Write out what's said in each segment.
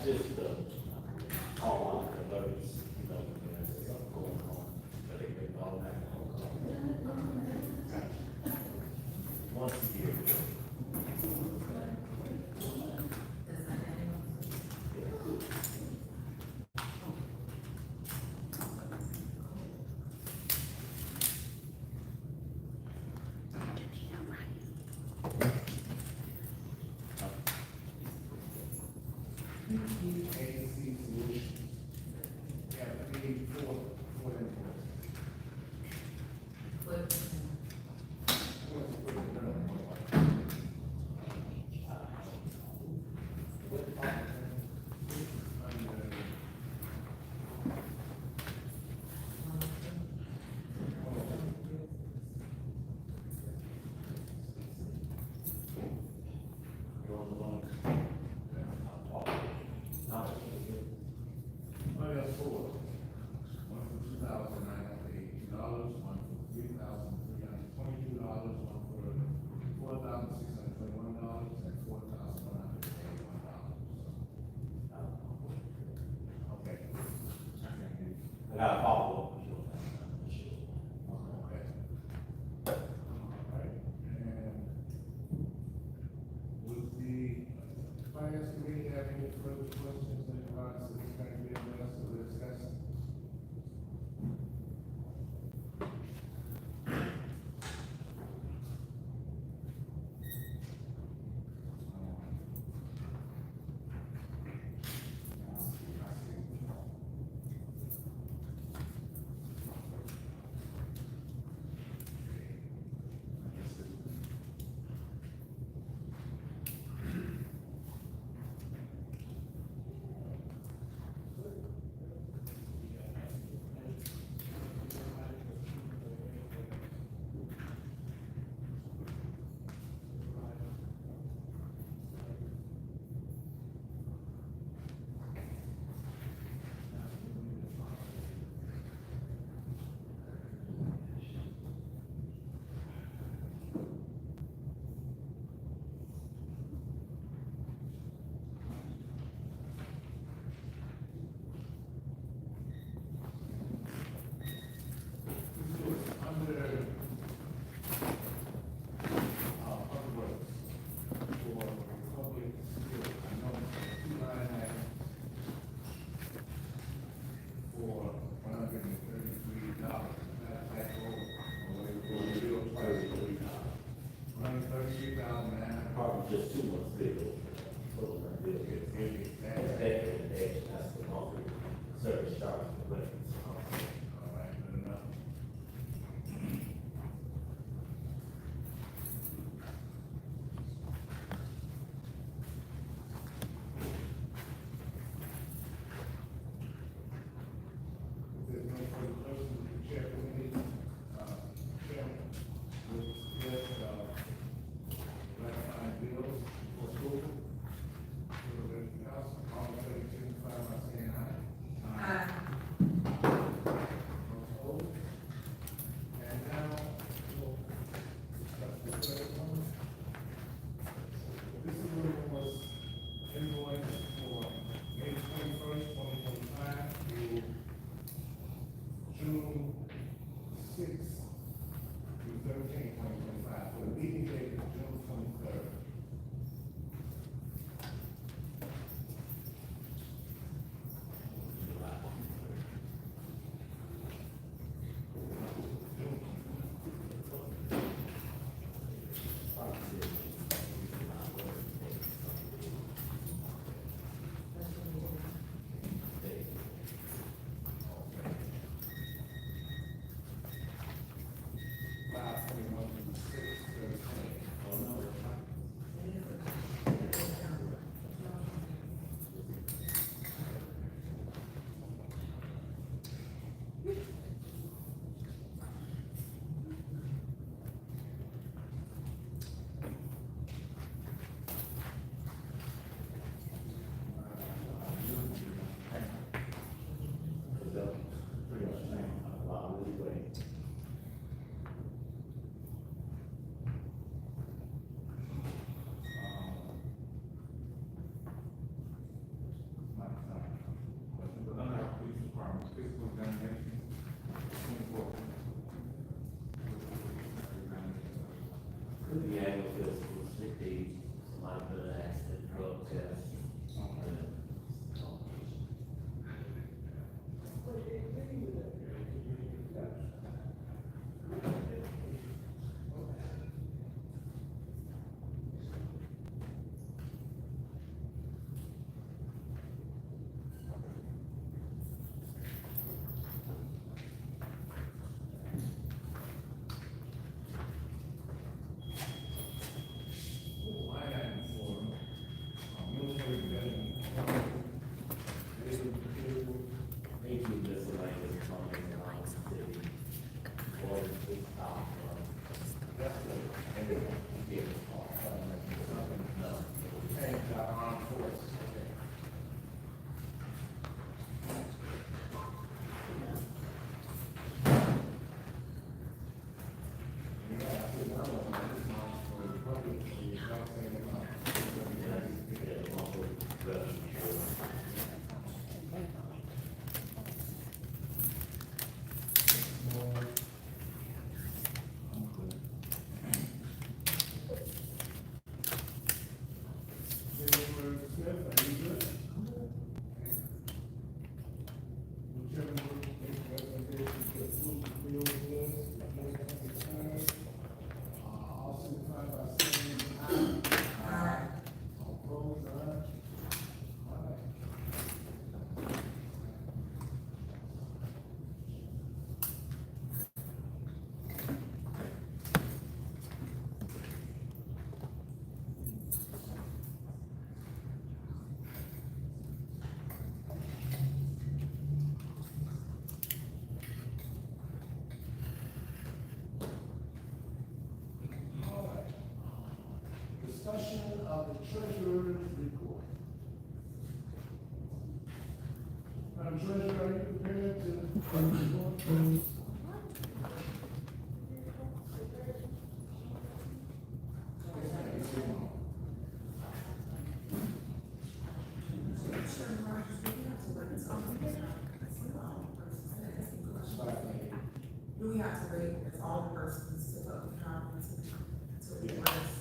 just the, all of the alerts, you know, when there's something going on, but they make automatic phone call. Once a year. Agency solutions. Yeah, we need four inputs. One for $2,980, one for $3,322, one for $4,621, and $4,181. Okay. I got a follow-up. Okay. All right, and would the finance committee have any further questions in regards to this kind of bill that we're discussing? Probably just 2 months bigger. So, that's the monthly service charge for the All right, good enough. If there's no further questions, the chair committee, chairman, would suggest, ratifying bills for approval. So the council, all in favor, signify by saying aye. Aye. discussion of the treasurer's report. Madam Treasurer, are you prepared to report? Do we have to wait for all the persons to vote in conference to address?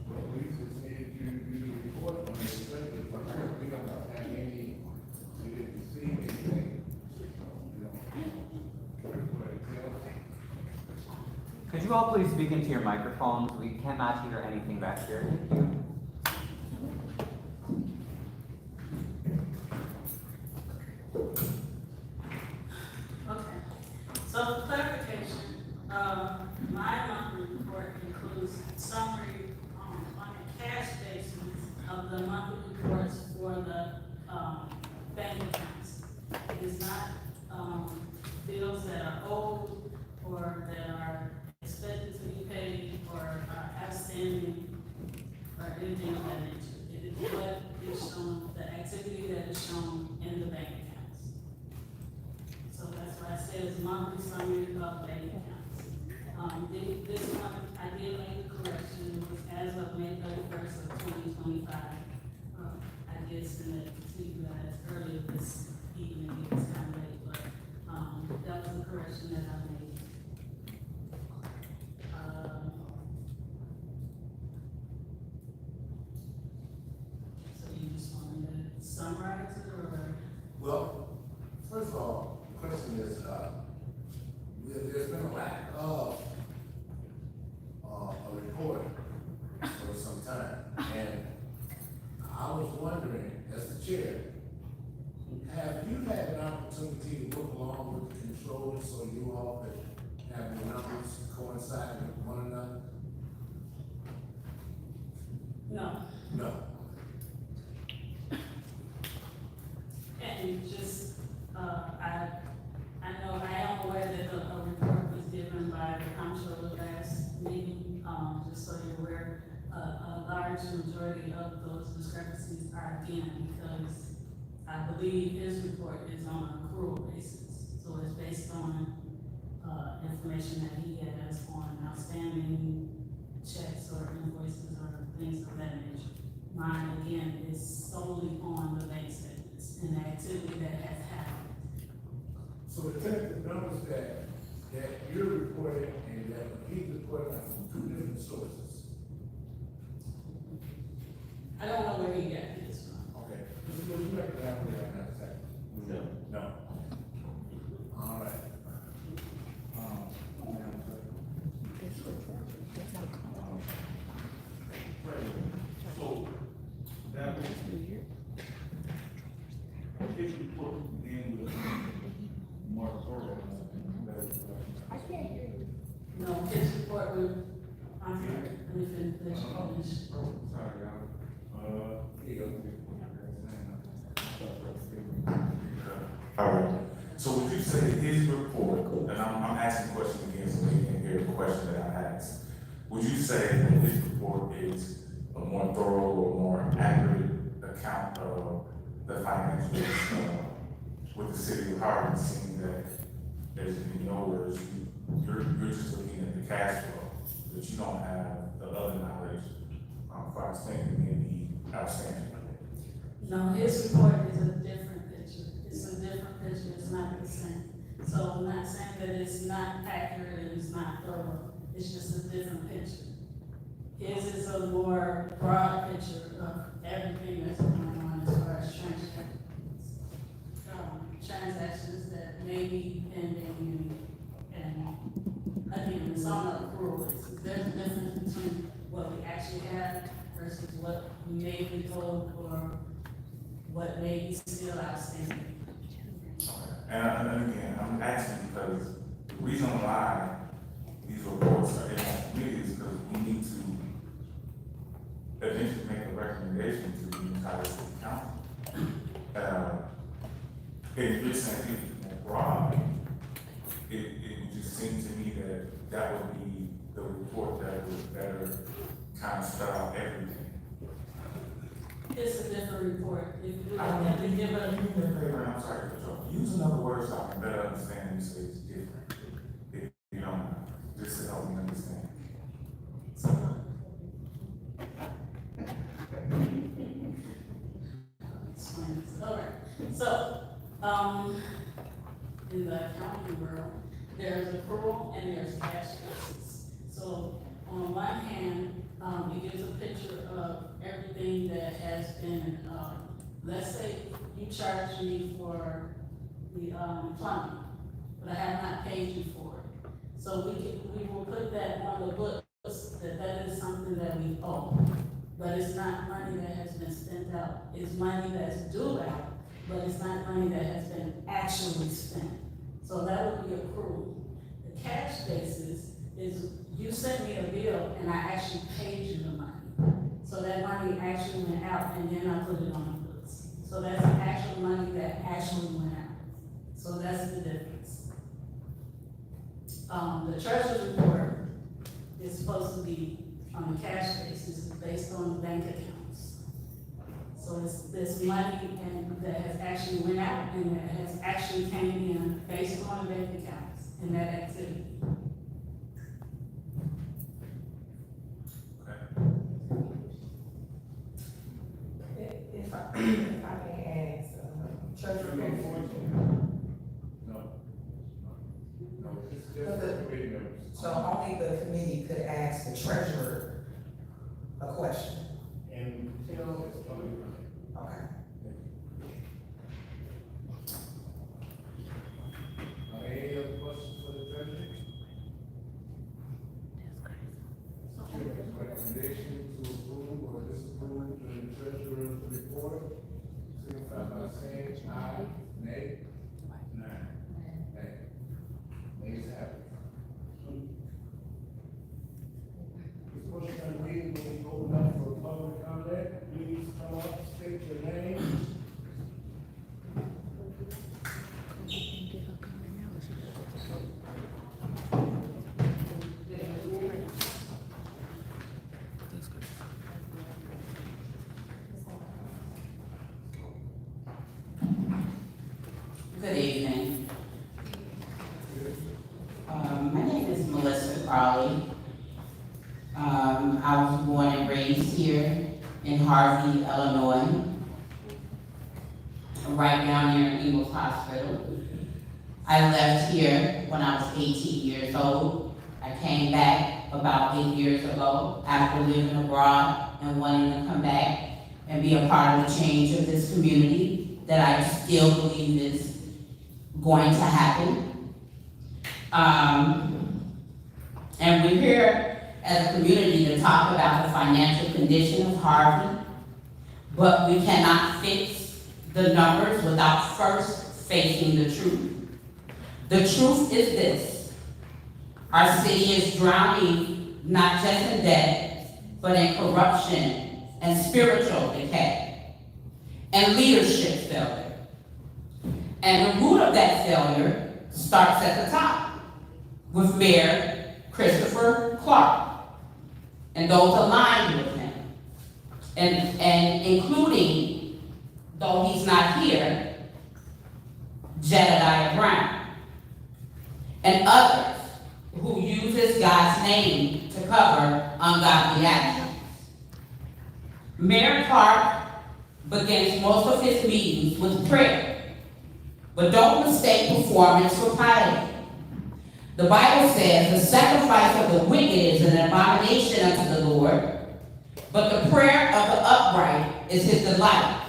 Well, we just need you to do the report on the treasurer's report. We don't have any, we didn't see anything. You know, everybody tells. Could you all please speak into your microphones? We cannot hear anything back here. Thank you. Okay, so for clarification, my monthly report includes summary, on a cash basis of the monthly reports for the, bank accounts. It is not, bills that are owed or that are expected to be paid or are outstanding or anything of that nature. It is what is shown, the activity that is shown in the bank accounts. So that's why I said it's monthly summary of bank accounts. This one, I did make a correction, it was as of May 31st of 2025. I did send it to you guys earlier this evening, it was kind of late, but, that was the correction that I made. So you just wanted to summarize it, or? Well, first of all, the question is, there's been a lack of, a report for some time, and I was wondering, as the chair, have you had an opportunity to work along with the controller so you all could have the numbers coincide with one another? No. No. And just, I know, I am aware that a report was given by the comptroller last meeting, just so you're aware, a large majority of those discrepancies are again because I believe his report is on an accrual basis. So it's based on, information that he has on outstanding checks or invoices or things of that nature. Mine, again, is solely on the bank statements and the activity that has happened. So the tentative numbers that you're reporting and that he's reporting are from two different sources. I don't know where he got this from. Okay, Mr. Lewis, you have to have that in a second. No. No. All right. So, that was, if you put in with more thorough, that was. No, his report would, I'm sorry, let me finish. Sorry, y'all. Here you go. All right, so would you say his report, and I'm asking the question again so they can hear the question that I asked. Would you say that his report is a more thorough or more accurate account of the financials, with the city of Harvey, seeing that there's nowhere, you're just looking at the cash flow, but you don't have the other knowledge, for outstanding, maybe outstanding. No, his report is a different picture. It's a different picture, it's not the same. So I'm not saying that it's not accurate and it's not thorough, it's just a different picture. His is a more broad picture of everything that's going on as far as transactions that may be pending and again, it's on the accrual list. There's a difference between what we actually have versus what we may be told or what may be still outstanding. And again, I'm asking because the reason why just saying, if it's more broad, it would just seem to me that that would be the report that would better kind of spell out everything. It's a different report. If you I don't have to give a, I'm sorry, use another word so I can better understand and say it's different. If you don't mind, just to help me understand. all right. So, in the accounting world, there's accrual and there's cash basis. So, on one hand, it gives a picture of everything that has been, let's say you charge me for the, plumbing, but I have not paid you for it. So we will put that on the books, that is something that we owe. But it's not money that has been spent out. It's money that's due out, but it's not money that has been actually spent. So that would be accrual. The cash basis is you sent me a bill and I actually paid you the money. So that money actually went out and then I put it on the books. So that's the actual money that actually went out. So that's the difference. The treasurer's report is supposed to be on the cash basis, based on bank accounts. So it's this money that has actually went out and that has actually came in based on bank accounts and that activity. If I may ask, treasurer. No, it's just the committee members. So only the committee could ask the treasurer a question. And, you know, it's probably right. Okay. Any other questions for the treasurer? Recommendation to approve or disapprove the treasurer's report, signify by saying aye, nay. Nay. Nays have it. This motion reading will be opened up for public comment. Please come up, state your name. Good evening. My name is Melissa Crowley. I was born and raised here in Harvey, Illinois, right down near Eagles Hospital. I left here when I was 18 years old. I came back about 8 years ago after living abroad and wanting to come back and be a part of the change of this community that I still believe is going to happen. And we're here as a community to talk about the financial condition of Harvey, but we cannot fix the numbers without first facing the truth. The truth is this: our city is drowning not just in debt, but in corruption and spiritual decay and leadership failure. And the root of that failure starts at the top with Mayor Christopher Clark and those aligned with him, and including, though he's not here, Jedediah Brown and others who uses God's name to cover ungodly actions. Mayor Clark begins most of his meetings with prayer, but don't mistake performance for piety. The Bible says the sacrifice of the wicked is an abomination unto the Lord, but the prayer of the upright is his delight.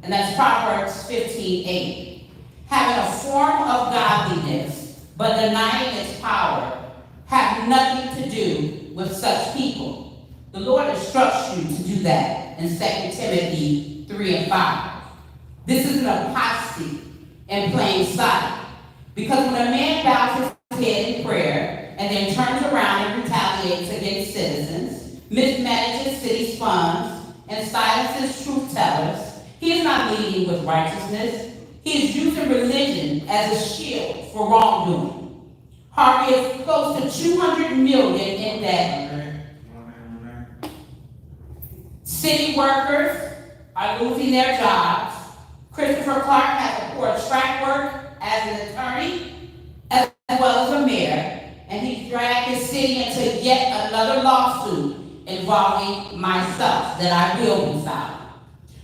And that's Proverbs 15:8. Having a form of godliness, but denying its power, have nothing to do with such people. The Lord instructs you to do that in 2 Timothy 3:5. This is an apostasy in plain sight. Because when a man bows his head in prayer and then turns around and retaliates against citizens, mismanages city funds, and silences truth tellers, he is not leading with righteousness. He is using religion as a shield for wrongdoing. Harvey is close to $200 million in debt. City workers are losing their jobs. Christopher Clark has a poor track record as an attorney, as well as a mayor, and he's dragged his city into yet another lawsuit involving myself that I will be filing.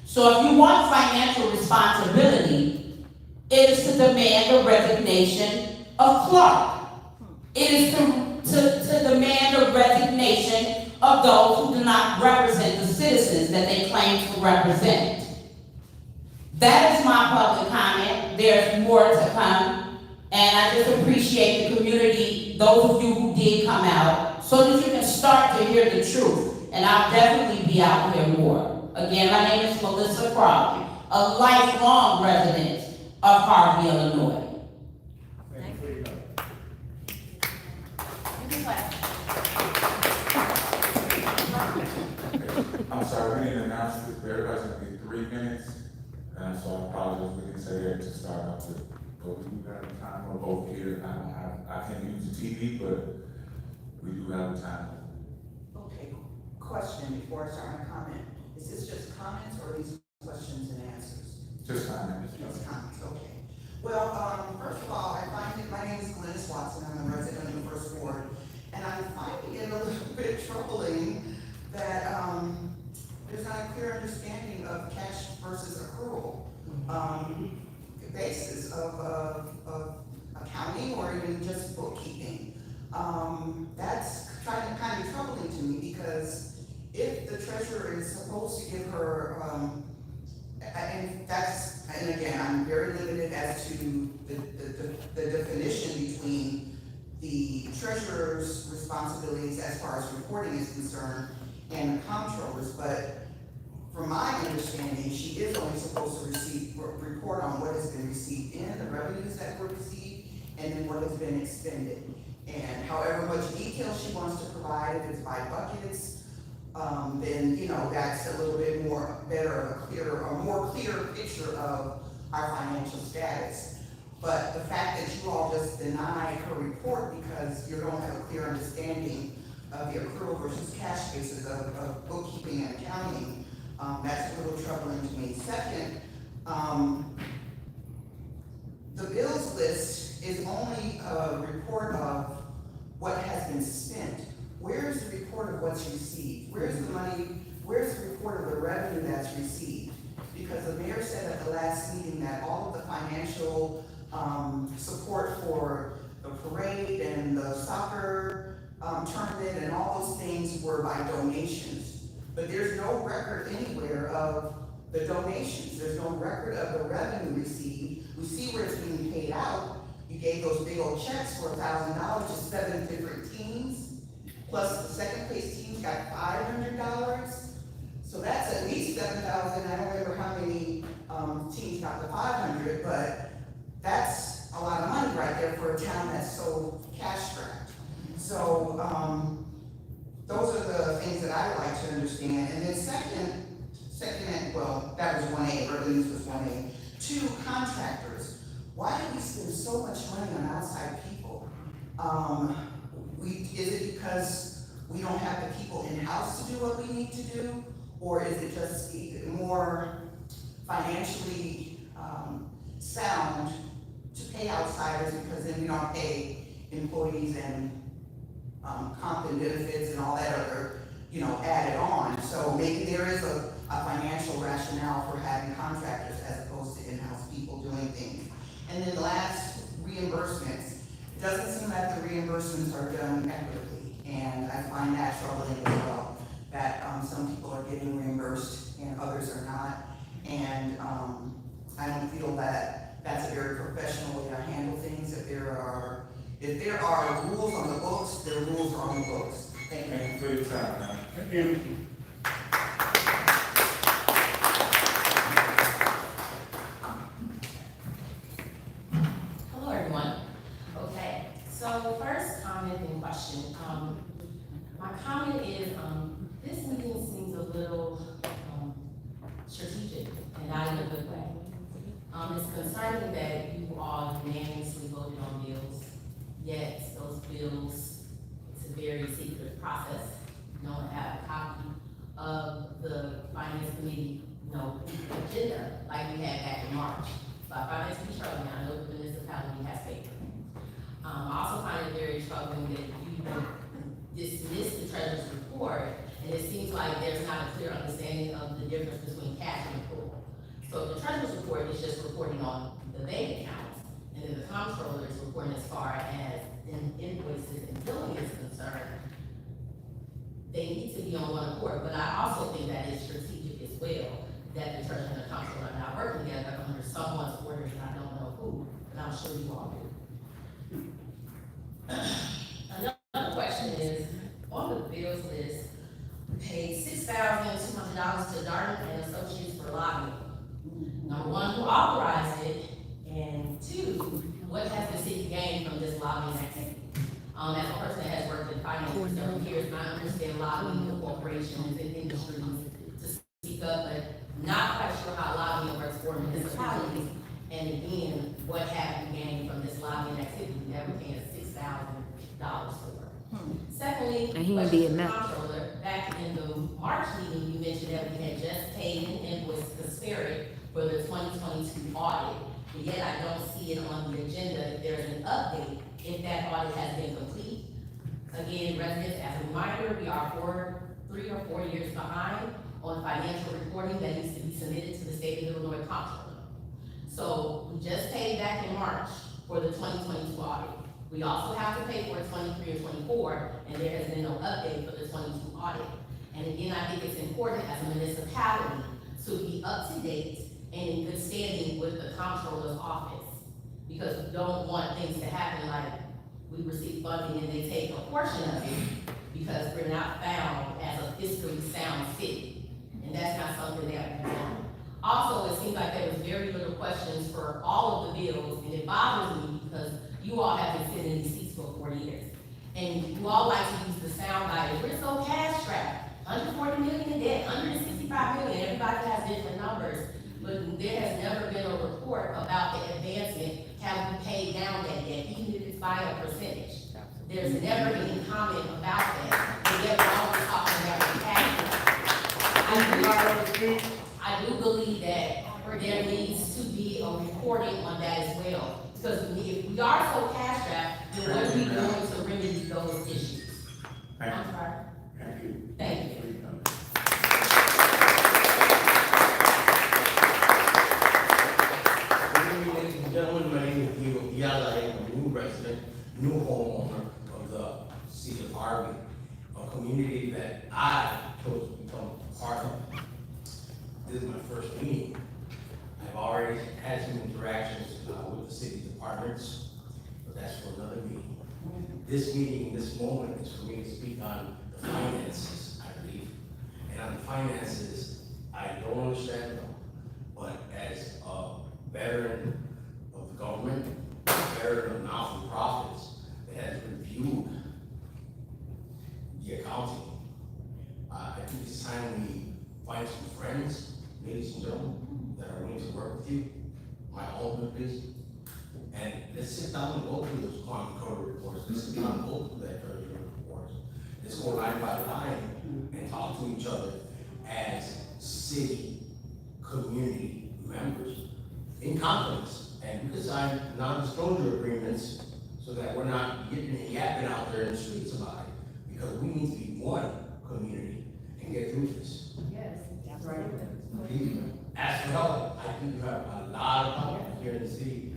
So if you want financial responsibility, it is to demand the resignation of Clark. It is to demand the resignation of those who do not represent the citizens that they claim to represent. That is my public comment. There's more to come, and I just appreciate the community, those of you who did come out, so that you can start to hear the truth, and I'll definitely be out here more. Again, my name is Melissa Crowley, a lifelong resident of Harvey, Illinois. I'm sorry, we didn't announce this, but everybody's gonna be 3 minutes, and so I apologize, we didn't say that to start off with. But we do have a timer over here, I can't use the TV, but we do have a timer. Okay, question before I start my comment. Is this just comments or these questions and answers? Just comments. Just comments, okay. Well, first of all, I find it, my name is Glennis Watson, I'm a resident of the First Ward, and I'm finding it a little bit troubling that, there's not a clear understanding of cash versus accrual, basis of accounting or even just bookkeeping. That's kind of troubling to me because if the treasurer is supposed to give her, and again, I'm very limited as to the definition between the treasurer's responsibilities as far as reporting is concerned and the comptroller's, but from my understanding, she is only supposed to report on what has been received in, the revenues that were received, and then what has been expended. And however much detail she wants to provide, if it's by buckets, then, you know, that's a little bit more more clear picture of our financial status. But the fact that you all just denied her report because you don't have a clear understanding of the accrual versus cash basis of bookkeeping and accounting, that's a little troubling to me. Second, the bills list is only a report of what has been spent. Where's the report of what's received? Where's the money, where's the report of the revenue that's received? Because the mayor said at the last meeting that all of the financial support for the parade and the soccer tournament and all those things were by donations. But there's no record anywhere of the donations. There's no record of the revenue received. We see where it's being paid out. You gave those big old checks for $1,000 to 7 different teams, plus the second place teams got $500. So that's at least 7,000. I don't remember how many teams got the 500, but that's a lot of money right there for a town that's so cash strapped. So those are the things that I would like to understand. And then second, well, that was 1A, revenues was 1A. 2, contractors. Why do we spend so much money on outside people? Is it because we don't have the people in-house to do what we need to do? Or is it just more financially sound to pay outsiders because then we don't pay employees and comp and benefits and all that other, you know, added on. So maybe there is a financial rationale for having contractors as opposed to in-house people doing things. And then last, reimbursements. It doesn't seem like the reimbursements are done equitably, and I find that troubling as well, that some people are getting reimbursed and others are not. And I don't feel that that's a very professional way to handle things. If there are rules on the books, the rules are on the books. Thank you. Thank you for your time, man. Thank you. Hello, everyone. Okay, so first comment and question. My comment is, this meeting seems a little strategic and not in a good way. It's concerning that you all unanimously voted on bills, yet those bills, it's a very secret process. You don't have a copy of the finance committee, agenda like we had back in March. So I find it to be troubling. I know the municipality has paper. I also find it very troubling that you dismiss the treasurer's report, and it seems like there's not a clear understanding of the difference between cash and accrual. So the treasurer's report is just reporting on the bank accounts, and then the comptroller is reporting as far as invoices and billing is concerned. They need to be on one accord, but I also think that is strategic as well, that the treasurer and the comptroller are now working together under someone's orders, and I don't know who, but I'm sure you all do. Another question is, on the bills list, we paid $6,200 to Darden and Associates for lobbying. Number one, who authorized it, and two, what has the city gained from this lobbying activity? As a person that has worked in finance for several years, I understand lobbying in corporations and industries to speak up, but not quite sure how lobbying works for municipalities. And again, what have you gained from this lobbying activity that we're paying $6,000 for? Secondly, And he question did to the nothing. comptroller, back in the March meeting, you mentioned that we had just paid an invoice to Spirit for the 2022 audit, but yet I don't see it on the agenda if there's an update, if that audit has been complete. Again, residents, as a reminder, we are 3 or 4 years behind on financial reporting that needs to be submitted to the state of Illinois comptroller. So we just paid back in March for the 2022 audit. We also have to pay for 23 or 24, and there has been no update for the 22 audit. And again, I think it's important as a municipality to be up to date and in good standing with the comptroller's office. Because we don't want things to happen like we receive funding and they take a portion of it because we're not found as a fiscally sound city. And that's not something that we want. Also, it seems like there was very little questions for all of the bills, and it bothers me because you all have been sitting in these seats for 4 years. And you all like to use the sound bite, we're so cash strapped, 140 million in debt, 165 million, everybody has different numbers. But there has never been a report about the advancement, have we paid down that debt, even if it's by a percentage. There's never any comment about that, and yet we're always talking about the cash. I do believe that there needs to be a reporting on that as well. Because if we are so cash strapped, then what are we doing to remedy those issues? I'm sorry. Thank you. Thank you. Ladies and gentlemen, my name is Diego Yala. I am a new resident, new homeowner of the city of Harvey, a community that I chose to become part of. This is my first meeting. I've already had some interactions with the city departments, but that's for another meeting. This meeting, this moment is for me to speak on the finances, I believe. And on the finances, I don't understand them, but as a veteran of the government, a veteran of not-for-profits that has reviewed the accounting, I think it's time we find some friends, ladies and gentlemen, that are willing to work with you, my own business, and let's sit down and go through those quarterly reports. Let's sit down and go through that treasury report. Let's go line by line and talk to each other as city, community members in confidence. And we could sign non-disclosure agreements so that we're not getting and yapping out there in the streets about it. Because we need to be one community and get through this. Yes, that's right. Ask for help. I think you have a lot of problems here in the city.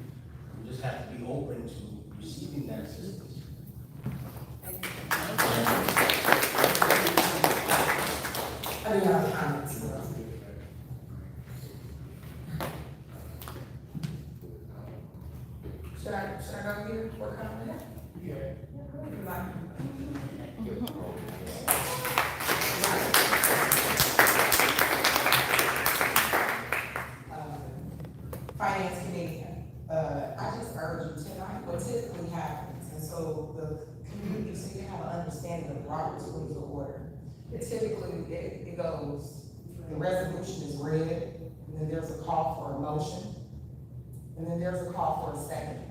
We just have to be open to receiving that assistance. I do have comments. Should I go here for a comment? Yeah. Finance committee, I just urge you tonight, what typically happens, and so the community, so you have an understanding of Robert's rules of order. It goes, the resolution is read, and then there's a call for a motion, and then there's a call for a second.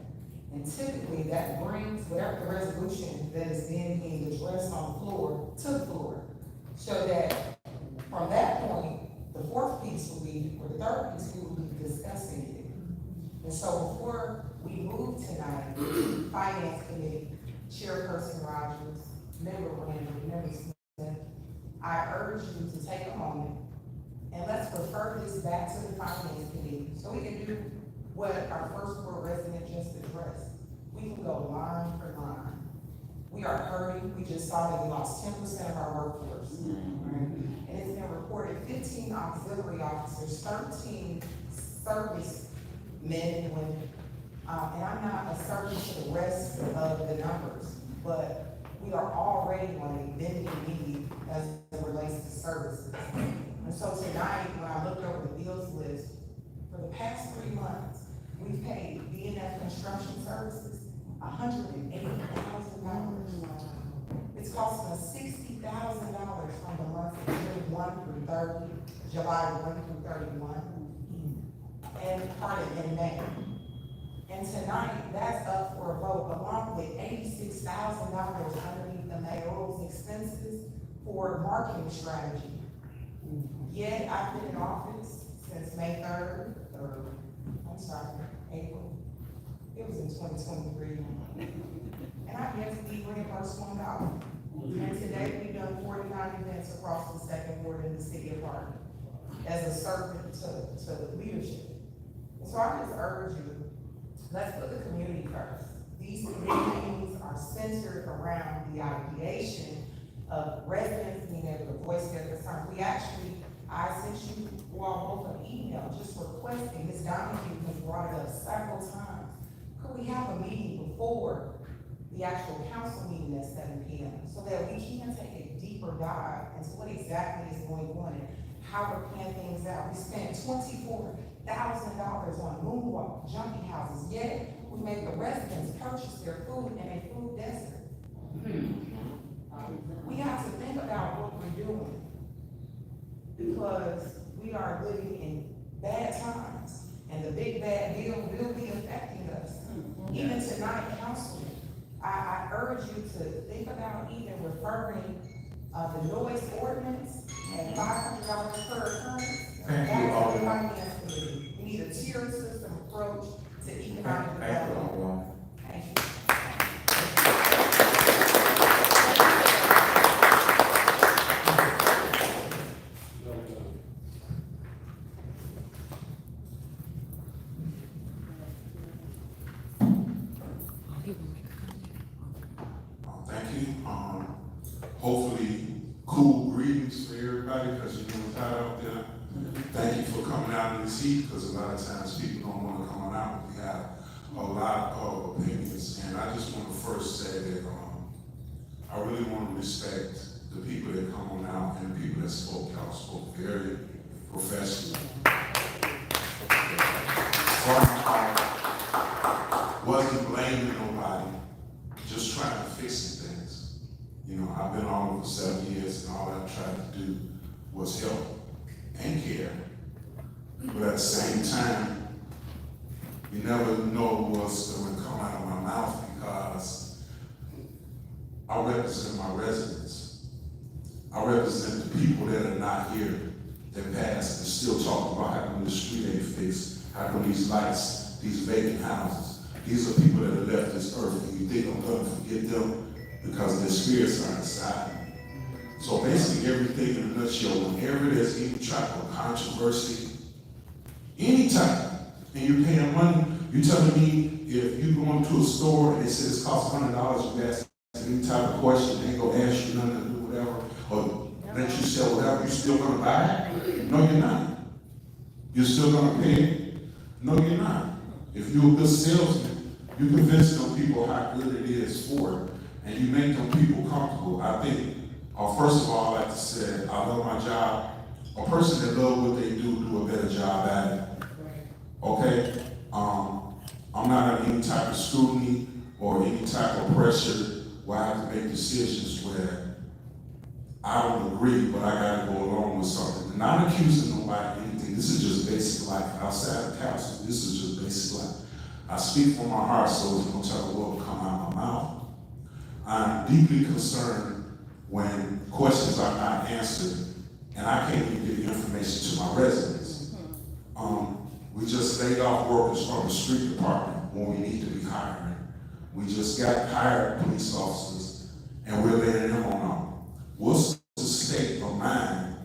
And typically that brings whatever the resolution that is then being addressed on the floor to the floor. So that from that point, the fourth piece will be, or the third piece, we will be discussing it. And so before we move tonight, Finance Committee, Chairperson Rogers, Member Randall, Member Smith, I urge you to take a moment and let's refer this back to the Finance Committee so we can do what our first floor resident just addressed. We can go line for line. We are hurting. We just saw that we lost 10% of our workforce. Right? And it's been reported 15 auxiliary officers, 13 service men and women. And I'm not asserting to the rest of the numbers, but we are already on a bending knee as it relates to services. And so tonight, when I looked over the bills list, for the past 3 months, we've paid B&F Construction Services $180,000. It's costing us $60,000 from the months of June 1 through 30, July 1 through 31, and part of in May. And tonight, that's up for a vote, along with $86,000 underneath the mayoral's expenses for marketing strategy. Yet, I've been in office since May 3rd, or, I'm sorry, April. It was in 2023. And I've yet to be reimbursed $1. And today, we've done 49 events across the second ward in the city of Harvey as a servant to leadership. And so I just urge you, let's put the community first. These community meetings are centered around the ideation of residents being able to voice their concerns. I sent you all both an email just requesting, Ms. Donahue has brought it up several times. Could we have a meeting before the actual council meeting at 7 p.m. so that we can take a deeper dive into what exactly is going on and how we're planning things out. We spent $24,000 on moonwalk, junkie houses, yet we make the residents purchase their food in a food desert. We have to think about what we're doing because we are living in bad times and the big bad bill will be affecting us. Even tonight, councilman, I urge you to think about even referring the noise ordinance at $500 per occurrence. Back to the finance committee. We need a tier system approach to economic development. Thank you. Thank you. Hopefully, cool greetings for everybody because you know it's hot out there. Thank you for coming out in this heat because a lot of times people don't want to come out. We have a lot of opinions, and I just want to first say that I really want to respect the people that come on out and the people that spoke. Y'all spoke very professionally. Wasn't blaming nobody, just trying to fix some things. You know, I've been on for 7 years, and all I tried to do was help and care. But at the same time, you never know what's going to come out of my mouth because I represent my residents. I represent the people that are not here, that passed and still talking about how come the street ain't fixed, how come these lights, these vacant houses. These are people that have left this earth, and you think I'm going to forget them because their spirits are inside. So basically everything in a nutshell, whenever there's any type of controversy, any type, and you're paying money, you telling me if you go into a store and they say it's cost $100, you ask any type of question, they ain't gonna ask you nothing to do whatever, or let you sell whatever, you still gonna buy it? No, you're not. You're still gonna pay it? No, you're not. If you're a good salesman, you convince them people how good it is for it, and you make them people comfortable. I think, first of all, I like to say, I love my job. A person that loves what they do a better job at it. Okay? I'm not under any type of scrutiny or any type of pressure where I have to make decisions where I don't agree, but I gotta go along with something. I'm not accusing nobody of anything. This is just basic life. Outside of council, this is just basic life. I speak from my heart, so it's gonna tell what will come out of my mouth. I'm deeply concerned when questions are not answered, and I can't even get information to my residents. We just laid off workers from the street department when we need to be hiring. We just got hired police officers, and we're letting them on out. What's the state of mind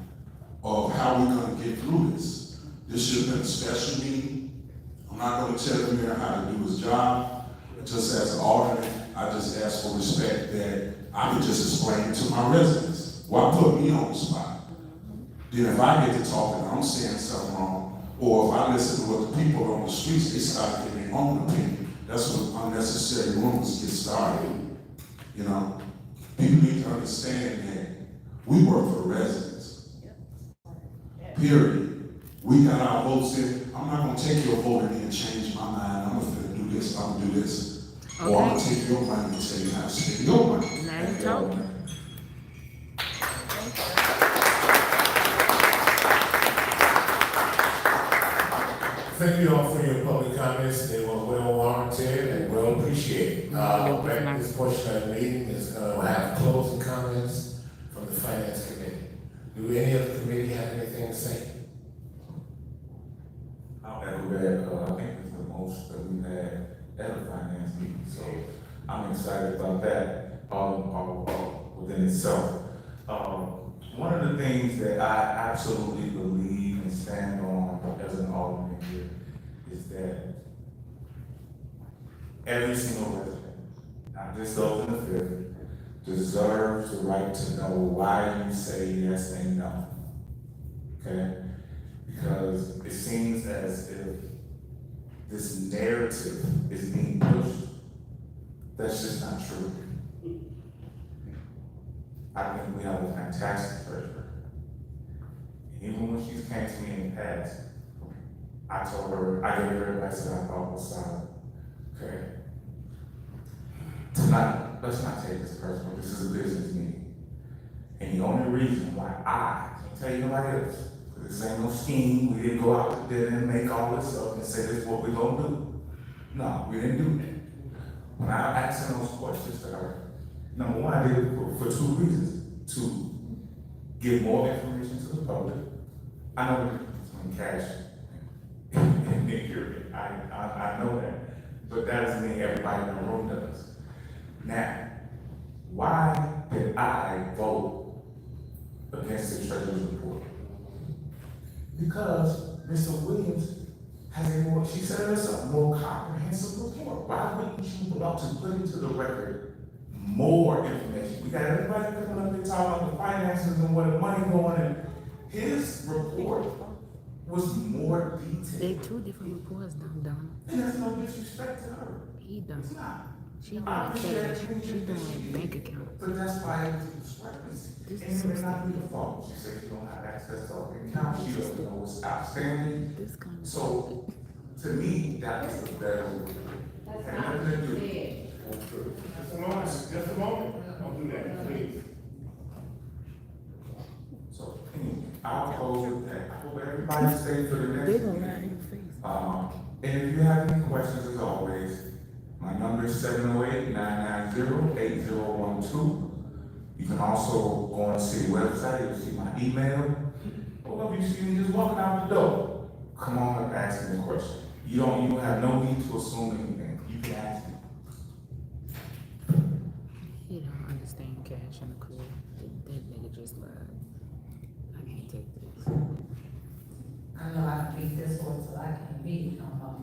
of how we're gonna get through this? This should have been a special meeting. I'm not gonna tell the mayor how to do his job. Just as an alternate, I just ask for respect that I can just explain it to my residents. Why put me on the spot? Then if I get to talking, I'm saying something wrong, or if I listen to what the people on the streets, they start getting their own opinion. That's when unnecessary rumors get started. You know, people need to understand that we work for the residents. Period. We got our votes in. I'm not gonna take your vote and then change my mind. I'm gonna do this, I'm gonna do this. Or I'm gonna take your money and tell you how to spend your money. Now you talking. Thank you all for your public comments. They were well warranted and well appreciated. This portion of the meeting is going to have closing comments from the Finance Committee. Do any of the committee have anything to say? I'll echo that, I think it's the most that we've had at a finance meeting, so I'm excited about that, within itself. One of the things that I absolutely believe and stand on as an alderman here is that every single resident, not just those in the field, deserves the right to know why you say yes and no. Okay? Because it seems as if this narrative is being pushed. That's just not true. I think we have a fantastic treasurer. Even when she came to me in the past, I told her, I gave her advice that I thought was solid. Okay? Tonight, let's not take this personal. This is a business meeting. And the only reason why I can't tell you nobody else, this ain't no scheme, we didn't go out to dinner and make all this up and say this is what we're gonna do. No, we didn't do that. When I asked those questions to her, number one, I did it for two reasons. To give more information to the public. I know the difference between cash and security. I know that. But that doesn't mean everybody in the room does. Now, why did I vote against the treasurer's report? Because Mr. Williams has a more, she said it's a more comprehensive report. Why wouldn't you want to put into the record more information? We got everybody coming up and talking about the finances and where the money going, and his report was more detailed. They two different reports done, Donna. And that's no disrespect to her. He done. It's not. She doing I appreciate cash. everything She you doing did. bank account. But that's why it was a discrepancy. This And is it may so not be the fault. She said she don't have access to her account. She doesn't know what's outstanding. This kind of. So, to me, that was the better way. Had nothing to do. Just a moment. Don't do that, please. So, anyway, I'll close with that. I hope everybody stays for the next They gonna lie meeting. in your face. And if you have any questions, as always, my number is 708-990-8012. You can also go on the city website, you'll see my email. Or if you see me just walking out the door, come on and ask me a question. You don't have no need to assume anything. You can ask me. He don't understand cash in the crib. That nigga just lied. I can't take this. I know I can beat this horse, so I can't beat it no more.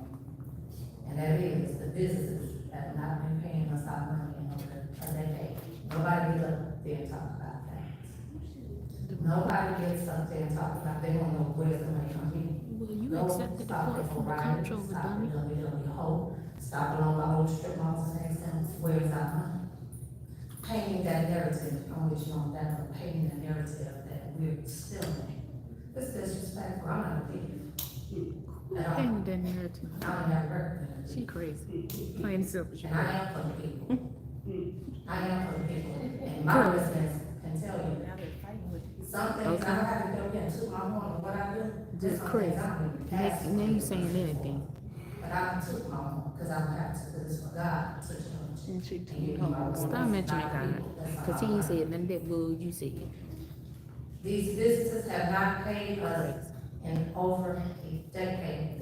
And that is the businesses have not been paying us our money in over a decade. Nobody gets up there and talk about things. Nobody gets up there and talk about, they don't know where's the money coming in. Well, you No, accepted the stop part it from for the Ryan, comptroller, stop dummy. it, we hold, stop it on the old strip malls and everything, where's our money? Painting that narrative on which you want that, but painting the narrative that we're stealing. It's disrespectful, I'm not a thief. At all. Painting that narrative. I don't have her. She crazy. Plain simple. She And I am for the people. I am for the people, and my residents can tell you, Some things I don't have to go get and took my horn, what I do, there's Just some Chris, things I don't even pass. now you saying anything. But I don't took my horn, cause I don't have to, cause it's for God, to touch it on you. And you know, my Stop horn is mentioning not God, people, that's cause he all. ain't said nothing that bull you said. These businesses have not paid us in over a decade.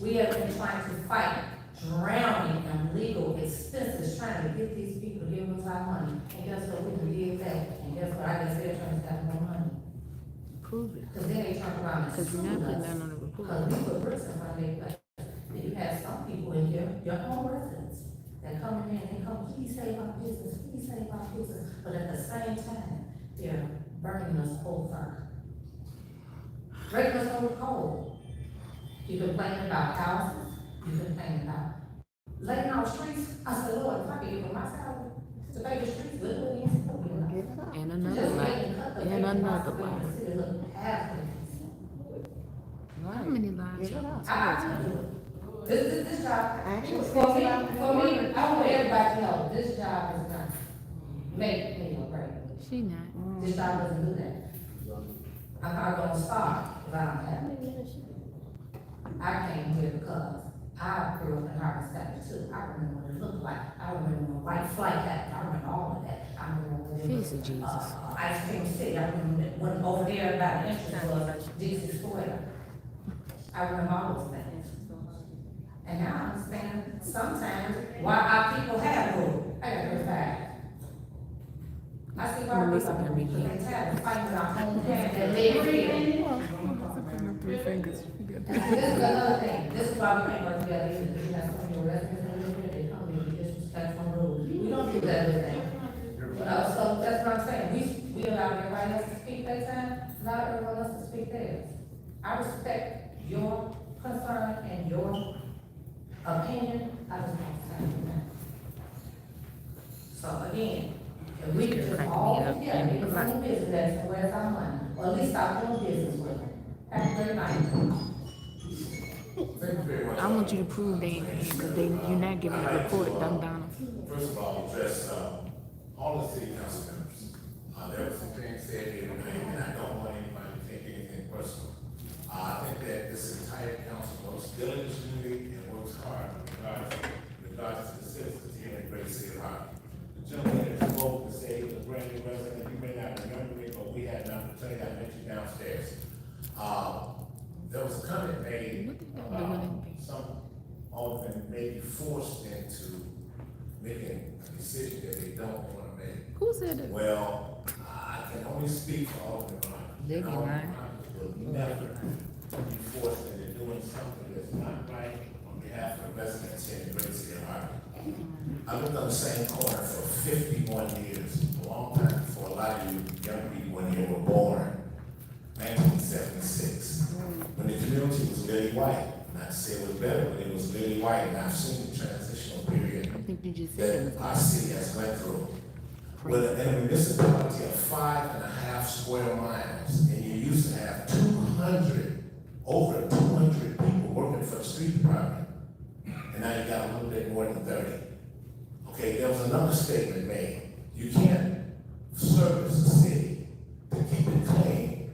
We have been trying to fight, drowning in legal expenses, trying to get these people to give us our money. And guess what, we can give that, and guess what, I guess they're trying to have more money. Prove it. Cause then they turn around and Cause sue you're not putting us. that on the report. Cause we put bricks in front of their place. And you have some people in here, your own residents, that come in and come, please save our business, please save our business. But at the same time, they're burning us over. Breaking us over cold. You complain about houses, you complain about laying out streets. I said, Lord, if I could get my salary to pay the streets, look what it is. And another Just lie, making cut the and paper another box lie. in the city look half of it. How many lies you got? I do it. This job, for me, I want everybody to know, this job is not make me or break me. She not. This job doesn't do that. I'm not gonna starve if I don't have it. I came here because I grew up in Harvey too. I remember what it looked like. I remember when white flight happened. I remember all of that. I remember when it was, Face of Jesus. Ice Cream City. I remember when over there by the entrance was Jesus Square. I remember all those things. And now I understand sometimes why our people have rule. I got to go back. I see why Melissa people can read are tired of fighting our home land that they real. This is another thing, this is why we can't work together either, because you have some of your residents that live here, they come here, we disrespect some rules. We don't do that with them. So that's what I'm saying, we allow everybody else to speak their time, allow everyone else to speak theirs. I respect your concern and your opinion, I just want to say that. So again, if we could just all together, make a own business, and where's our money, or at least stop doing business with them. Have a great night. Thank you very much. I want you to prove they ain't paying, cause you're not giving a report, dumb Donna. First of all, address, all the city council members. There was some things said here today, and I don't want anybody to take anything personal. I think that this entire council works diligently and works hard regardless of the citizens here in the great city of Harvey. The gentleman that spoke to say he was a brand new resident, you may not remember me, but we had an opportunity, I met you downstairs. There was a comment made about some aldermen may be forced into making a decision that they don't want to make. Who said it? Well, I can only speak for Alderman They Rogers. be lying. Alderman Rogers will never be forced into doing something that's not right on behalf of the residents here in the great city of Harvey. I lived on the same corner for 51 years, a long time before a lot of you young people when you were born. 1976, when the community was lily white. Not to say it was better, but it was lily white, and I've seen the transitional period I think you just said it that was our city has went through. With a municipality of 5.5 square miles, and you used to have over 200 people working for the street department, and now you got a little bit more than 30. Okay, there was another statement made. You can't service the city to keep it clean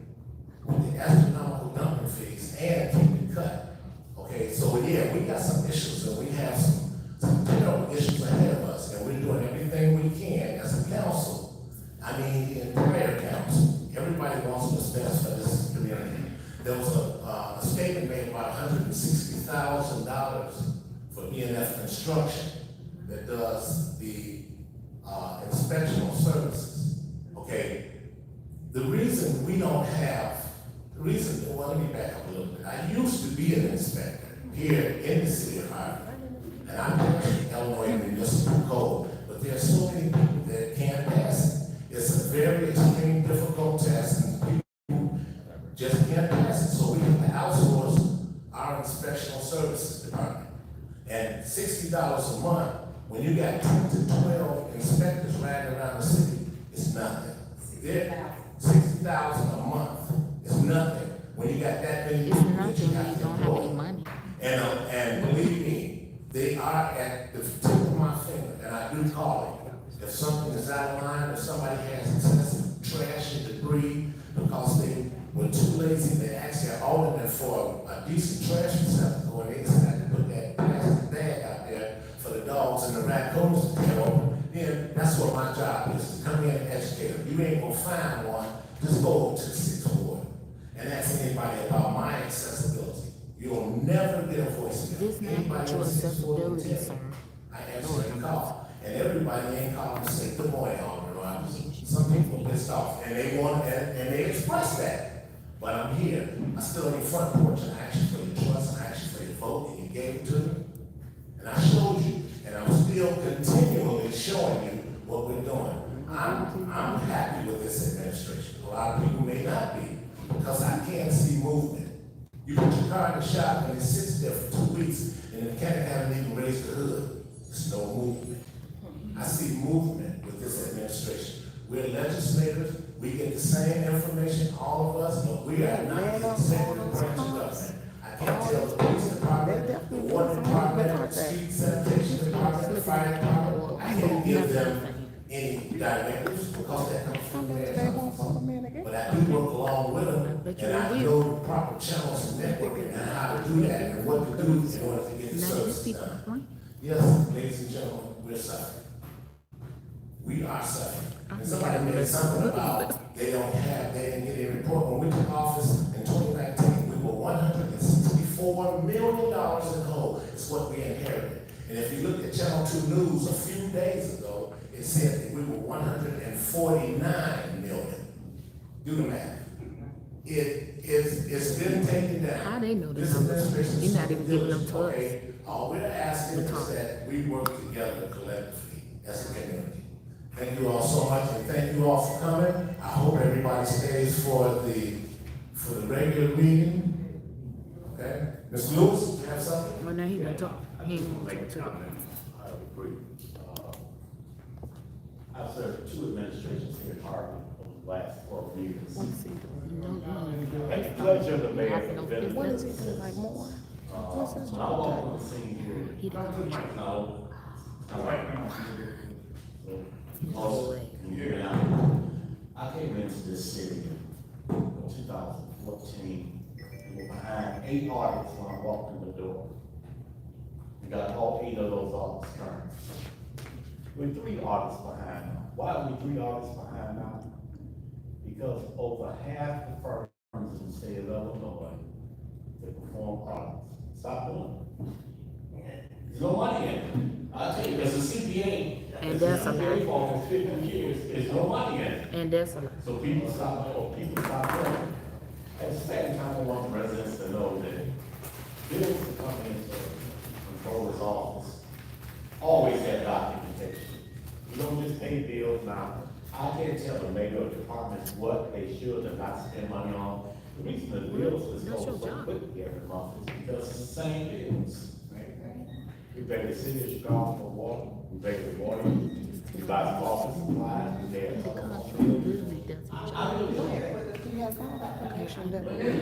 with the astronomical dumping fees and keep it cut. Okay, so yeah, we got some issues and we have some terrible issues ahead of us, and we're doing everything we can as a council. I mean, the entire council. Everybody wants what's best for this community. There was a statement made about $160,000 for E&F Construction that does the inspectional services. Okay, the reason we don't have well, let me back up a little bit. I used to be an inspector here in the city of Harvey, and I'm in Illinois Municipal Code, but there are so many people that can't pass it. It's a very extreme, difficult test, and people just can't pass it. So we have to outsource our inspectional services department. And $60 a month, when you got 10 to 12 inspectors riding around the city, it's nothing. $60,000 a month is nothing when you got that many It's people nothing that you when have you to don't have employ. any money. And believe me, they are at the tip of my finger, and I do call it. If something is out of line, if somebody has excessive trash and debris, debris because they were too lazy. They actually ordered it for a decent trash receptacle, and they decided to put that plastic bag out there for the dogs and the raccoons to tear open. Then that's what my job is, to come in and educate them. You ain't gonna find one, just go over to the sixth ward and ask anybody about my accessibility. You'll never get a voice here. This not Anybody your on the sixth ward will accessibility, tell you. sir. I answer the call, and everybody ain't calling to say good morning, Alderman. Some people pissed off, and they want, and they express that. But I'm here, I stood on your front porch, and I asked you for your trust, and I asked you for your vote, and you gave it to me. And I showed you, and I'm still continually showing you what we're doing. I'm happy with this administration. A lot of people may not be, because I can't see movement. You put your car in the shop, and it sits there for 2 weeks, and the mechanic haven't even raised the hood. There's no movement. I see movement with this administration. We're legislators, we get the same information, all of us, but we are not the executive branch of government. I can't tell the police department, the water department, the street sanitation department, the fire department, I can't give them any directives because that comes from their. But I do work along with them, and I know the proper channels and networking and how to do that and what to do in order to get the service done. Yes, ladies and gentlemen, we're suffering. We are suffering. And somebody made something about they didn't get a report. When we took office in 2019, we were $164 million in hole. It's what we inherited. And if you look at Channel 2 News a few days ago, it said that we were 149 million. Do the math. It's been taken down. How they know the This numbers? administration is You're not even giving them to us. okay. All we're asking is that we work together collectively as a community. Thank you all so much, and thank you all for coming. I hope everybody stays for the regular meeting. Okay? Mr. Lewis, you have something? Well, now he gonna talk. He ain't Make gonna a talk to them. comment. I agree. I've served 2 administrations here in Harvey over the last 12 years. Had the pleasure of the mayor for the benefit. What is it, like more? When I walked on the scene here, He don't know. no, also, I came into this city in 2014, and were behind 8 audits when I walked in the door. We got all 8 of those audits turned. We're 3 audits behind now. Why are we 3 audits behind now? Because over half the firms in the state of Illinois that perform audits stop doing it. There's no money in it. I tell you, as a CPA, And that's a lot. for 50 years, there's no money in it. And that's a lot. So people stop doing it. At the same time, I want residents to know that bills that come into the controller's office always have documentation. You don't just pay bills now. I can't tell the mayor departments what they should and not spend money on. The reason the bills is so quick every month is because it's the same bills. We pay the city of Chicago for water, we pay the water, we buy the office supplies, we pay a couple of bills. I really don't.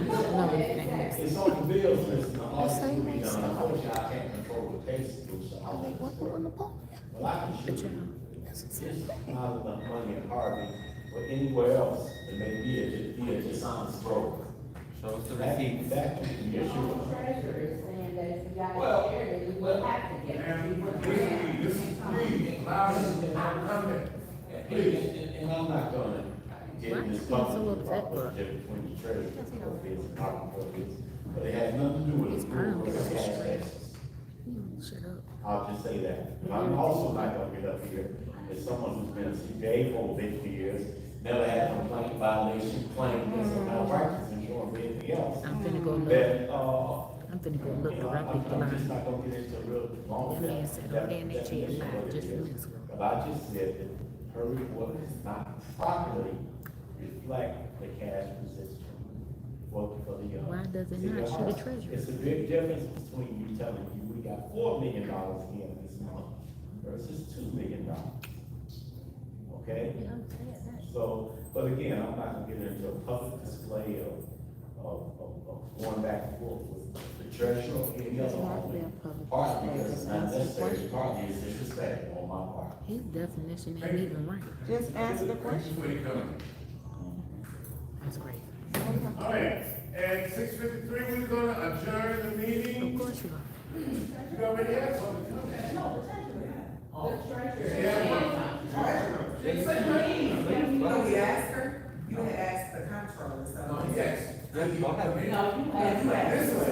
It's on the bills list, and the audit will be done. Unfortunately, I can't control the cases, which I always work. Well, I can show you, there's not enough money in Harvey or anywhere else that may be a dishonest broker. Show us the That receipts. can be assured. Well, this is free, allow us to comment. And I'm not gonna get in this public so upset for? between the treasury and parking, but it has nothing to do with the rule of the cash taxes. Shut up. I'll just say that. But I'm also not gonna get up here as someone who's been a CPA for over 50 years, never had a complaint violation, claim against a malpractice insurance or anything else. I'm finna go look. That, I'm finna go look you know, right big I'm just line. not gonna get into a real long. That man said, that- oh, damn, they that- changed that's mine what it just is. minutes ago. But I just said that her report does not properly reflect the cash position for the. Why does it city not? of She the Harvey. treasurer. It's a big difference between you telling me we got $4 million in this month versus $2 million. Okay? So, but again, I'm not gonna get into a public display of going back and forth with the treasurer or any other officer. Partly because it's not necessary, partly it's disrespectful on my part. His definition ain't even right. Just ask the question. That's great. All right, at 6:53, we're gonna adjourn the meeting. Of course you are. You already have something. Oh. No, you asked her, you had asked the comptroller, so. No, yes. This is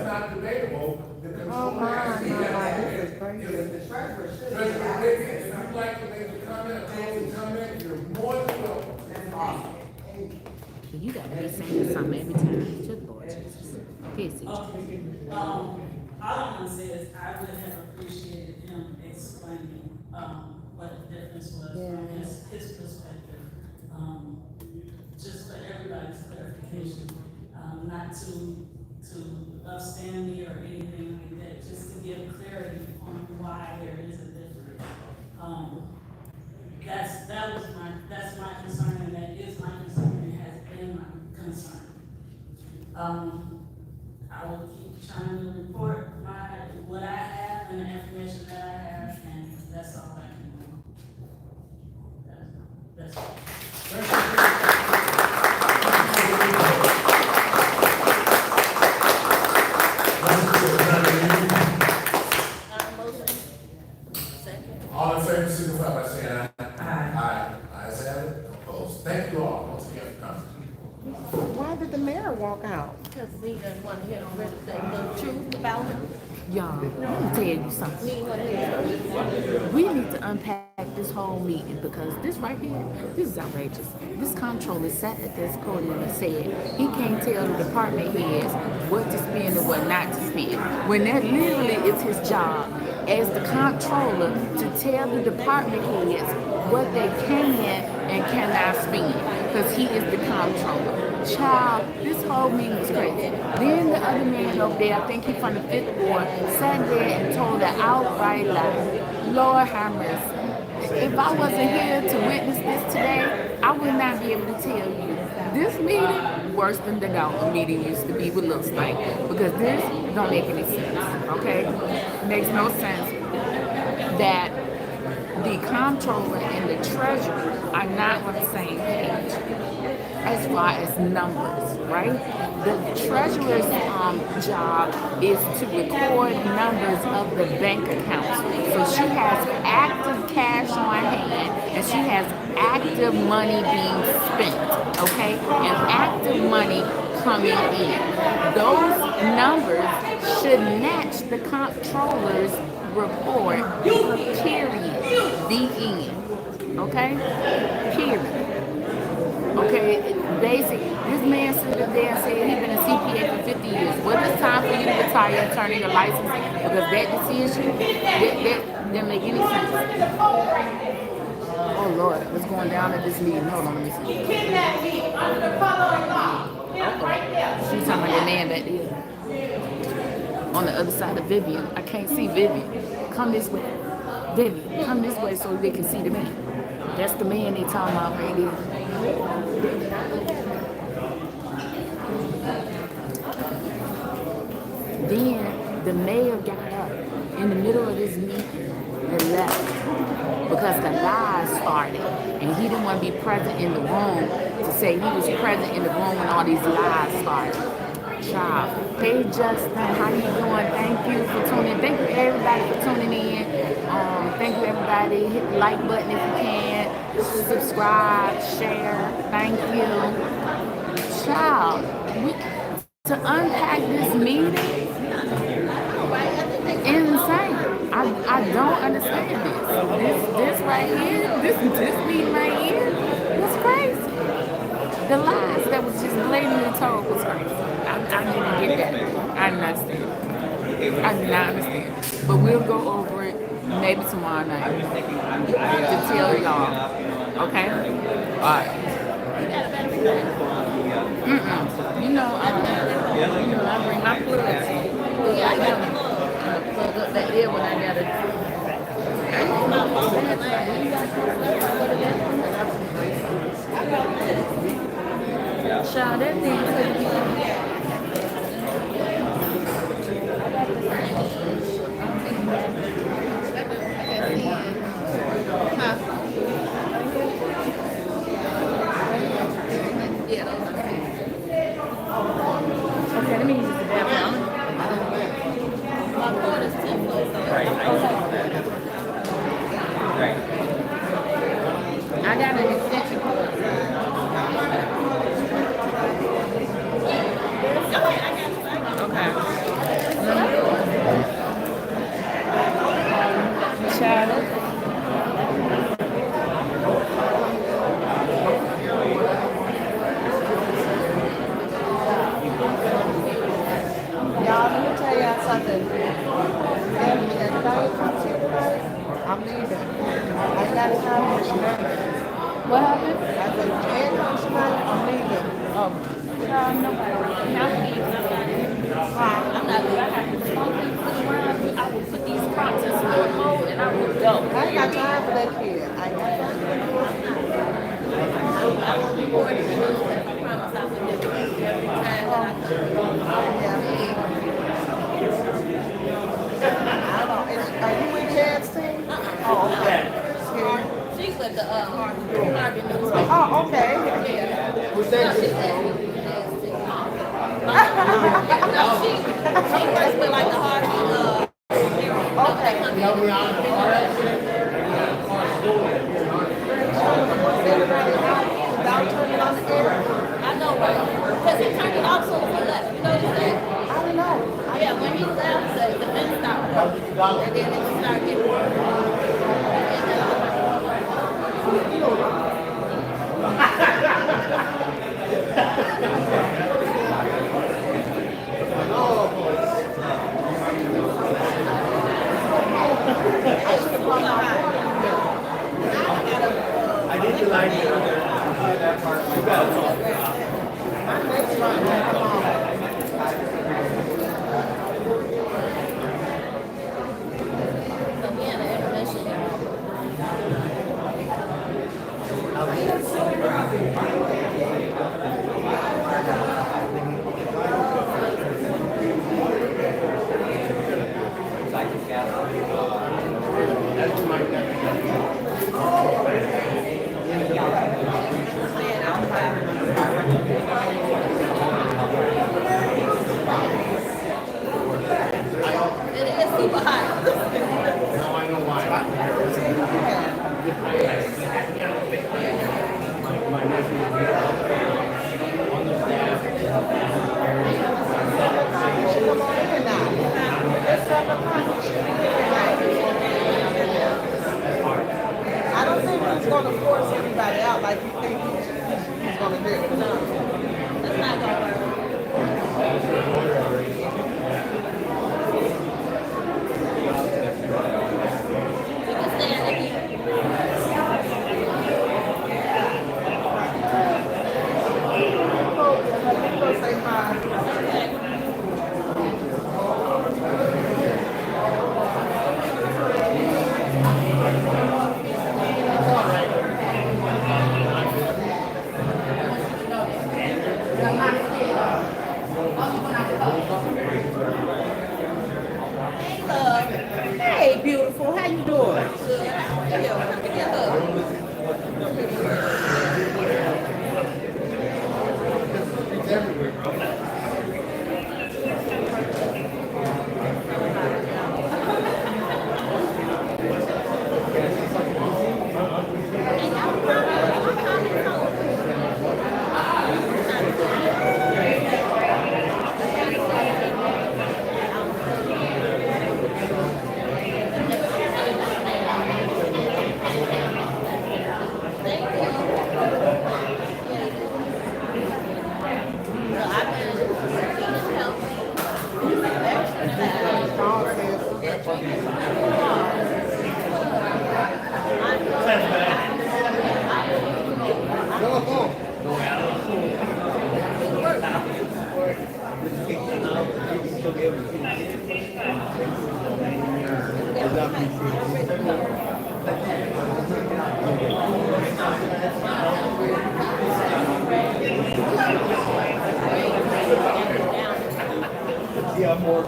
not debatable. The Oh, controller my, has to be my, my, asked. this is crazy. The treasurer should. President Wiggins, if you'd like to make a comment, closing comment, you're more than welcome. You gotta be saying something every time. Good Lord Jesus. Pissy. Okay, all I'm gonna say is I would have appreciated him explaining, what the difference was from his perspective. Just for everybody's clarification, not to upstand me or anything like that, just to give clarity on why there is a difference. That's my concern, and that is my concern, and has been my concern. I will keep trying to report what I have and the information that I have, and that's all I can do. That's all. All in favor, signify by saying aye. Aye. Ayes have it, opposed. Thank you all once again for coming. Why did the mayor walk out? Because we didn't want to hear the truth about it. Y'all, let me tell you something. We need to unpack this whole meeting because this right here, this is outrageous. This comptroller sat at this podium and said he can't tell the department heads what to spend and what not to spend. When that literally is his job as the comptroller to tell the department heads what they can and cannot spend because he is the comptroller. Child, this whole meeting was crazy. Then the other man over there, I think he from the 5th ward, sat there and told an outright lie. Lord have mercy. If I wasn't here to witness this today, I would not be able to tell you. This meeting, worse than the Dalton meeting used to be, what looks like. Because this don't make any sense, okay? It makes no sense that the comptroller and the treasurer are not on the same page as far as numbers, right? The treasurer's job is to record numbers of the bank accounts. So she has active cash on hand and she has active money being spent, okay? And active money coming in. Those numbers should match the comptroller's report, period. The end, okay? Period. Okay, basically, this man stood up there and said he's been a CPA for 50 years. Well, it's time for you to retire and turn in your license because that decision, that didn't make any sense. Oh, Lord, what's going down at this meeting? Hold on, let me see. He kidnapped me under the color of law. Right there. She's talking about the man back there. On the other side of Vivian. I can't see Vivian. Come this way. Vivian, come this way so they can see the man. That's the man they talking about right there. Then the mayor got up in the middle of this meeting and left because the lies started and he didn't want to be present in the room to say he was present in the room when all these lies started. Child. Hey Justin, how you doing? Thank you for tuning in. Thank you everybody for tuning in. Thank you everybody. Hit the like button if you can. Subscribe, share. Thank you. Child, to unpack this meeting, insane. I don't understand this right here, this meeting right here was crazy. The lies that was just blatantly told was crazy. I didn't get that. I didn't understand. I did not understand. But we'll go over it maybe tomorrow night to tell y'all. Okay? Alright. You know, I bring my plugs. Yeah, I got plug up that ear when I got it. Child, that thing could be. Yeah, Nobody. Not me. I'm not good. I have to smoke and sit around. I will put these props in sport mode and I will go. I ain't got time for that kid. I ain't got time. I will record it. I promise I will do it every time that I come. Are you with Chad's team? Oh, okay. She's with the Harvey News. Oh, okay. Yeah. Was that She works with like the Harvey, okay. Without turning on the air? I know, right? Because he turned it off so it left. You notice that? I don't know. Yeah, when he left, the vent stopped. And then it would start getting worse. I did the line that part. You got it. My next one, So we had an intermission. It is super hot. Now I know why. My nephew on the staff. I don't think he's gonna force anybody out like you think he's gonna do. No, that's not gonna work. We can stand it here. Say hi. Hey, beautiful. How you doing? Good. Yeah, come get Yeah, more.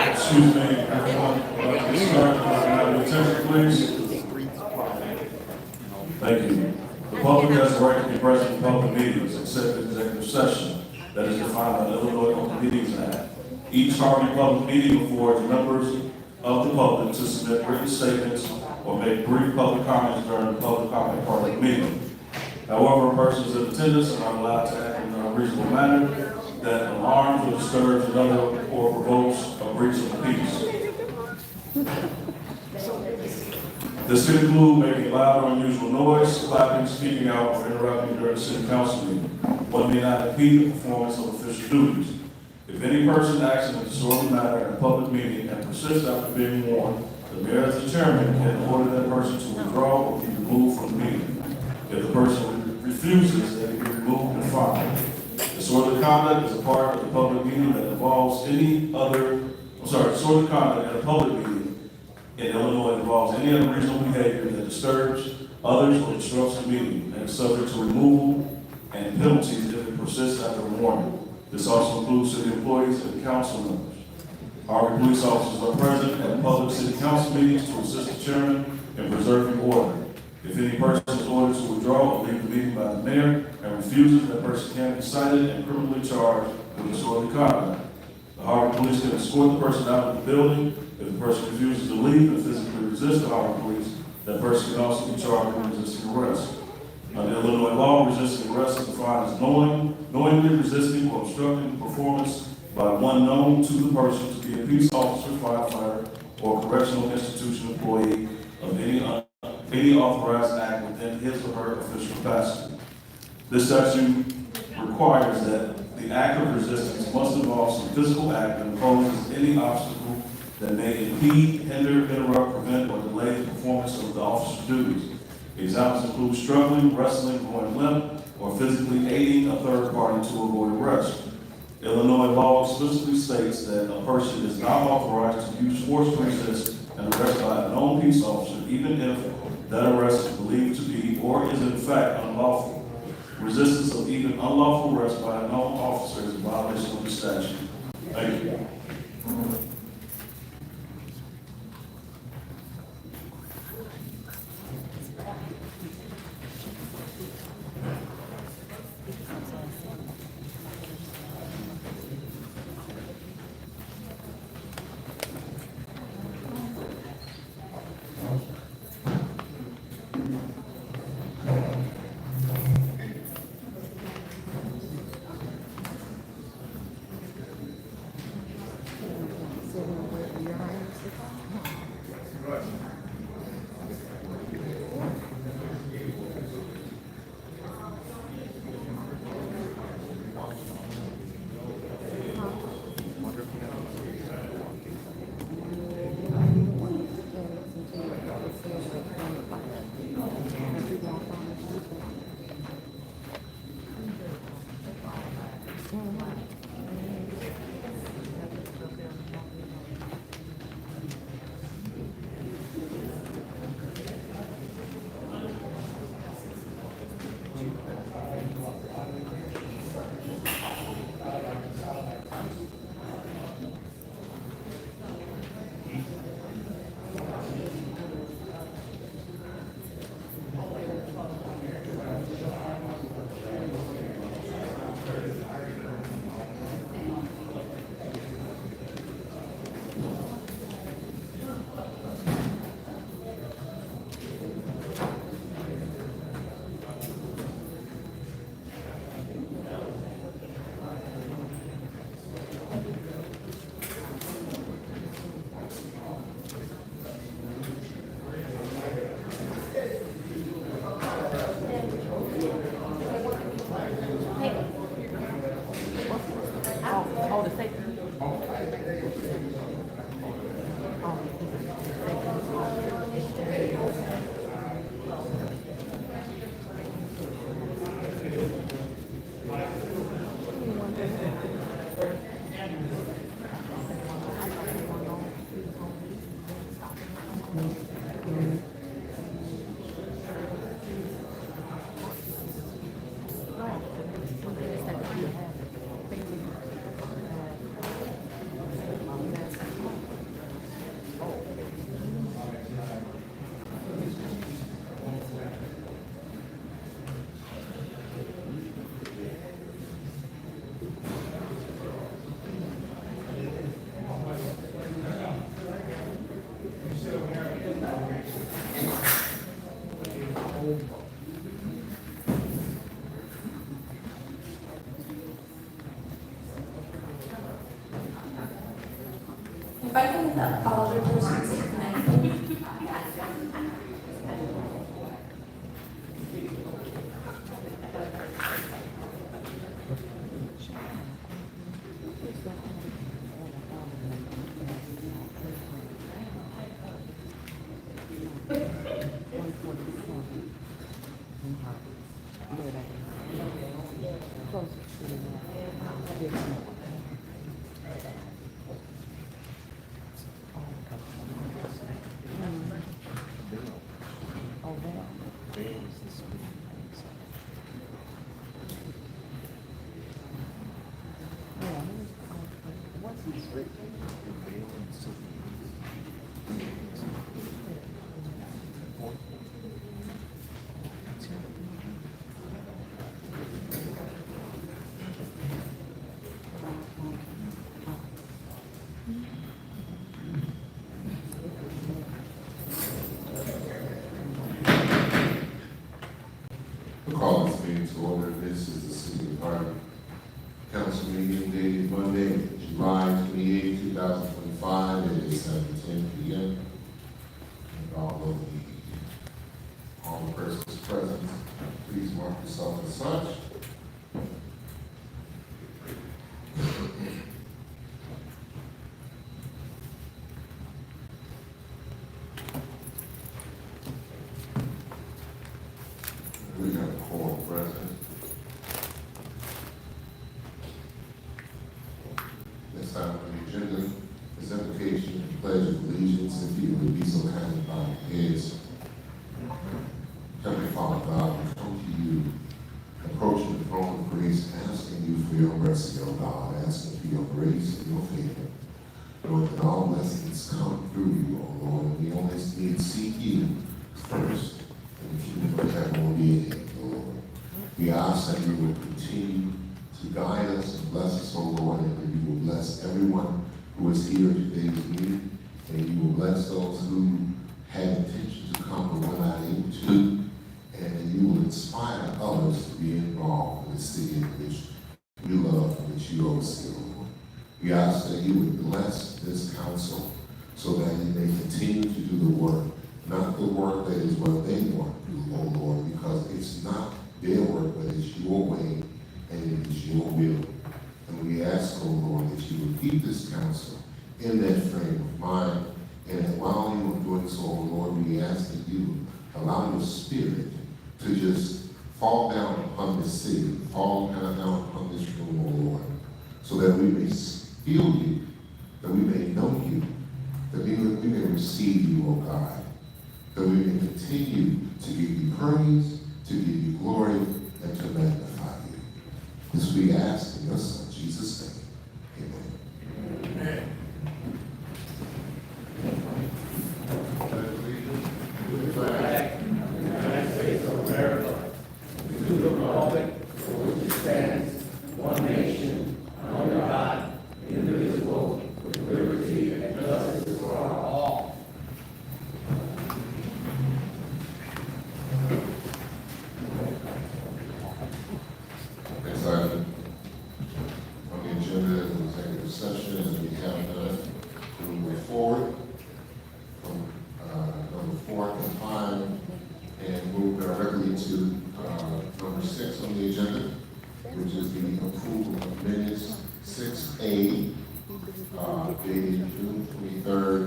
Excuse me, everyone, start, have your attention, please. Thank you. The public has the right to be present in public meetings, except in executive session that is defined by the Illinois Open Meetings Act. Each Harvey public meeting affords members of the public to submit written statements or make brief public comments during the public comment part of the meeting. However, persons in attendance are not allowed to act in a reasonable manner that alarms or disturbs another or provokes a breach of the peace. This could include making loud or unusual noise, clapping, speaking out, or interrupting during the city council meeting. One may not impede the performance of official duties. If any person acts in a disorderly manner in a public meeting and persists after being warned, the mayor as the chairman can order that person to withdraw or be removed from the meeting. If the person refuses, they can be removed and fined. Disorderly conduct is a part of the public meeting that involves disorderly conduct at a public meeting in Illinois involves any unreasonable behavior that disturbs others or disrupts the meeting and is subject to removal and penalties if it persists after a warning. This also includes city employees and council members. Harvey police officers are present at public city council meetings to assist the chairman in preserving order. If any person is ordered to withdraw or leave the meeting by the mayor and refuses, that person can be cited and criminally charged with disorderly conduct. The Harvey police can escort the person out of the building. If the person refuses to leave and physically resists the Harvey police, that person can also be charged with resisting arrest. Under Illinois law, resisting arrest is defined as knowingly resisting or obstructing performance by one known to the person to be a peace officer, firefighter, or correctional institution employee of any authorized act within his or her official capacity. This section requires that the act of resistance must involve some physical act that imposes any obstacle that may impede, hinder, interrupt, prevent, or delay the performance of the officer's duties. Examples include struggling, wrestling, going limp, or physically aiding a third party to avoid arrest. Illinois law explicitly states that a person is not authorized to use force to resist an arrest by a known peace officer, even if that arrest is believed to be or is in fact unlawful. Resistance of even unlawful arrest by a known officer is a violation of the statute. Thank you. If I can follow the procedures tonight. Call this meeting to order. This is the City of Harvey Council meeting dated Monday, July 28, 2025. It is 7:10 p.m. And all the persons present, please mark yourself as such. We have a quorum present. Next item on the agenda is invocation of the Pledge of Allegiance. If you would be so kind to bow your heads. Heavenly Father God, we come to you, approaching the throne of grace, asking you for your mercy, O God, asking for your grace and your favor. Lord, that all blessings come through you, O Lord, and we only need to seek you first. And the kingdom of heaven will be in it, Lord. We ask that you will continue to guide us and bless us, O Lord, and that you will bless everyone who is here today with me, and you will bless those who had intention to come but were not able to, and that you will inspire others to be involved in the city in which you love and which you oversee, Lord. We ask that you would bless this council so that it may continue to do the work, not the work that is what they want to do, oh Lord, because it's not their work, but it's your way and it is your will. And we ask, oh Lord, that you would keep this council in that frame of mind, and that while you are doing so, oh Lord, we ask that you allow your spirit to just fall down upon this city, fall down upon this room, oh Lord, so that we may feel you, that we may know you, that we may receive you, oh God, that we may continue to give you praise, to give you glory, and to magnify you. This we ask in your Son, Jesus' name. Amen. Amen. United States of America, to the republic for which it stands, one nation, under God, indivisible, with liberty and justice for all. Next item on the agenda is an executive session, as we have done. We move forward from number 4 and 5, and move directly to number 6 on the agenda, which is the approval of minutes 6A, dated June 23rd,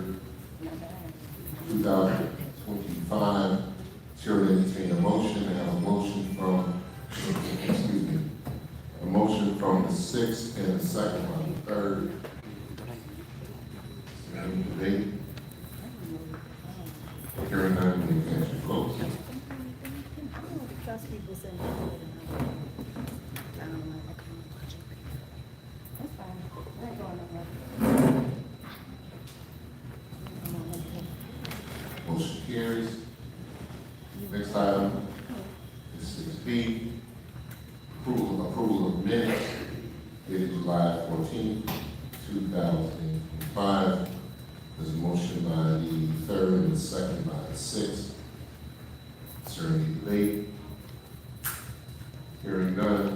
2025. Chair will entertain a motion. I have a motion from, a motion from the 6th and the second on the 3rd. Any debate? Hearing none, we can cast your votes. Motion carries. Next item is 6B, approval of minutes dated July 14, 2025. There's a motion by the 3rd and the second by the 6th. Is there any debate? Hearing none,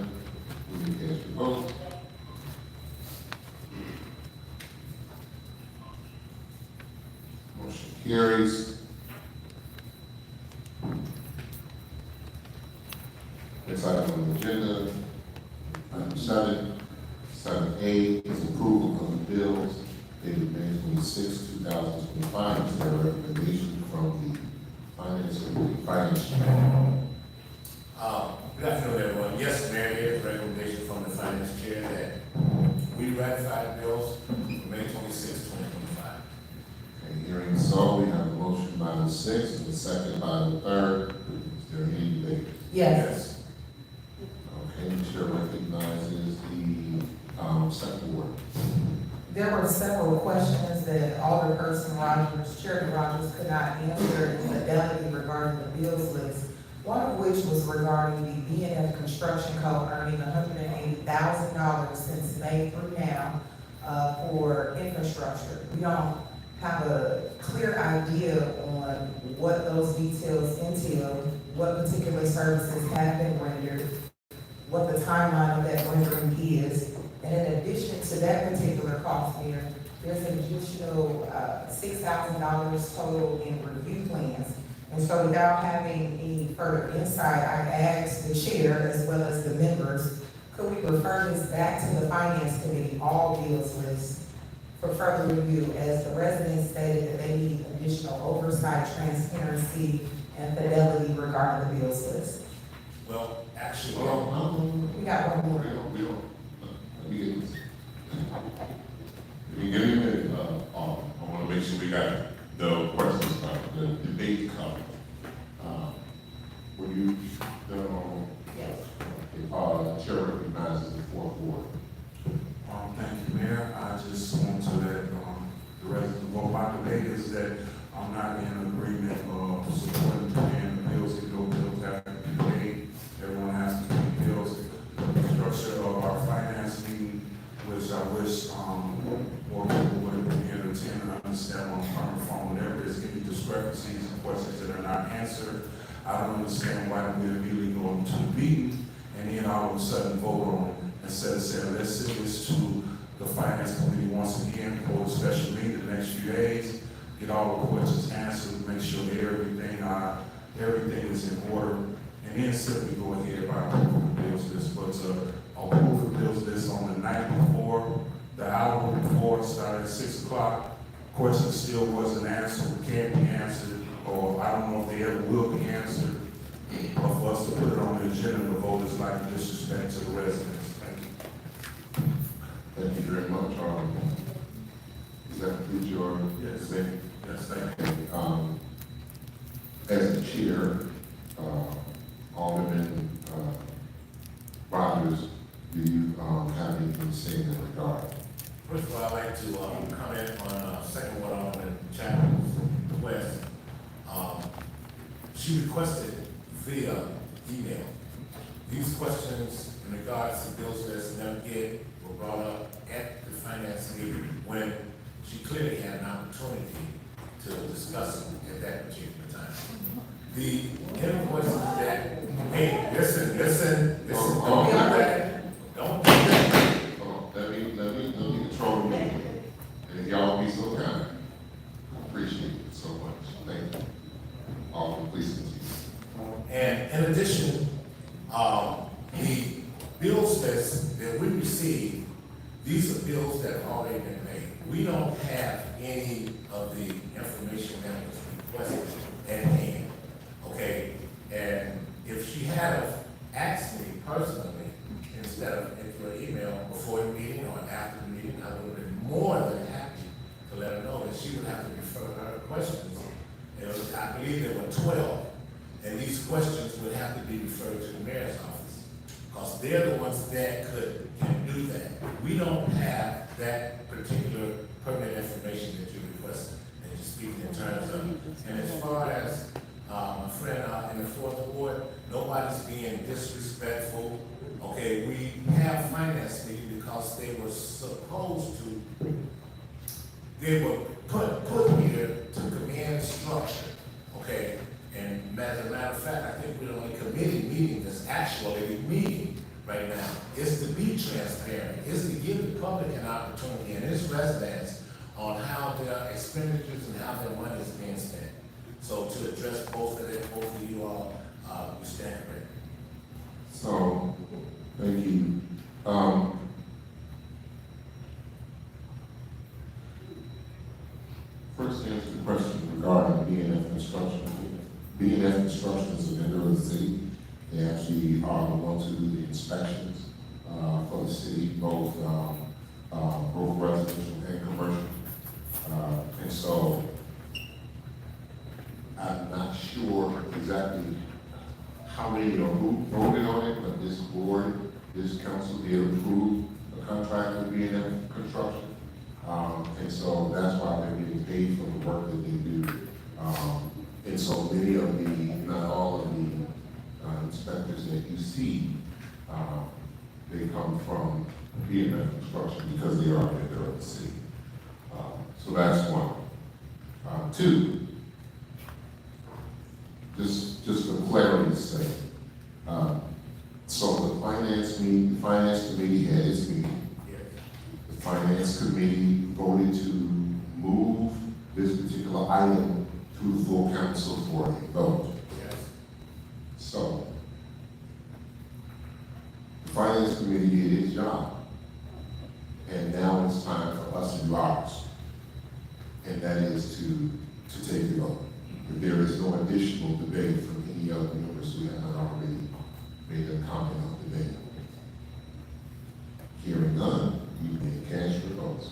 we can cast your vote. Motion carries. Next item on the agenda, item 7. 7A is approval of the bills dated May 26, 2025. Is there a recommendation from the Finance Chair? Good afternoon, everyone. Yes, Mayor, here's a recommendation from the Finance Chair that we ratify the bills for May 26, 2025. Okay, hearing so, we have a motion by the 6th and a second by the 3rd. Is there Yes. Okay, the chair recognizes the, second ward. There were several questions that Alderperson Rogers, Chairman Rogers could not answer in fidelity regarding the bills list. One of which was regarding the B&F Construction Co. earning $180,000 since May through now, for infrastructure. We don't have a clear idea on what those details entail, what particular services have been rendered, what the timeline of that rendering is. And in addition to that particular cost there, there's an additional $6,000 total in review plans. And so without having any further insight, I asked the chair as well as the members, could we refer this back to the finance committee, all bills lists, for further review, as the residents stated that they need additional oversight, transparency, and fidelity regarding the bills list. Well, actually, We got one more. Let me get this. Let me get in there, I wanna make sure we got the questions covered, the debate covered. Were you done on? Yes. Okay, chair recognizes the fourth ward. Thank you, Mayor. I just want to let, the residents know my debate is that I'm not in agreement of supporting paying the bills. If no bills have to be paid, everyone has to pay bills. The structure of our finance meeting, which I wish, more people would entertain and understand on the phone. There is any discrepancies and questions that are not answered. I don't understand why we immediately go into the meeting and then all of a sudden vote on it. Instead of saying, let's send this to the finance committee once again, hold a special meeting the next few days, get all the questions answered, make sure that everything is in order, and then simply go ahead by approving the bills list. But approve the bills list on the night before, the hour before, started at 6 o'clock, questions still wasn't answered, can't be answered, or I don't know if they ever will be answered. But for us to put it on the agenda to vote is like disrespect to the residents. Thank you. Thank you very much. Does that conclude your statement? Yes, thank you. As the chair, Alderman Rogers, do you have anything to say in that regard? first of all, I'd like to comment on second one on Chapman's request. She requested via email. These questions in regards to bills list never were brought up at the finance meeting when she clearly had an opportunity to discuss them at that particular time. The invoices that, hey, listen, don't do that. Don't do that. Let me control the meeting. And y'all be so kind. Appreciate it so much. Thank you. Alderman, please continue. And in addition, the bills that we receive, these are bills that have already been paid. We don't have any of the information that was requested at hand, okay? And if she had asked me personally, instead of into an email before the meeting or after the meeting, I would have been more than happy to let her know that she would have to refer her questions. I believe there were 12. And these questions would have to be referred to the mayor's office, because they're the ones that can do that. We don't have that particular permit information that you requested, and you're speaking in terms of. And as far as my friend in the fourth ward, nobody's being disrespectfful. Okay, we have finance meeting because they were supposed to, they were put here to command structure, okay? And as a matter of fact, I think we're the only committee meeting that's actually meeting right now. Is to be transparent, is to give the public an opportunity and its residents on how their expenditures and how their money is being spent. So to address both of you all, we stand corrected. So, thank you. First answer the question regarding B&F Construction. B&F Construction is a vendor of the city. They actually are the ones who do the inspections for the city, both residential and commercial. And so I'm not sure exactly how many or who voted on it, but this board, this council did approve a contract with B&M Construction. And so that's why they're getting paid for the work that they do. And so many of the, not all of the inspectors that you see, they come from B&M Construction because they are in Durham City. So that's one. Two, just for clarity's sake, so the finance committee had its meeting. The finance committee voted to move this particular item to the full council for a vote. So, the finance committee did its job. And now it's time for us to do ours. And that is to take the vote. If there is no additional debate from any other members who have not already made a comment on debate. Hearing none, you may cast your votes.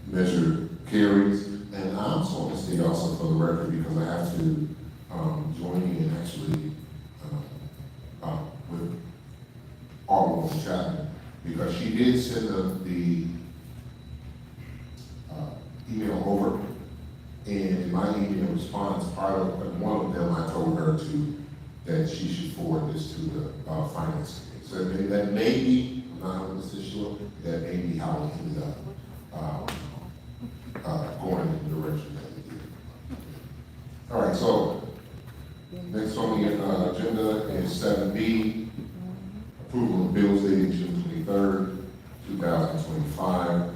Measure carries, and I also want to state also for the record, because I have to join in actually with Alderwoman Chapman, because she did send the email over, and in my email response, part of one of them, I told her that she should forward this to the finance committee. So that may be, I'm not 100% sure, that may be how it ended up going in the direction that it did. All right, so next on the agenda is 7B, approval of bills dated June 23rd, 2025.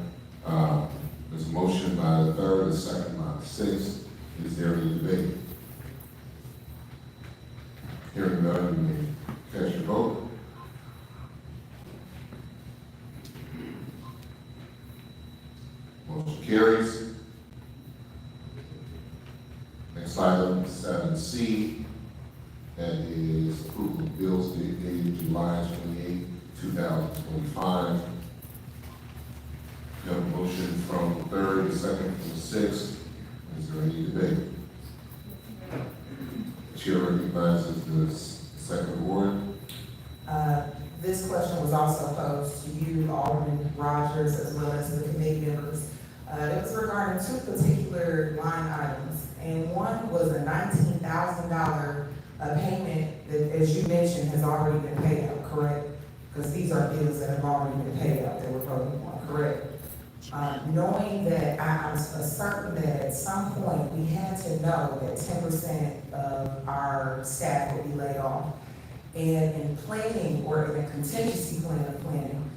There's a motion by the third, a second by the sixth. Is there any debate? Hearing none, you may cast your vote. Motion carries. Next item, 7C, that is approval of bills dated July 28, 2025. We have a motion from the third, a second from the sixth. Is there any debate? The chair recognizes the second ward. This question was also posed to you, Alderman Rogers, as well as the committee members. It was regarding two particular line items, and one was a $19,000 payment that, as you mentioned, has already been paid out, correct? Because these are bills that have already been paid out that we're voting on, correct? Knowing that I'm certain that at some point we had to know that 10% of our staff would be laid off. And in planning, or in a contingency plan of planning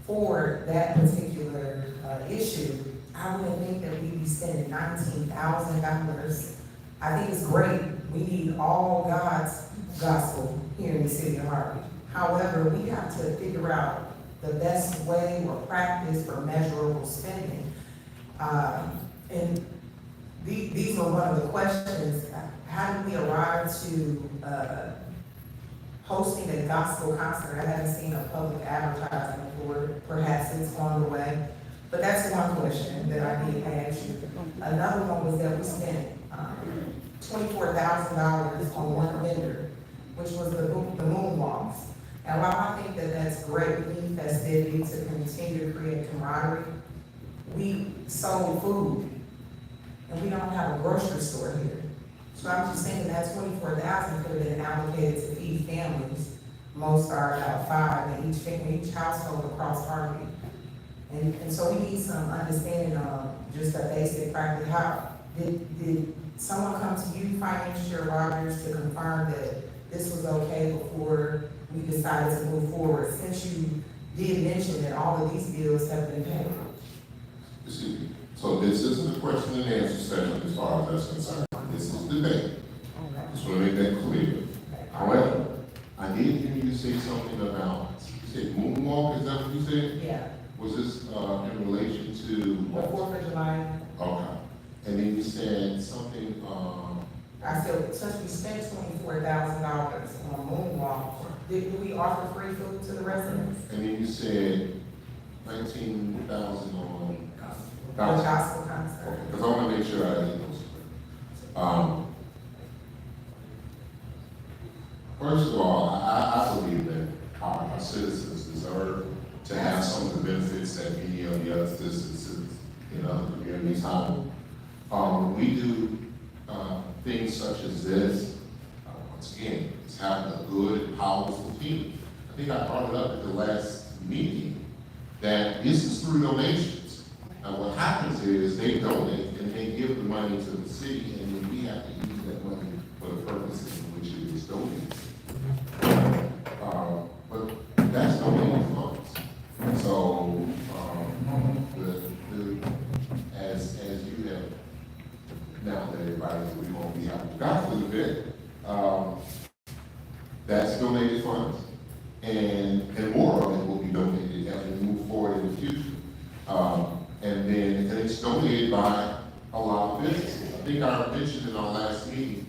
for that particular issue, I wouldn't think that we'd be spending $19,000. I think it's great. We need all God's gospel here in the city of Harvey. However, we have to figure out the best way or practice for measurable spending. And these were one of the questions. How did we arrive to hosting a gospel concert? I haven't seen a public advertisement for it. Perhaps it's on the way. But that's one question that I did ask you. Another one was that we spent $24,000 on one vendor, which was the moonwalks. And while I think that that's great, we need festivity to continue to create camaraderie, we sold food, and we don't have a grocery store here. So I'm just thinking that $24,000 could have been allocated to feed families. Most are about 5 in each household across Harvey. And so we need some understanding of just a basic practice. How did someone come to you, Finance Chair Rogers, to confirm that this was okay before we decided to move forward? Since you did mention that all of these bills have been paid. Excuse me. So this isn't a question and answer session as far as that's concerned. This is debate. Just want to make that clear. However, I did hear you say something about, you said moonwalk, is that what you said? Yeah. Was this in relation to? The 4th of July. Okay. And then you said something, I said, since we spent $24,000 on moonwalk, did we offer free food to the residents? and then you said 19,000 on The gospel concert. Okay, because I want to make sure I get those. First of all, I believe that our citizens deserve to have some of the benefits that many of the other citizens in other communities have. When we do things such as this, once again, it's having a good, powerful team. I think I brought it up at the last meeting that this is through donations. And what happens is they donate and they give the money to the city, and then we have to use that money for the purposes in which it is donated. But that's donated funds. So, as you have, now that everybody, we won't be out of God a little bit, that's donated funds. And more of it will be donated as we move forward in the future. And it's donated by a lot of businesses. I think I mentioned in our last meeting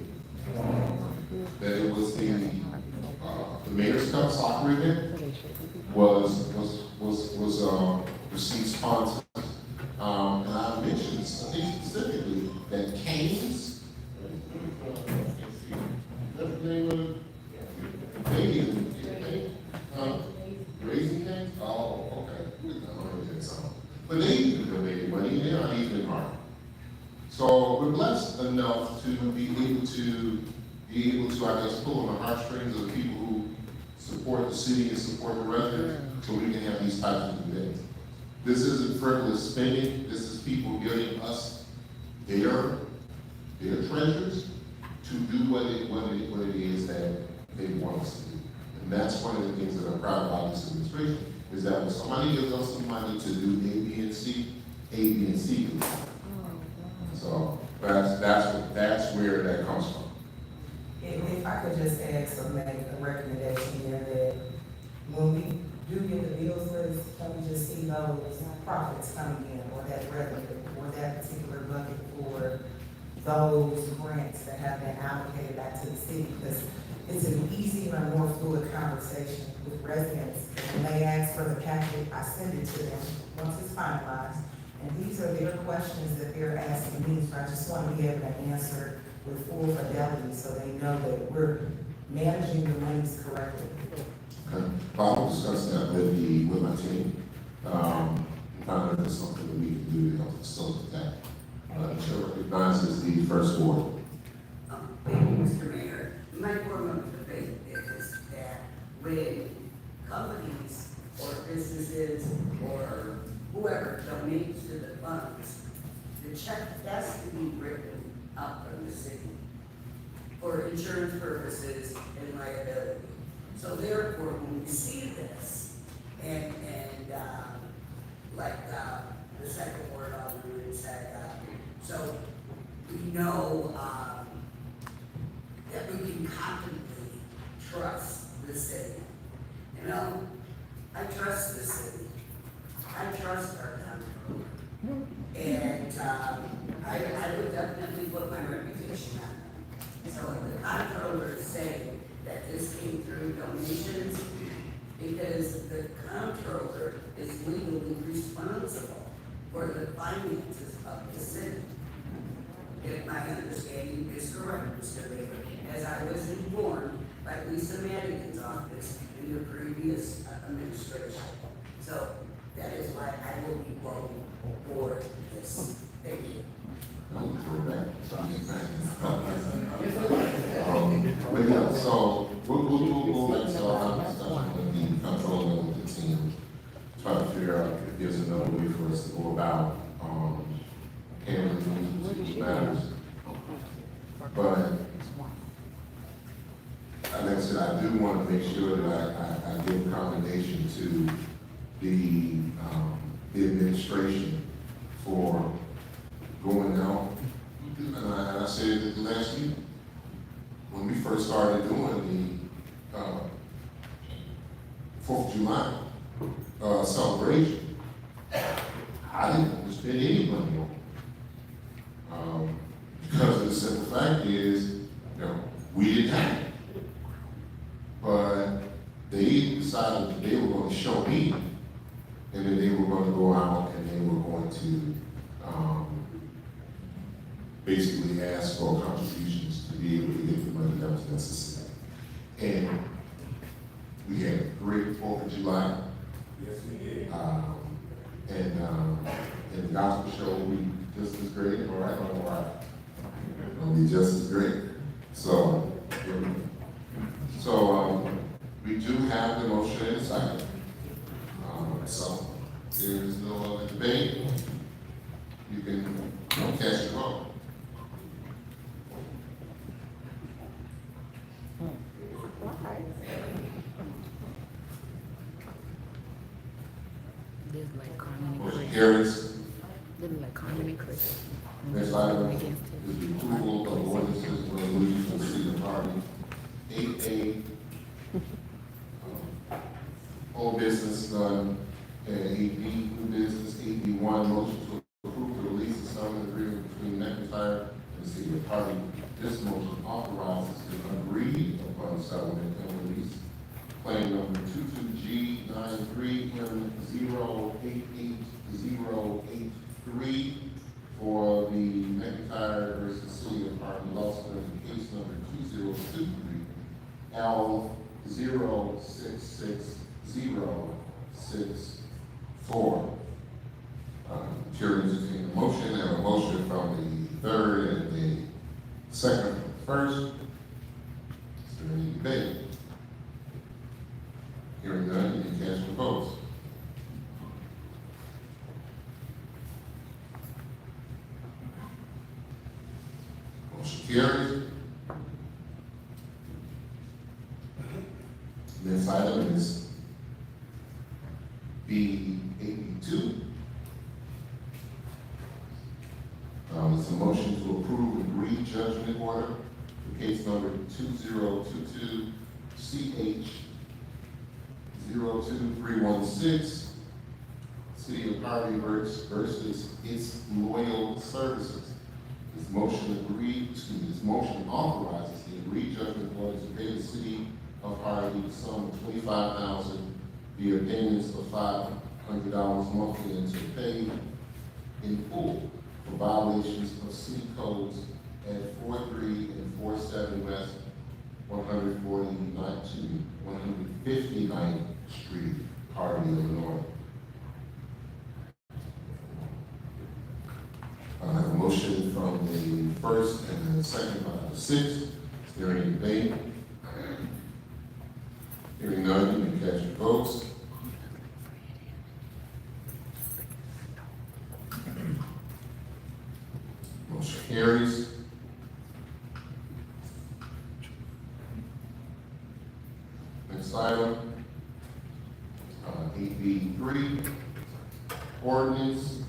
that it was the Mayor's Cup soccer event was received sponsors. And I mentioned, I think specifically, that Canes, what's the name of it? Raising Canes? Oh, okay. But they donated money, and they're not even in Harvey. So we're blessed enough to be able to, I guess, pull on the heartstrings of the people who support the city and support the residents, so we can have these types of events. This isn't frivolous spending. This is people giving us their treasures to do what it is that they want us to do. And that's one of the things that I'm proud about this administration, is that when somebody gives us some money to do A, B, and C, A, B, and C do. So that's where that comes from. If I could just add some, make a recommendation here that when we do get the bills list, can we just see those profits coming in, or that revenue, or that particular bucket for those grants that have been allocated back to the city? Because it's an easier and more fluid conversation with residents. When they ask for the packet, I send it to them once it's finalized. And these are their questions that they're asking me, so I just want to be able to answer with full fidelity so they know that we're managing the monies correctly. Okay. I'll discuss that with my team. Find out if there's something that we can do to help facilitate that. The chair recognizes the first ward. Thank you, Mr. Mayor. My form of debate is that when companies or businesses or whoever donates to the funds, the check has to be written up from the city for insurance purposes and liability. So therefore, when we see this, and like the second word Alderman said, so we know that we can confidently trust the city. You know, I trust the city. I trust our comptroller. And I would definitely put my reputation on it. So if the comptroller is saying that this came through donations, because the comptroller is legally responsible for the finances of the city. If my understanding is correct, Mr. Mayor, as I was informed by Lisa Madigan's office in the previous administration. So that is why I will be voting for this. Thank you. But yeah, so we'll let's have a discussion with the controller and with the team, try to figure out if there's another way for us to go about handling these matters. But like I said, I do want to make sure that I give commendation to the administration for going out. And I said it last week, when we first started doing the 4th of July celebration, I didn't want to spend any money on it. Because the simple fact is, we didn't have it. But they decided that they were going to show me And then they were gonna go out and they were going to, basically ask for contributions to be able to get the money that was necessary. And we had a great 4th of July. Yes, we did. And the gospel show will be just as great, all right, all right. It'll be just as great. So, we do have the motion in a second. So, there is no other debate. You can cast your vote. This is like Carmen and Motion Chris. carries. This is like Carmen and Chris. Next item is the approval of ordinances and resolutions of the city of Harvey. 8A, old business, none, and 8B, new business. 8B1, motion to approve the release of settlement agreement between McIntyre and the city of Harvey. This motion authorizes the agreed upon settlement and release claim number 22G93M0888083 for the McIntyre versus City of Harvey lawsuit in case number 2023 L066064. Chair is entertaining a motion, and a motion from the third and the second from the first. Is there any debate? Hearing none, you can cast your votes. Motion carries. Next item is B82. It's a motion to approve agreed judgment order for case number 2022 CH 02316, City of Harvey versus its loyal services. This motion authorizes the agreed judgment order to pay the City of Harvey the sum of $25,000 via payments of $500 monthly and to pay in full for violations of city codes at 43 and 47 West 149th to 159th Street, Harvey, Illinois. I have a motion from the first and the second by the sixth. Is there any debate? Hearing none, you can cast your votes. Motion carries. Next item, 8B3, ordinance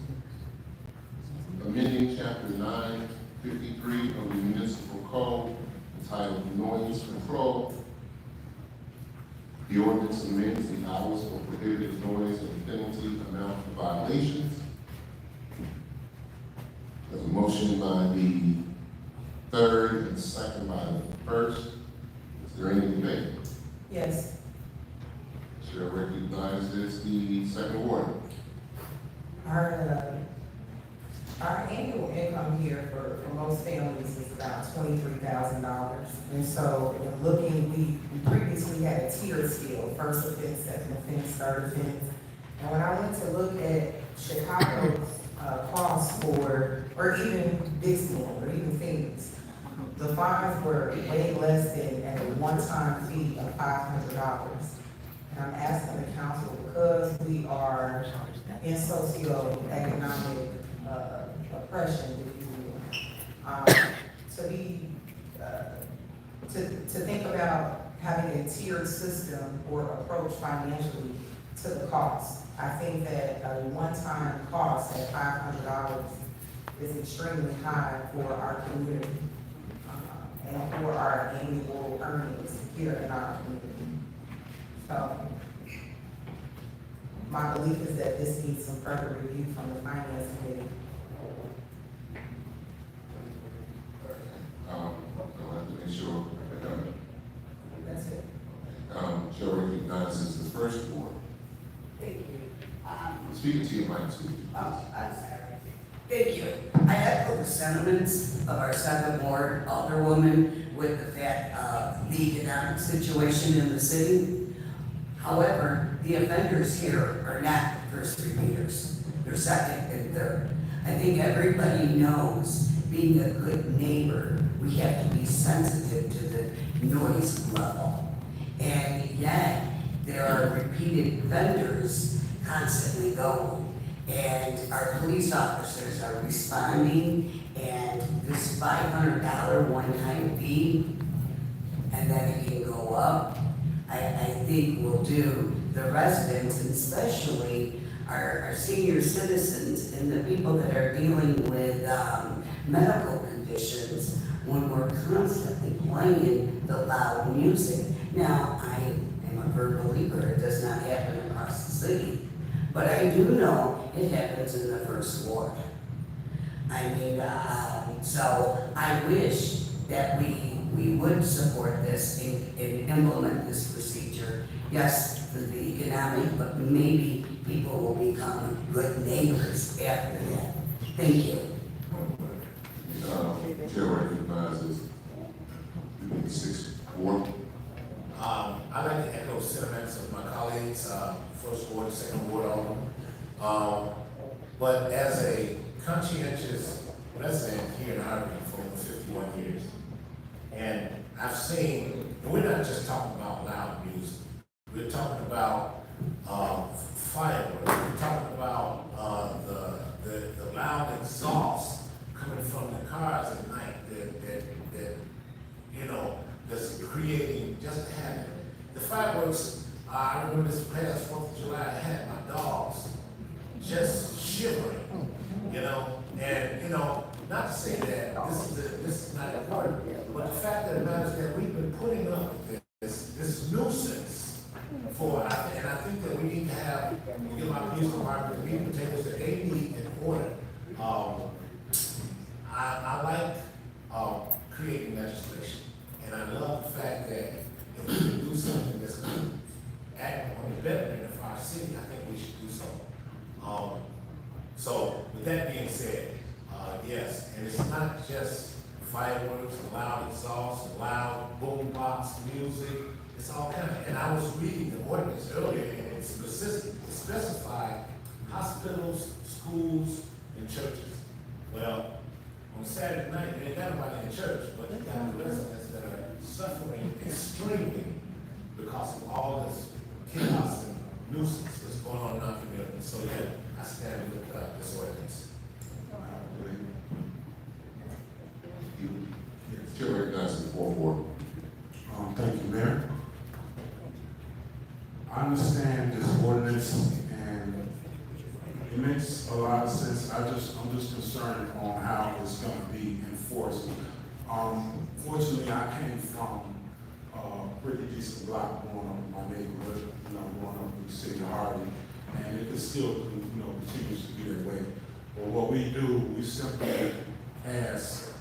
amending chapter 953 of the municipal code entitled noise control. The ordinance amends the hours for prohibited noise and penalty amount for violations. There's a motion by the third and second by the first. Is there any debate? Yes. Chair recognizes the second ward. Our annual income here for most families is about $23,000. And so in looking, we previously had a tier scale, first offense, second offense, third offense. And when I went to look at Chicago's costs for, or even Dixmoor, or even Phoenix, the fines were way less than at a one-time fee of $500. And I'm asking the council, because we are in socioeconomic oppression, if you will, to think about having a tiered system or approach financially to the cost. I think that a one-time cost at $500 is extremely high for our community and for our annual earnings here in our community. So my belief is that this needs some further review from the finance committee. I'll have to make sure. That's it. Chair recognizes the first ward. Thank you. speak. Oh, I'm sorry. Thank you. I echo the sentiments of our second ward alderwoman with the fact of the economic situation in the city. However, the offenders here are not first repeaters. They're second and third. I think everybody knows, being a good neighbor, we have to be sensitive to the noise level. And yet, there are repeated offenders constantly going. And our police officers are responding, and this $500 one-time fee, and then it can go up, I think will do the residents, and especially our senior citizens and the people that are dealing with medical conditions, when we're constantly playing the loud music. Now, I am a firm believer it does not happen across the city, but I do know it happens in the first ward. I mean, so I wish that we would support this and implement this procedure. Yes, for the economic, but maybe people will become good neighbors after that. Thank you. Chair recognizes 6-4. I'd like to echo sentiments of my colleagues, first ward, second ward alderman. But as a conscientious resident here in Harvey for over 51 years, and I've seen, and we're not just talking about loud music, we're talking about fireworks, we're talking about the loud exhaust coming from the cars at night that you know, that's creating just a habit. The fireworks, I remember this past 4th of July, I had my dogs just shivering, you know, and, you know, not to say that this is not important, but the fact of the matter is that we've been putting up with this nuisance for, and I think that we need to have, we give our police department the meat and potatoes that they need in order. I like creating legislation, and I love the fact that if we can do something that's going to act on the betterment of our city, I think we should do so. So with that being said, yes, and it's not just fireworks, loud exhaust, loud boombox music, it's all kind of, and I was reading the ordinance earlier, and it specified hospitals, schools, and churches. Well, on Saturday night, they ain't got nobody in church, but you got the residents that are suffering extremely because of all this chaos and nuisance that's going on in our community. So yeah, I stand with this ordinance. Chair recognizes 4-4. Thank you, Mayor. I understand this ordinance, and it makes a lot of sense. I'm just concerned on how it's going to be enforced. Fortunately, I came from a pretty decent block growing up in my neighborhood, you know, growing up in the city of Harvey, and it still, you know, continues to be that way. But what we do, we simply ask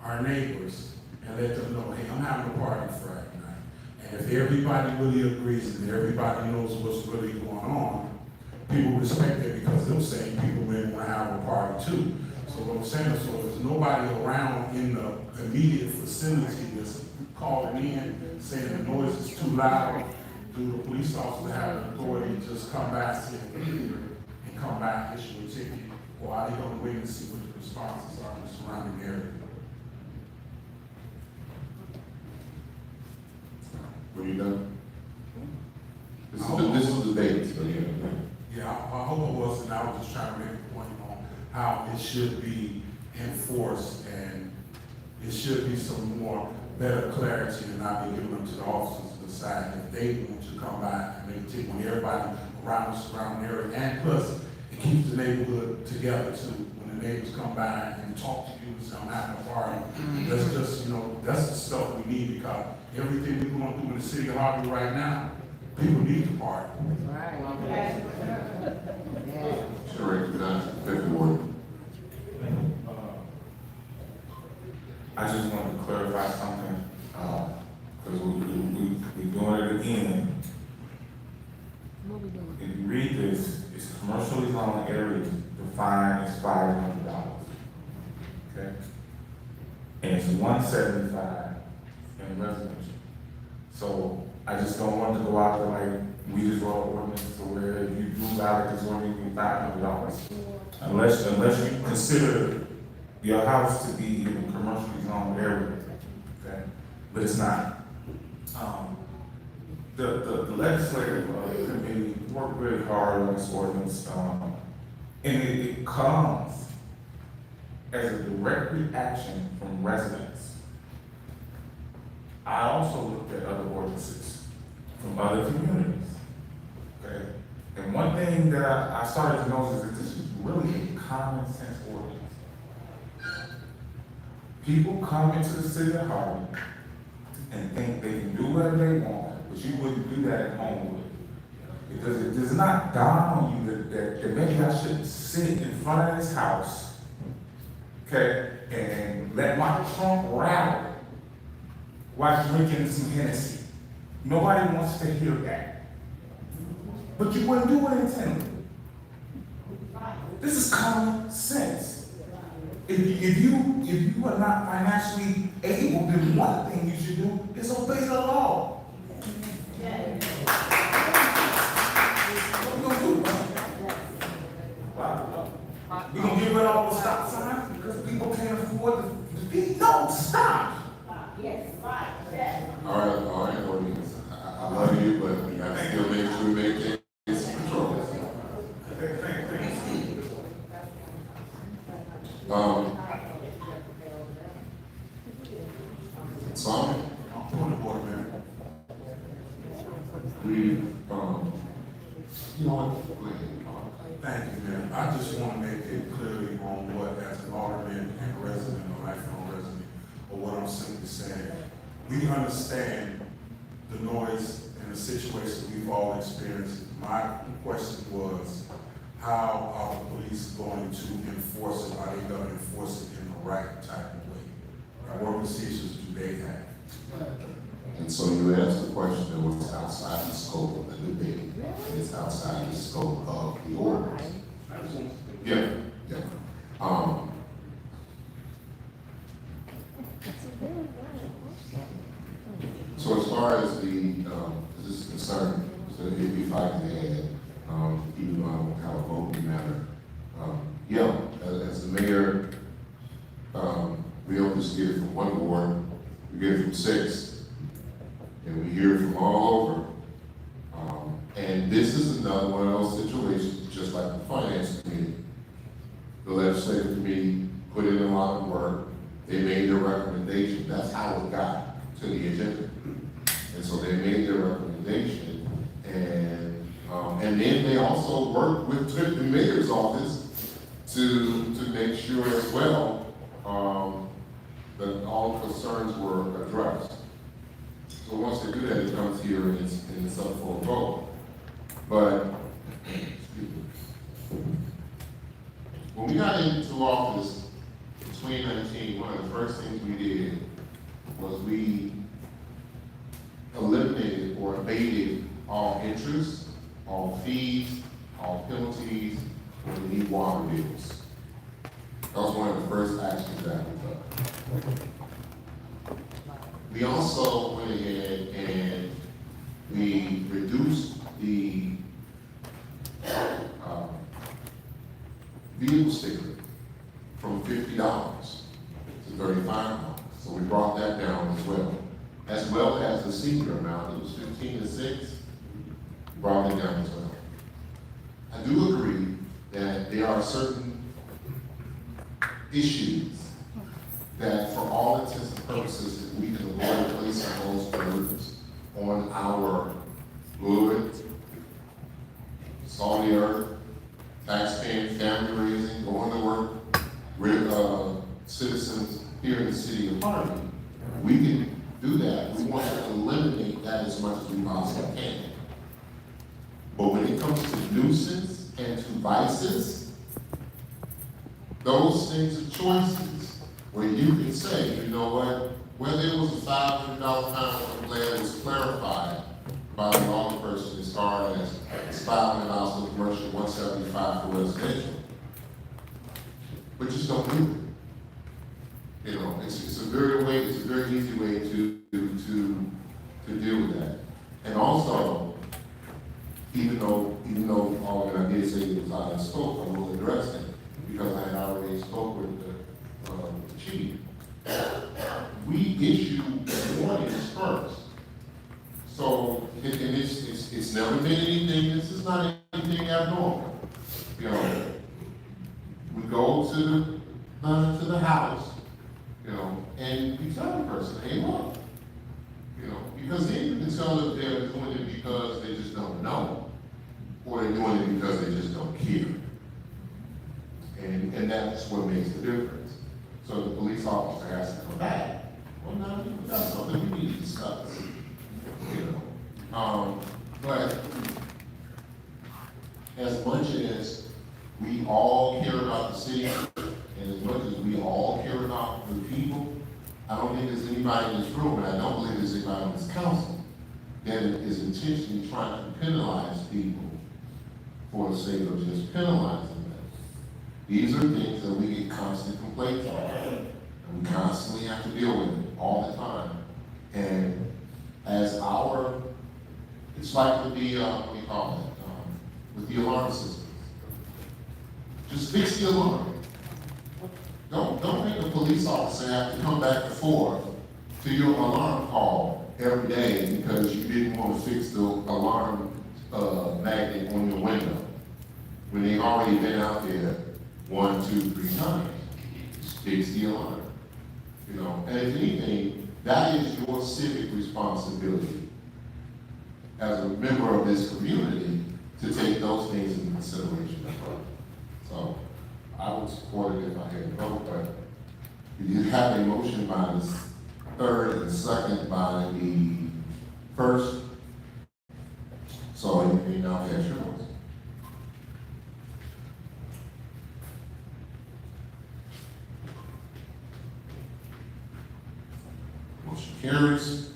our neighbors and let them know, hey, I'm having a party Friday night. And if everybody really agrees and everybody knows what's really going on, people respect it because them same people may want to have a party too. So what I'm saying is, so if there's nobody around in the immediate vicinity that's calling in, saying the noise is too loud, do the police officer have the authority to just come back and come back, issue a ticket? Or are they going to wait and see what the responses are in the surrounding area? Were you done? This is debate, so yeah. Yeah, I hope it was, and I was just trying to make a point on how it should be enforced, and it should be some more better clarity and not be given to the officers to decide if they want to come back and they take on everybody around the surrounding area. And plus, it keeps the neighborhood together too. When the neighbors come by and talk to you and say, I'm having a party, that's just, you know, that's the stuff we need, because everything we're going through in the city of Harvey right now, people need to party. Chair recognizes 5th Ward. I just wanted to clarify something, because we're doing it again. What we doing? If you read this, it's commercially zoned area, the fine is $500. Okay? And it's $175 in residential. So I just don't want to go out there like we just wrote an ordinance to where if you do violate this ordinance, you $500. Unless you consider your house to be in a commercially zoned area, okay? But it's not. The legislative committee worked really hard on this ordinance, and it comes as a direct reaction from residents. I also looked at other ordinances from other communities, okay? And one thing that I started to notice is that this is really a common sense ordinance. People come into the city of Harvey and think they can do whatever they want, but you wouldn't do that at Homewood. Because it does not dawn on you that maybe I shouldn't sit in front of this house, okay, and let my trunk rattle while drinking some Hennessy. Nobody wants to hear that. But you wouldn't do it intentionally. This is common sense. If you are not financially able, then one thing you should do is obey the law. What we gonna do? We gonna get rid of all the stop signs because people can't afford the fee? No, stop. Yes, right. All right, Ordinance. I love you, but we have to still make sure we maintain some control. Simon? Point of order, man. You know what? Go ahead. Thank you, man. I just want to make it clearly on what, as an alderman and resident, or lifelong resident, or what I'm simply saying. We understand the noise and the situation we've all experienced. My question was, how are the police going to enforce it? Are they going to enforce it in the right type of way? What procedures do they have? And so you asked a question that was outside the scope of the debate, and it's outside the scope of the ordinance. Yeah. So as far as this is concerned, so if I can add, even though I don't have a vote in the matter, as the mayor, we don't just get it from one board, we get it from 6, and we hear it from all over. And this is another one of those situations, just like the finance committee. The legislative committee put in a lot of work, they made their recommendation, that's how it got to the agenda. And so they made their recommendation, and then they also worked with the mayor's office to make sure as well that all concerns were addressed. So once they do that, it comes here and it's up for a vote. But when we got into office in 2019, one of the first things we did was we eliminated or abated all interest, all fees, all penalties for the new water bills. That was one of the first actions that we took. We also went ahead and we reduced the vehicle sticker from $50 to $35. So we brought that down as well as the senior amount. It was 15 to 6, brought it down as well. I do agree that there are certain issues that for all intents and purposes, that we can avoid placing those burdens on our good, salty earth, taxpaying, family raising, going to work, citizens here in the city of Harvey. We can do that. We want to eliminate that as much as we possibly can. But when it comes to nuisance and to vices, those things are choices where you can say, you know what, whether it was a $500 fine, I'm glad it was clarified, buying all the person as far as it's $500 for commercial, $175 for residential. But just don't do it. You know, it's a very easy way to deal with that. And also, even though all that I did say it was out of scope, I will address it because I had already spoke with the chief. We issue warnings first. So, and it's never been anything, this is not anything abnormal. You know, we go to the house, you know, and you tell the person, hey, look, you know, because then you can tell if they're doing it because they just don't know, or they're doing it because they just don't care. And that's what makes the difference. So the police officer has to come back. Well, now, that's something we need to discuss. You know, but as much as we all care about the city, and as much as we all care about the people, I don't think there's anybody in this room, and I don't believe there's anybody on this council, that is intentionally trying to penalize people for the sake of just penalizing them. These are things that we get constant complaints on, and we constantly have to deal with it all the time. And as it's like with the, what do you call it, with the alarm system. Just fix the alarm. Don't make a police officer have to come back and forth to your alarm call every day because you didn't want to fix the alarm magnet on your window when they've already been out there 1, 2, 3 times. Just fix the alarm. You know, and if anything, that is your civic responsibility as a member of this community to take those things into consideration as well. So I would support it if I had a vote, but you did have a motion by the third and second by the first. So you may now cast your votes. Motion carries.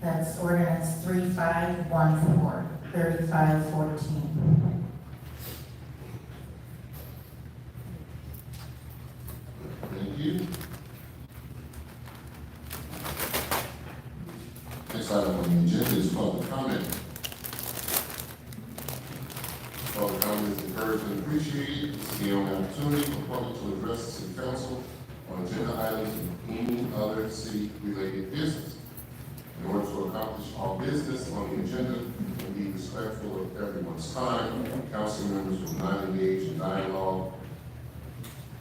That's ordinance 3514, 3514. Thank you. Next item on the agenda is public comment. Public comment is encouraged and appreciated. This is the only opportunity for public to address the city council on agenda items and any other city-related business. In order to accomplish all business on the agenda and be respectful of everyone's time, council members will not engage in dialogue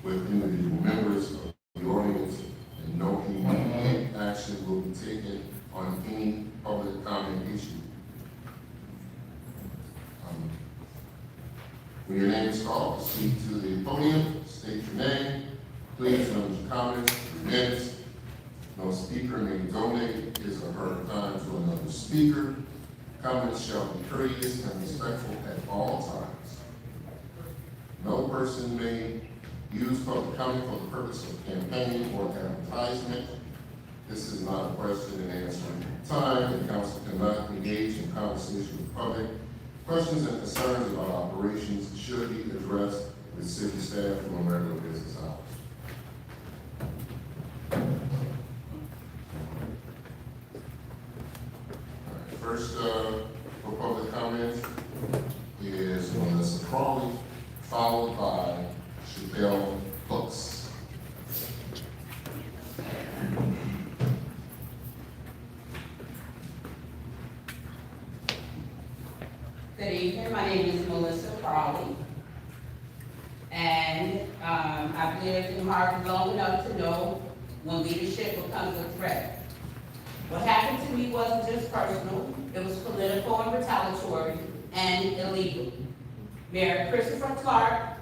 with individual members of the ordinance, and no immediate action will be taken on any public comment issue. When your name is called, speak to the podium, state your name, please limit your comments to 3 minutes. No speaker may donate his or her time to another speaker. Comments shall be courteous and respectful at all times. No person may use public comment for the purpose of campaigning or advertisement. This is not a question and answer time. The council cannot engage in conversation with the public. Questions and concerns about operations should be addressed with city staff during regular business hours. First, for public comment is Melissa Crawley, followed by Chappelle Hooks. Good evening, my name is Melissa Crawley, and I've lived in Harvey long enough to know when leadership becomes a threat. What happened to me wasn't just personal, it was political and retaliatory and illegal. Mayor Christopher Clark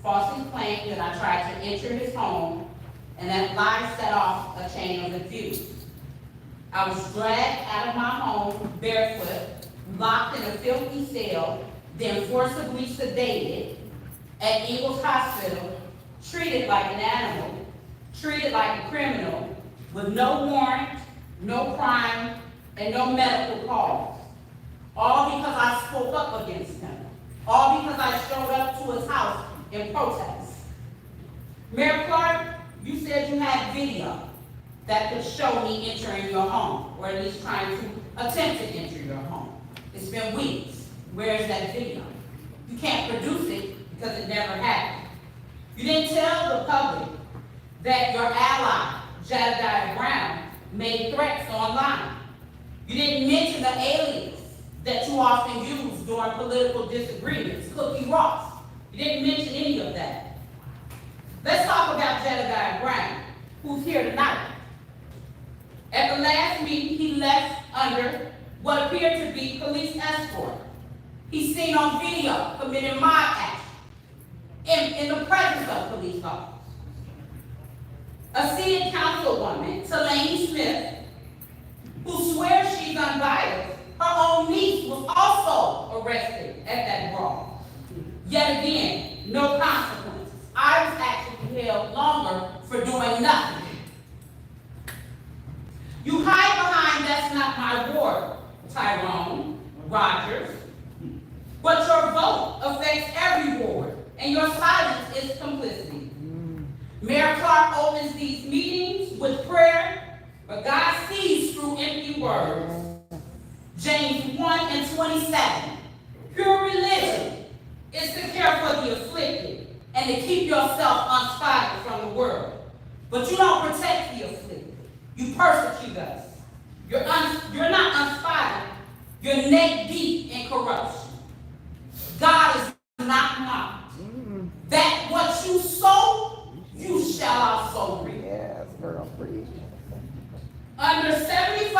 falsely claimed that I tried to enter his home, and that lie set off a chain of abuse. I was dragged out of my home barefoot, locked in a filthy cell, then forcibly sedated at Eagles Hospital, treated like an animal, treated like a criminal, with no warrant, no crime, and no medical cause. all because I spoke up against him, all because I showed up to his house in protest. Mayor Clark, you said you had video that could show me entering your home, or at least trying to attempt to enter your home. It's been weeks. Where is that video? You can't produce it because it never happened. You didn't tell the public that your ally, Jedediah Brown, made threats online. You didn't mention the alias that you often use during political disagreements, Cookie Ross. You didn't mention any of that. Let's talk about Jedediah Brown, who's here tonight. At the last meeting, he left under what appeared to be police escort. He's seen on video committing mob action in the presence of police officers. A seated councilwoman, Talani Smith, who swears she's unbiased, her own niece was also arrested at that brawl. Yet again, no consequences. I was actually held longer for doing nothing. You hide behind "that's not my ward," Tyrone Rogers, but your vote affects every ward, and your silence is complicity. Mayor Clark opens these meetings with prayer, but God sees through empty words. James 1:27. Pure religion is to care for the afflicted and to keep yourself unspotted from the world. But you don't protect the afflicted. You persecute us. You're not unspotted. You're neck deep in corruption. God is not mocked. That what you sow, you shall also reap. Yes, girl, please. Under 75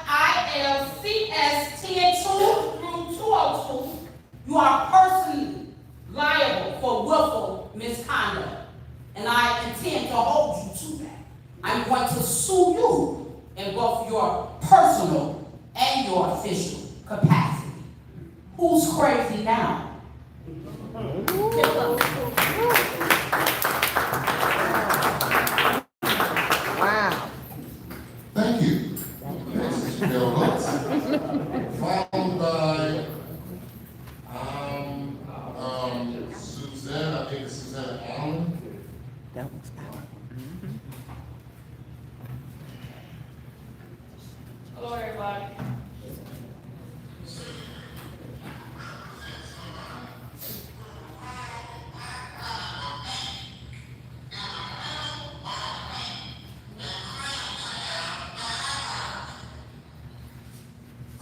ILCS 10-2 through 202, you are personally liable for willful misconduct, and I intend to hold you to that. I'm going to sue you in both your personal and your official capacity. Who's crazy now? Wow. Thank you. Next is Bill Lutz, followed by, Suzanne, I think it's Suzanne Allen. That was Hello, everybody.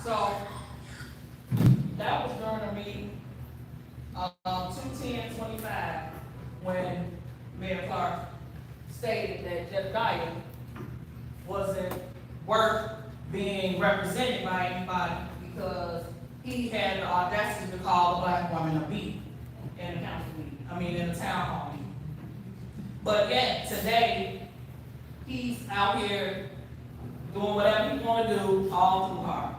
So, that was during a meeting, 2/10/25, when Mayor Clark stated that Jedediah wasn't worth being represented by anybody because he had the audacity to call a black woman a B in the council meeting, in the town hall meeting. But yet, today, he's out here doing whatever he wanna do, all through Harvey.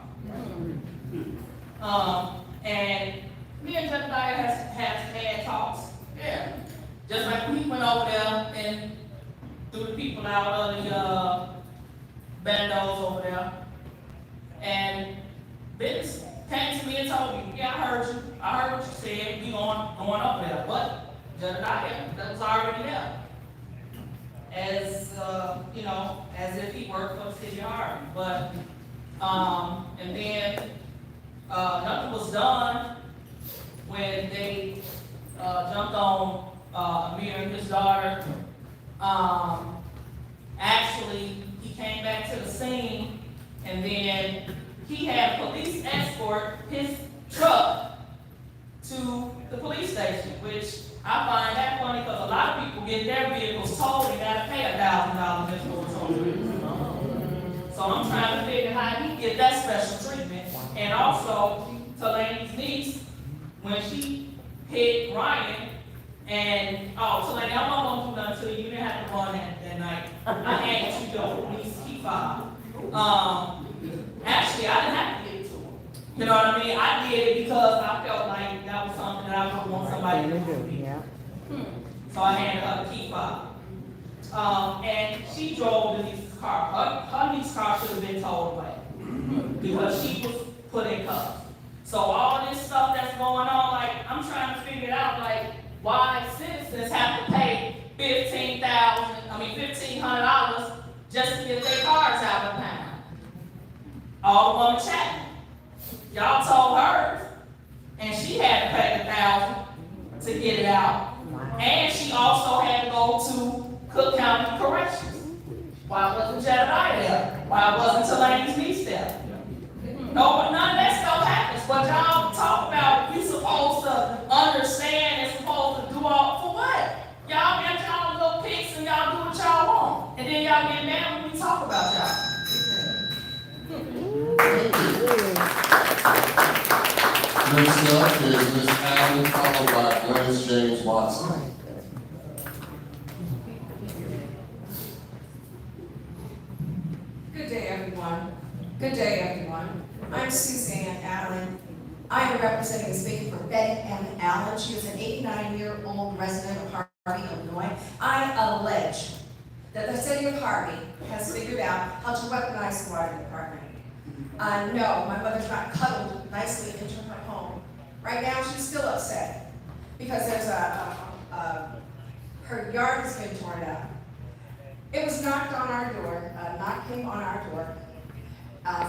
And me and Jedediah has had talks, yeah. Just like we went over there and threw the people out of the, bandos over there. And Vince came to me and told me, yeah, I heard you. I heard what you said. We going up there. But Jedediah, that was already there. As, as if he worked for the city of Harvey. But, and then, nothing was done when they, jumped on, Amir and his daughter. Actually, he came back to the scene, and then he had police escort his truck to the police station, which I find that funny because a lot of people get their vehicles towed and gotta pay $1,000 just for a toll. So I'm trying to figure how he get that special treatment. And also, Talani's niece, when she hit Ryan, and, Talani, I'm not gonna do nothing to you, you didn't have to run that night. I handed you your niece key fob. Actually, I didn't have to give it to him. You know what I mean? I did it because I felt like that was something that I would want somebody to do for me. So I handed her the key fob. And she drove the niece's car. Her niece's car should have been towed away because she was put in cuffs. So all this stuff that's going on, like, I'm trying to figure it out, like, why citizens have to pay $1,500 just to get their cars out of town. Alderwoman Chapman, y'all told her, and she had to pay $1,000 to get it out. And she also had to go to Cook County Corrections. Why wasn't Jedediah there? Why wasn't Telane's niece there? No, but none of that stuff happens. But y'all talk about you supposed to understand and supposed to do all for what? Y'all got y'all little picks and y'all do what y'all want. And then y'all get mad when we talk about y'all. Next up is Ms. Allen, followed by Glennis James Watson. Good day, everyone. Good day, everyone. I'm Suzanne Allen. I am representing and speaking for Betty M. Allen. She is an 89-year-old resident of Harvey, Illinois. I allege that the city of Harvey has figured out how to weaponize the water department. No, my mother's not cuddled nicely into her home. Right now, she's still upset because there's her yard has been torn up. It was knocked on our door, a knock came on our door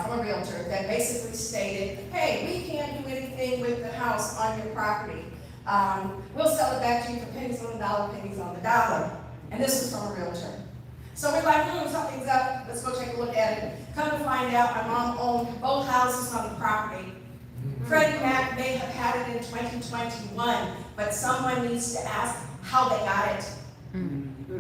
from a realtor that basically stated, hey, we can't do anything with the house on your property. We'll sell it back to you for pennies on the dollar, pennies on the dollar. And this was from a realtor. So we're like, something's up, let's go take a look at it. Come to find out, my mom owned both houses on the property. Freddie Mac may have had it in 2021, but someone needs to ask how they got it.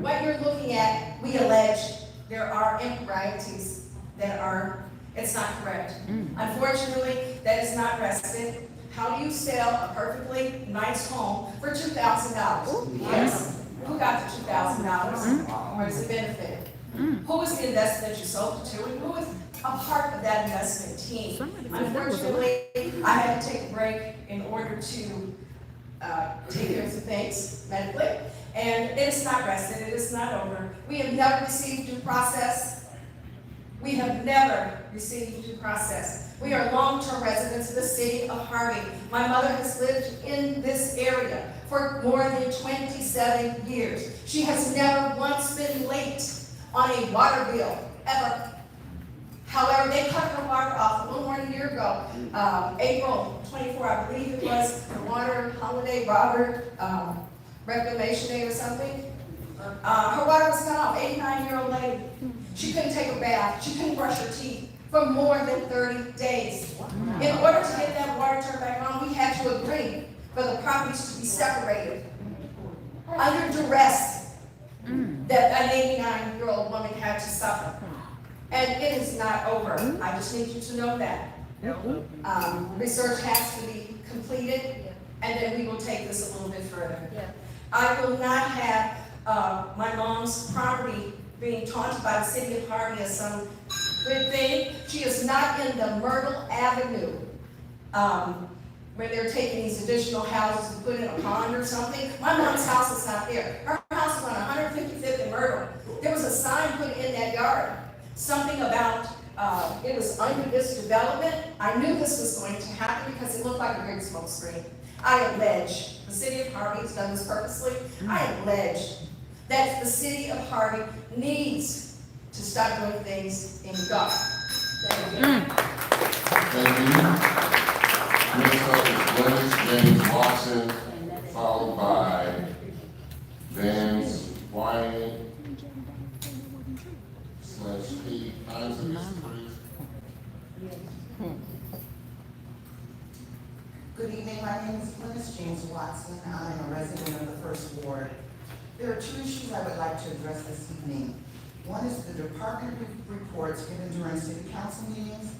What you're looking at, we allege there are improprieties that are, it's not correct. Unfortunately, that is not rested. How do you sell a perfectly nice home for $2,000? Yes. Who got the $2,000? Or does it benefit? Who was the investor that you sold it to, and who was a part of that investment team? Unfortunately, I had to take a break in order to take care of some things medically. And it is not rested, it is not over. We have never received due process. We have never received due process. We are long-term residents of the city of Harvey. My mother has lived in this area for more than 27 years. She has never once been late on a water bill, ever. However, they cut her water off a little more than a year ago, April 24, I believe it was, the water holiday, Robert, Reclamation Day or something. Her water was cut off, 89-year-old lady. She couldn't take a bath. She couldn't brush her teeth for more than 30 days. In order to get that water turned back on, we had to agree for the properties to be separated under duress that an 89-year-old woman had to suffer. And it is not over. I just need you to know that. Research has to be completed, and then we will take this a little bit further. I will not have my mom's property being taunted by the city of Harvey as some good thing. She is not in the Myrtle Avenue where they're taking these additional houses and put in a pond or something. My mom's house is not there. Her house is on 155th and Myrtle. There was a sign put in that yard, something about it was under this development. I knew this was going to happen because it looked like a big smoke screen. I allege, the city of Harvey has done this purposely, I allege that the city of Harvey needs to start doing things in God. Thank you. Thank you. Next up is Glennis James Watson, followed by Vance Wyatt / Pete Isaacs. Good evening, my name is Glennis James Watson. I'm a resident of the First Ward. There are two issues I would like to address this evening. One is the department reports given during city council meetings,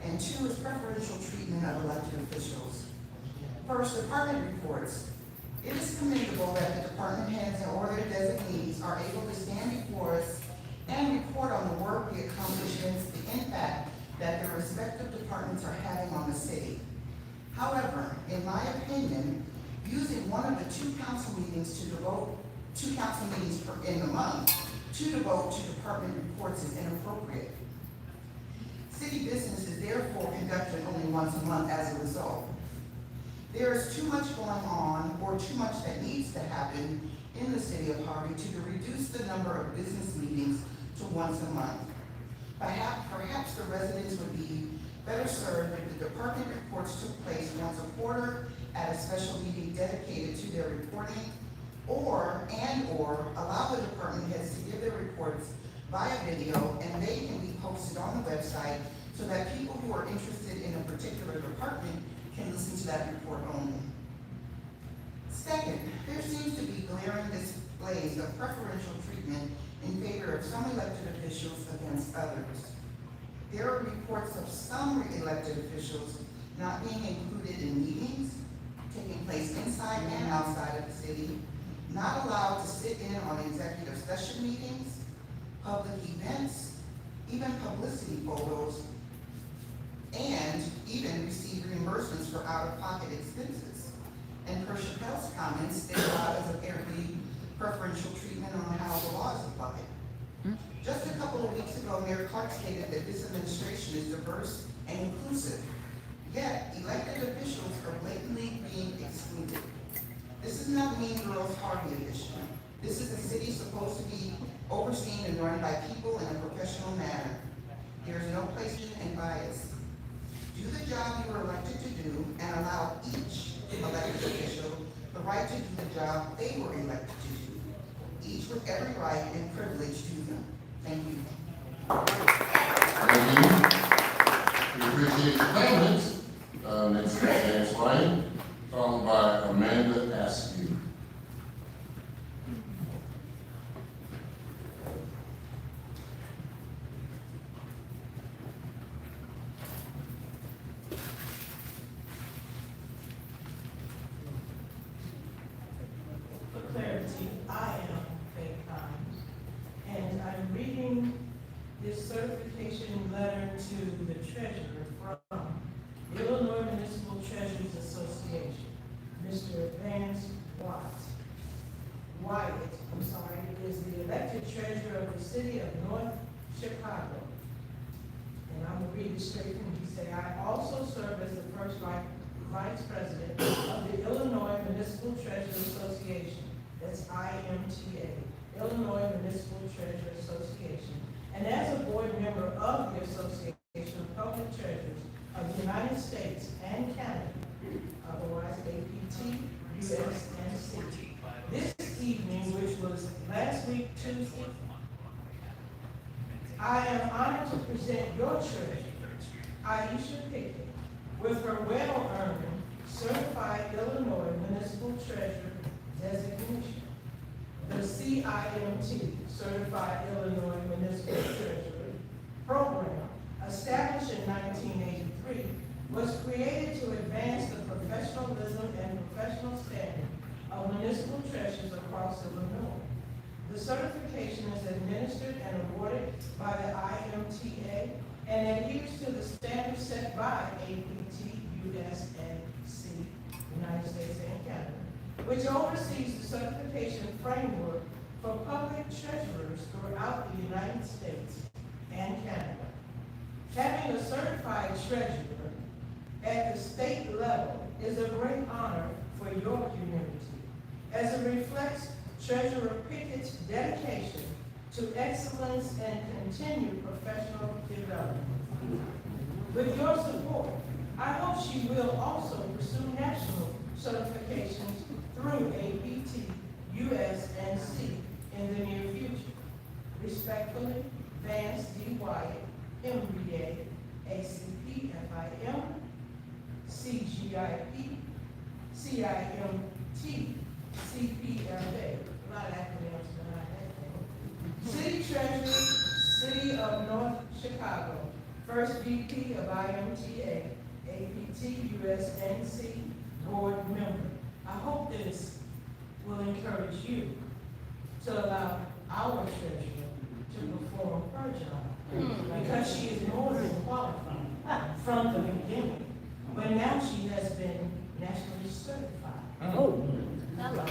and two is preferential treatment of elected officials. First, department reports. It is commendable that the department heads and or their designees are able to stand before us and report on the work, the accomplishments, the impact that their respective departments are having on the city. However, in my opinion, using one of the two council meetings in the month to devote to department reports is inappropriate. City business is therefore conducted only once a month as a result. There is too much going on, or too much that needs to happen in the city of Harvey to reduce the number of business meetings to once a month. Perhaps the residents would be better served if the department reports took place once a quarter at a special meeting dedicated to their reporting, or allow the department heads to give their reports via video, and they can be posted on the website so that people who are interested in a particular department can listen to that report only. Second, there seems to be glaring displays of preferential treatment in favor of some elected officials against others. There are reports of some elected officials not being included in meetings taking place inside and outside of the city, not allowed to sit in on executive session meetings, public events, even publicity photos, and even receive reimbursements for out-of-pocket expenses. And per Chappelle's comments, they allow us apparently preferential treatment on how the law is applied. Just a couple of weeks ago, Mayor Clark stated that this administration is diverse and inclusive, yet elected officials are blatantly being excluded. This is not Mean Girls Harvey edition. This is a city supposed to be overseen and run by people in a professional manner. There is no place in bias. Do the job you were elected to do and allow each elected official the right to do the job they were elected to do, each with every right and privilege to them. Thank you. Thank you. We appreciate your comments. Next is James White, followed by Amanda Askew. For clarity, I am Faith Hines, and I'm reading this certification letter to the treasurer from the Illinois Municipal Treasurers Association, Mr. Vance Wyatt, is the elected treasurer of the city of North Chicago. And I'm gonna read it straight from him. He said, I also serve as the first vice president of the Illinois Municipal Treasurers Association. That's IMTA, Illinois Municipal Treasurers Association. And as a board member of the Association of Public Treasurers of the United States and Canada, otherwise APT, US, and C. This evening, which was last week, Tuesday, I am honored to present your treasurer, Aisha Pickett, with her well-earned Certified Illinois Municipal Treasurer designation. The CIMT, Certified Illinois Municipal Treasurer Program, established in 1983, was created to advance the professionalism and professional standing of municipal treasurers across Illinois. The certification is administered and awarded by the IMTA and adheres to the standards set by APT, US, and C, United States and Canada, which oversees the certification framework for public treasurers throughout the United States and Canada. Having a certified treasurer at the state level is a great honor for your community, as it reflects Treasurer Pickett's dedication to excellence and continued professional development. With your support, I hope she will also pursue national certifications through APT, US, and C in the near future. Respectfully, Vance D. Wyatt, MBA, ACP, FIM, CGIP, CIMT, CPFA, a lot of acronyms behind that thing. City Treasurer, City of North Chicago, First VP of IMTA, APT, USNC, Board Member. I hope this will encourage you to allow our treasurer to perform her job, because she is more than qualified from the beginning, but now she has been nationally certified. Oh, hello.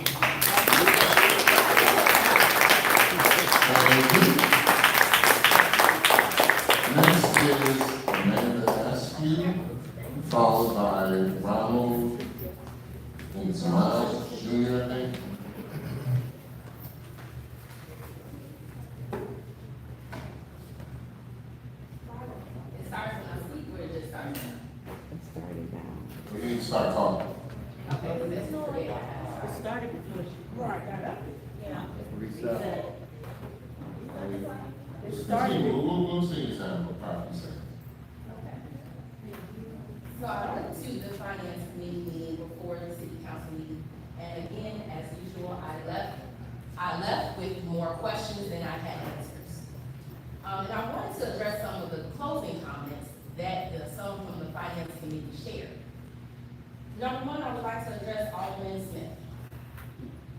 Next is We'll see this out of property sector. So I went to the finance committee meeting before the city council meeting, and again, as usual, I left with more questions than I had answers. And I wanted to address some of the closing comments that some from the finance committee shared. Number one, I would like to address Alderman Smith.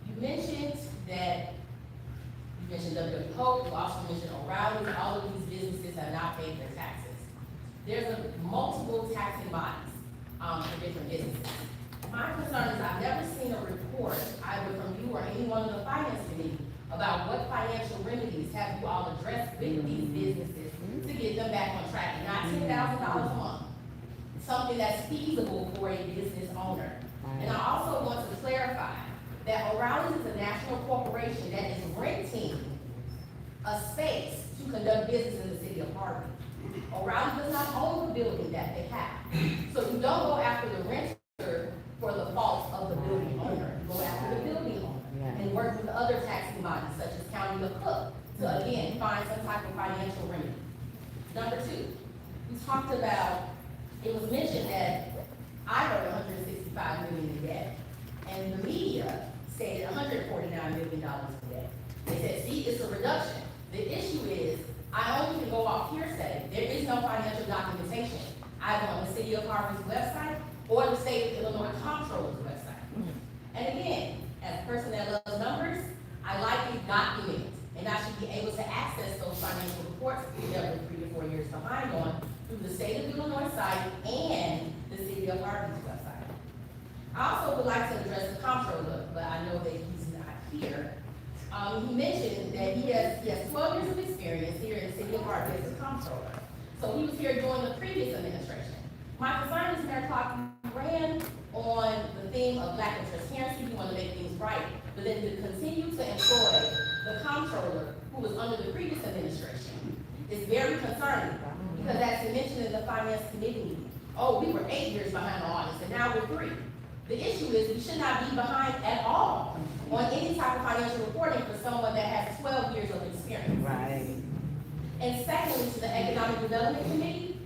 You mentioned W.W. Hope, you also mentioned O'Reilly, all of these businesses have not paid their taxes. There's multiple taxing bodies for different businesses. My concern is I've never seen a report, either from you or anyone in the finance committee, about what financial remedies have you all addressed with these businesses to get them back on track, not $10,000 a month, something that's feasible for a business owner. And I also want to clarify that O'Reilly's is a national corporation that is renting a space to conduct business in the city of Harvey. O'Reilly does not own the building that they have. So you don't go after the renter for the fault of the building owner. You go after the building owner and work with other taxing bodies such as County of Cook to again find some type of financial remedy. Number two, we talked about, it was mentioned that I heard $165 million in debt, and the media stated $149 million in debt. They said, see, it's a reduction. The issue is, I only can go off hearsay. There is no financial documentation, either on the City of Harvey's website or the State of Illinois Comptroller's website. And again, as a person that loves numbers, I like it documented, and I should be able to access those financial reports that we're 3 to 4 years behind on through the State of Illinois site and the City of Harvey's website. I also would like to address the comptroller, but I know that he's not here. He mentioned that he has 12 years of experience here in the City of Harvey as a comptroller. So he was here during the previous administration. My concern is Mayor Clark ran on the theme of lack of transparency. We want to make things right, but then to continue to employ the comptroller who was under the previous administration is very concerning, because as you mentioned in the finance committee meeting, oh, we were 8 years behind the audits and now we're 3. The issue is we should not be behind at all on any type of financial reporting for someone that has 12 years of experience. Right. And secondly, to the Economic Development Committee,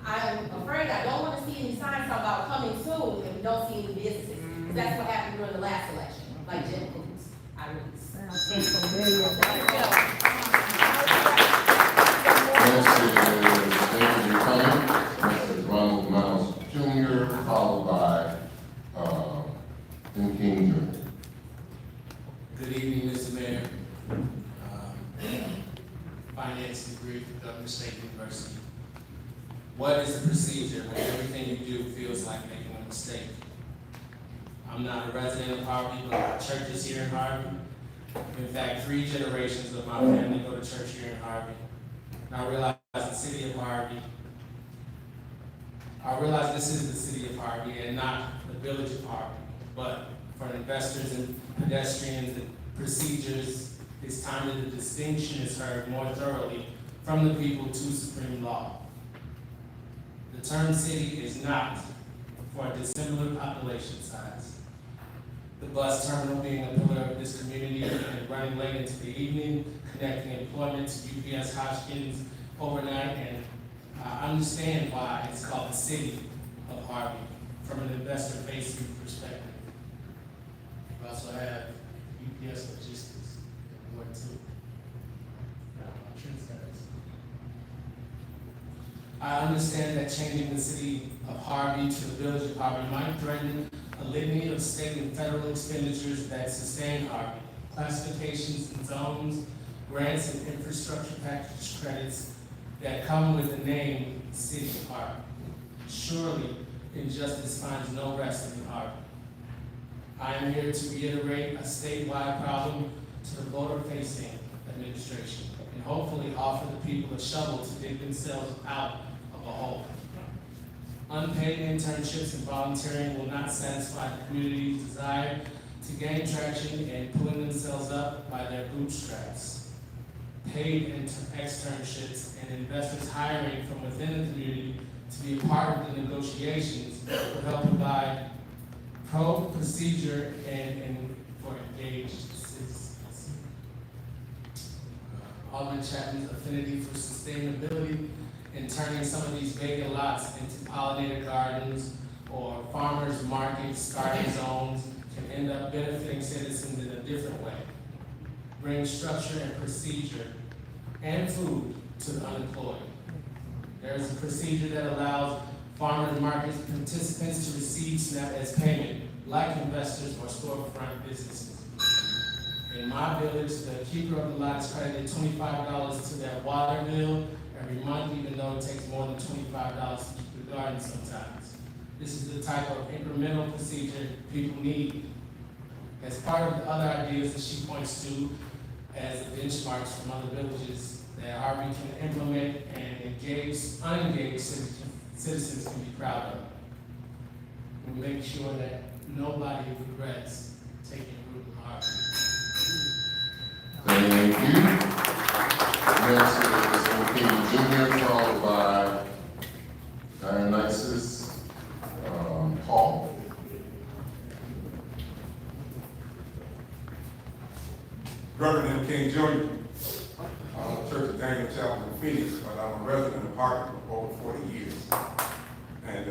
I'm afraid I don't want to see any signs talking about coming soon if we don't see any businesses. That's what happened during the last election, like Jim Cruz. I release. Mr. Ronald Miles Jr., followed by King Jr. Good evening, Mr. Mayor. Finance degree from Governor State University. What is the procedure when everything you do feels like making a mistake? I'm not a resident of Harvey, but my church is here in Harvey. In fact, 3 generations of my family go to church here in Harvey. And I realize this is the city of Harvey and not the village of Harvey. But for investors and pedestrians and procedures, it's time that the distinction is heard more thoroughly from the people to supreme law. The term city is not for a dissimilar population size. The bus terminal being a pillar of this community and running late into the evening, connecting employment to UPS Hodgkins overnight, and I understand why it's called the city of Harvey from an investor-facing perspective. We also have UPS Logistics in Ward 2. I understand that changing the city of Harvey to the village of Harvey might threaten a litany of state and federal expenditures that sustain Harvey, classifications and zones, grants and infrastructure package credits that come with the name City of Harvey. Surely, injustice finds no rest in Harvey. I am here to reiterate a statewide problem to the voter-facing administration and hopefully offer the people a shovel to dig themselves out of a hole. Unpaid internships and volunteering will not satisfy the community's desire to gain traction and pulling themselves up by their bootstraps. Paid externships and investors hiring from within the community to be a part of the negotiations will help provide procedure and for engaged citizens. Alderman Chapman's affinity for sustainability and turning some of these vacant lots into pollinator gardens or farmers markets, garden zones can end up benefiting citizens in a different way. Bring structure and procedure and food to the unemployed. There is a procedure that allows farmers market participants to receive SNAP as payment, like investors or storefront businesses. In my village, the keeper of the lot is credited $25 to their water bill every month, even though it takes more than $25 to keep the garden sometimes. This is the type of incremental procedure people need. As part of the other ideas that she points to as benchmarks from other villages that Harvey can implement and engage, unengaged citizens can be proud of. We make sure that nobody regrets taking root in Harvey. Thank you. Next is Mr. Jr., followed by Dionysus Paul. Reverend King Jr. I'm a Church of Daniel Chapel in Phoenix, but I'm a resident of Harvey for over 40 years. And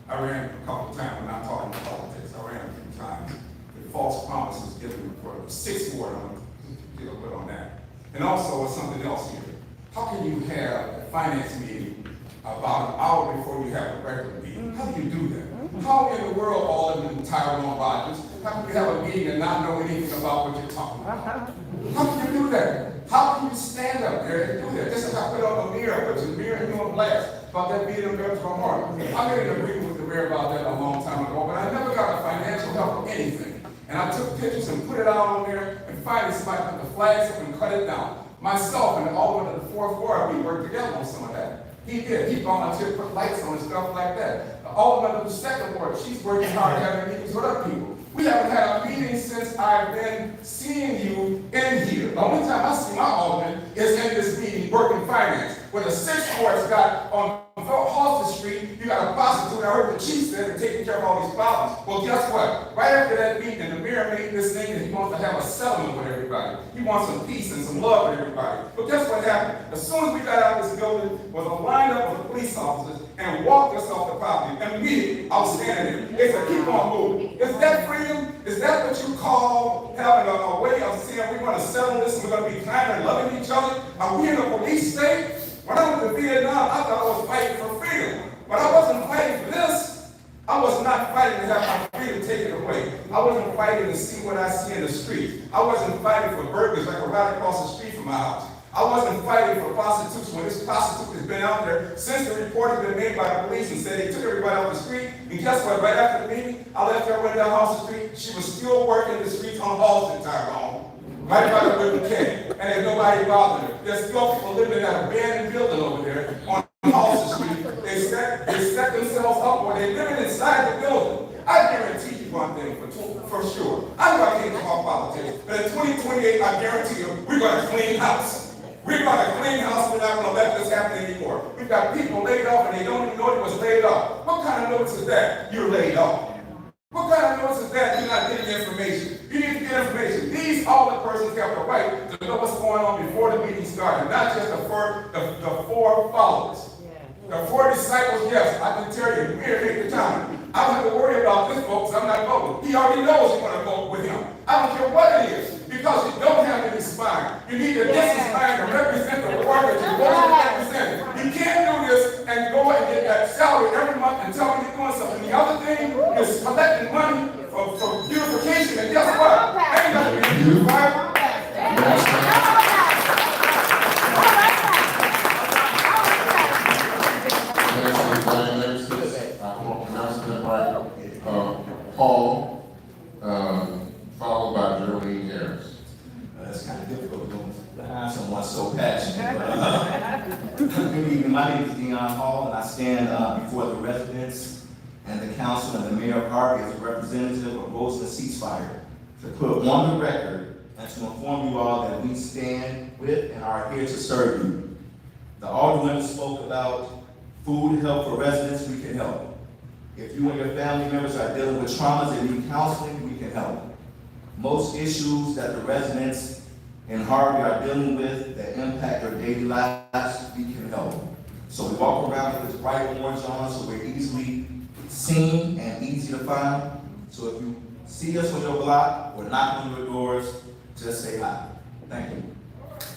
I ran a couple of times, when I'm talking about politics, I ran a few times with false promises given for the 6th ward. I'm going to get a bit on that. And also something else here. How can you have a finance meeting about an hour before you have a regular meeting? How do you do that? How in the world, all of them Tyrone Rogers, how can you have a meeting and not know anything about what you're talking about? How can you do that? How can you stand up there and do that? Just like I put up a mirror, which is mirror and you on blast about that being a mirror from heart. I made an agreement with the mayor about that a long time ago, but I never got a financial help or anything. And I took pictures and put it out on there, and finally somebody put the flags up and cut it down. Myself and all of the 4th ward, we worked together on some of that. He did. He volunteered to put lights on and stuff like that. All of the 2nd ward, she's working hard having meetings with other people. We haven't had a meeting since I've been seeing you in here. The only time I see my alderman is in this meeting working finance. Where the 6th ward's got on Halsted Street, you got a prostitute, I heard the chief said, they're taking care of all these problems. Well, guess what? Right after that meeting, the mayor made this thing that he wants to have a settlement with everybody. He wants some peace and some love with everybody. But guess what happened? As soon as we got out of this building, was a lineup of police officers and walked us off the property. And immediately, I was standing there. They said, keep on moving. Is that freedom? Is that what you call having a way of saying we're going to settle this and we're going to be kind and loving each other? Are we in a police state? When I went to Vietnam, I thought I was fighting for freedom. But I wasn't fighting for this. I was not fighting to have my freedom taken away. I wasn't fighting to see what I see in the streets. I wasn't fighting for burglars like a right across the street from my house. I wasn't fighting for prostitution when this prostitute has been out there since the report had been made by the police and said they took everybody off the street. And guess what? Right after the meeting, I left her, went down Halsted Street. She was still working the streets on Halsted, Tyrone. Right by the river King. And there's nobody bothering her. There's still people living in that abandoned building over there on Halsted Street. They set themselves up where they're living inside the building. I guarantee you one thing for sure. I know I can't talk politics, but in 2028, I guarantee you, we're going to clean house. We're going to clean house. We're not going to let this happen anymore. We've got people laid off and they don't even know it was laid off. What kind of notice is that? You're laid off. What kind of notice is that? You're not getting information. You need to get information. These all the persons have the right to know what's going on before the meeting started, not just the 4 followers. The 4 disciples, yes, I can tell you, we're here at the time. I don't have to worry about this vote because I'm not voting. He already knows you're going to vote with him. I don't care what it is, because you don't have any spine. You need to get some spine to represent the ward that you're going to represent. You can't do this and go and get that salary every month and tell me you're doing something. The other thing is collecting money for beautification, and guess what? Ain't nothing to do with Paul, followed by Jeremy Harris. That's kind of difficult to have someone so passionate. Good evening, my name is Dion Hall, and I stand before the residents and the council and the mayor of Harvey as a representative of Roseland Ceasefire to put on the record and to inform you all that we stand with and are here to serve you. The alderman spoke about food and help for residents. We can help. If you and your family members are dealing with traumas and need counseling, we can help. Most issues that the residents in Harvey are dealing with that impact their daily lives, we can help. So we walk around with this bright orange on, so we're easily seen and easy to find. So if you see us on your block or knock on your doors, just say hi. Thank you.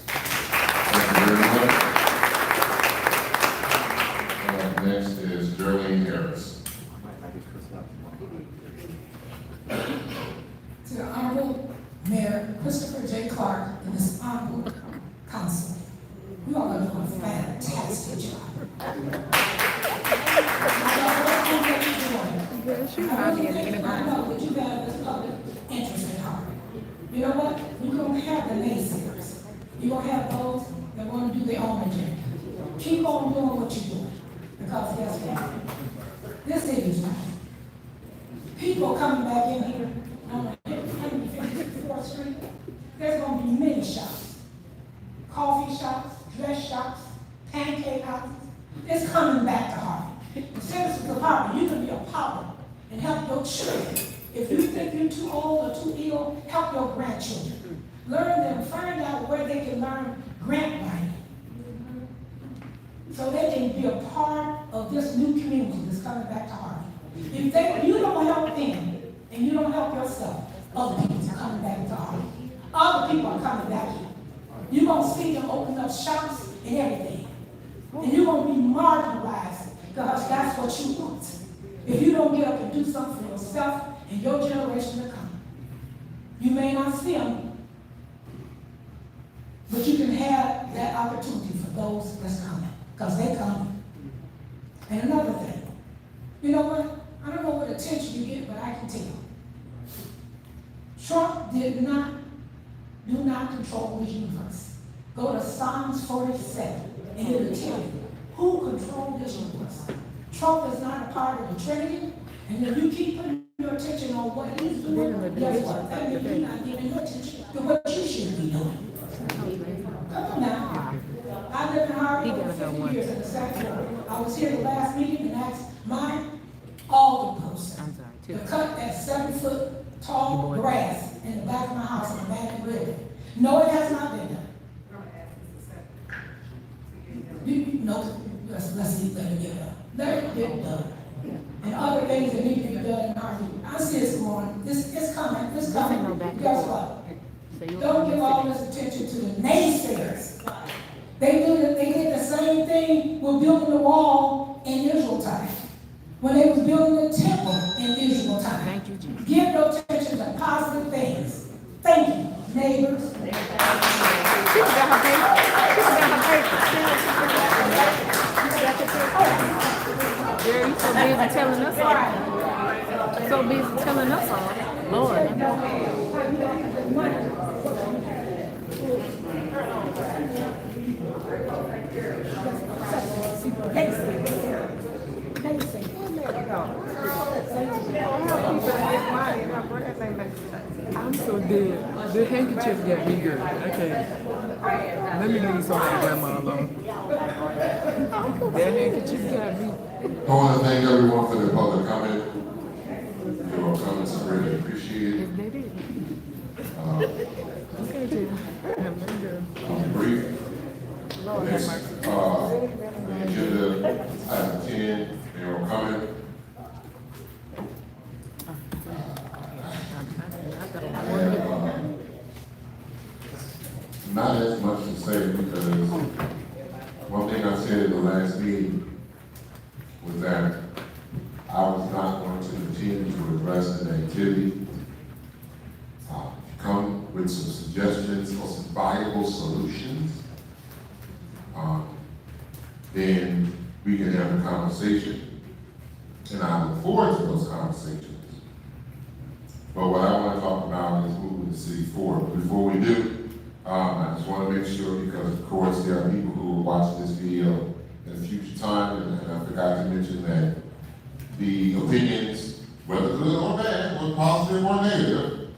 Thank you very much. Next is Geraldine Harris. To the Honorable Mayor Christopher J. Clark and this Honorable Council, you all are doing a fantastic job. I know that you have this public interest at heart. You know what? You're going to have the naysayers. You're going to have those that want to do their own agenda. Keep on doing what you're doing. Because guess what? This is right. People coming back in here on 154th Street, there's going to be many shops. Coffee shops, dress shops, pancake houses. It's coming back to Harvey. The citizens of Harvey, you can be a power and help your children. If you think you're too old or too ill, help your grandchildren. Learn them, find out where they can learn grant writing. So they can be a part of this new community that's coming back to Harvey. If you don't help them and you don't help yourself, other people are coming back to Harvey. Other people are coming back here. You're going to see them open up shops and everything. And you're going to be marginalized because that's what you want. If you don't get up and do something for yourself and your generation to come, you may not see them, but you can have that opportunity for those that's coming, because they're coming. And another thing, you know what? I don't know what attention you get, but I can tell. Trump do not control the universe. Go to Psalms 47, and it will tell you who controls this universe. Trump is not a part of the Trinity, and if you keep putting your attention on what he's doing, guess what? That means you're not giving your attention to what you should be doing. Come on now. I lived in Harvey for 50 years in the second. I was here the last meeting and asked all the posts to cut that 7-foot tall grass in the back of my house in the back of the river. No, it has not been done. No, let's let it get done. Let it get done. And other things that need to be done in Harvey. I see it's going, it's coming. Guess what? Don't give all this attention to the naysayers. They did the same thing with building the wall in Israel time. When they was building the temple in Israel time. Give your attention to positive things. Thank you, neighbors. Girl, you so busy telling us all. So busy telling us all. Lord. I'm so dead. The handkerchief got me good. Okay. Let me leave some of that grandma alone. That handkerchief got me. I want to thank everyone for their public comment. Your comments are really appreciated. Okay, Jim. Brief. Next, the agenda, item 10, your comment. Not as much to say because one thing I said in the last meeting was that I was not going to continue to address an activity. Come with some suggestions or some viable solutions. Then we can have a conversation. And I look forward to those conversations. But what I want to talk about is moving the city forward. But before we do, I just want to make sure, because of course there are people who will watch this video in a future time, and I forgot to mention that the opinions, whether good or bad, whether positive or negative,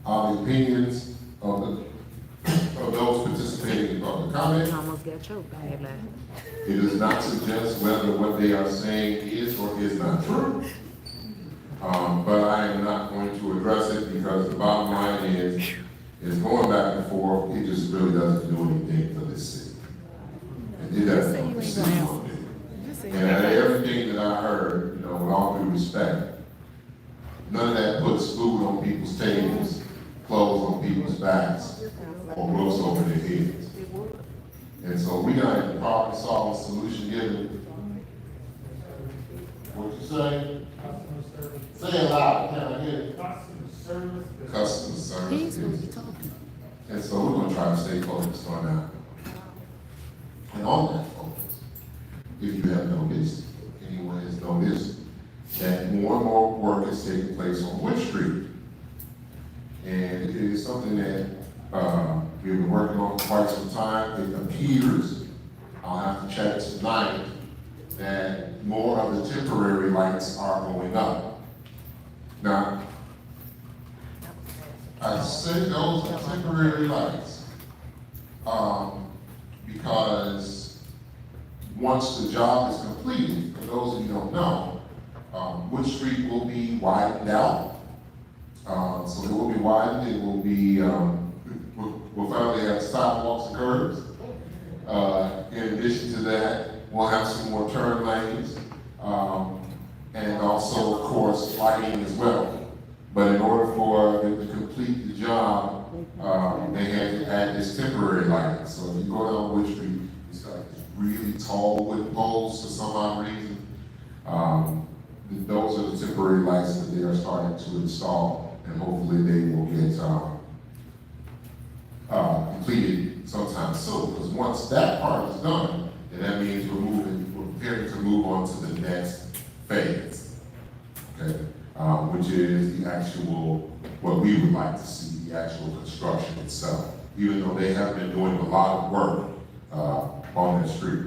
are the opinions of those participating in public comment. I almost got choked by that line. It does not suggest whether what they are saying is or is not true. But I am not going to address it because the bottom line is going back and forth. It just really backs or roofs over their heads. And so we got a problem solving solution given. What you say? Say it loud, can I hear it? Customer service. He's gonna be talking. And so we're gonna try to stay focused on that. And on that focus, if you have noticed, anyone has noticed, that more and more work is taking place on Wood Street. And it is something that we've been working on for quite some time. It appears, I'll have to check tonight, that more of the temporary lights are going up. Now, I say those are temporary lights because once the job is completed, for those of you who don't know, Wood Street will be widened out. So it will be widened, it will be, we'll finally have sidewalks and curbs. In addition to that, we'll have some more turn lanes, and also, of course, lighting as well. But in order for them to complete the job, they had to add this temporary lighting. So if you go down Wood Street, it's got these really tall wooden poles for some odd reason. Those are the temporary lights that they are starting to install, and hopefully they will get completed sometime soon. Because once that part is done, then that means we're preparing to move on to the next phase, okay? Which is the actual, what we would like to see, the actual construction itself, even though they have been doing a lot of work on that street.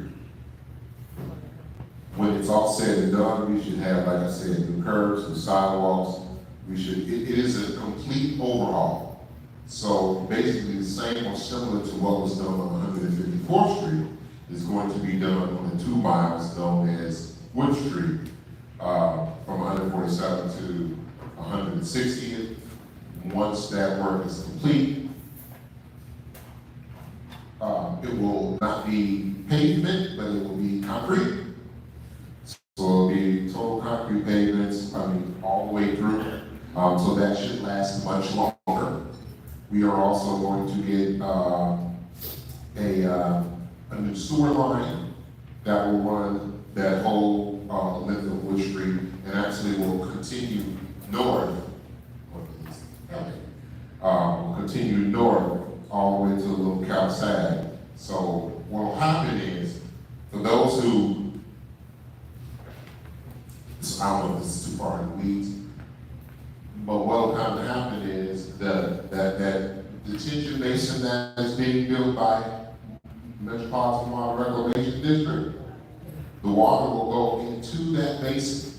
When it's all said and done, we should have, like I said, new curbs, new sidewalks. It is a complete overhaul. So basically the same or similar to what was done on 154th Street is going to be done on the 2 miles known as Wood Street, from 147 to 160th. Once that work is complete, it will not be pavement, but it will be concrete. So it'll be total concrete pavements, all the way through. So that should last much longer. We are also going to get a new sewer line that will run that whole length of Wood Street, and actually will continue north. Will continue north all the way to the little Calsad. So what will happen is, for those who, I don't know if this is too far in the weeds, but what will kind of happen is that detention basin that is being built by Metropolitan Water Reclamation District, the water will go into that basin,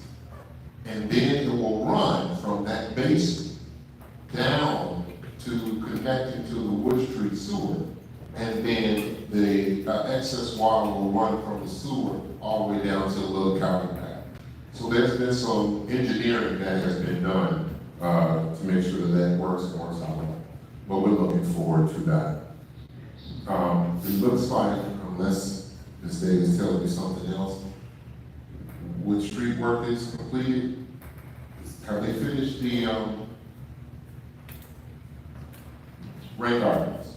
and then it will run from that basin down to connecting to the Wood Street sewer, and then the excess water will run from the sewer all the way down to the little county path. So there's been some engineering that has been done to make sure that works and works out well. But we're looking forward to that. It looks like, unless Ms. Davis tells me something else, Wood Street work is completed. Have they finished the rain gardens?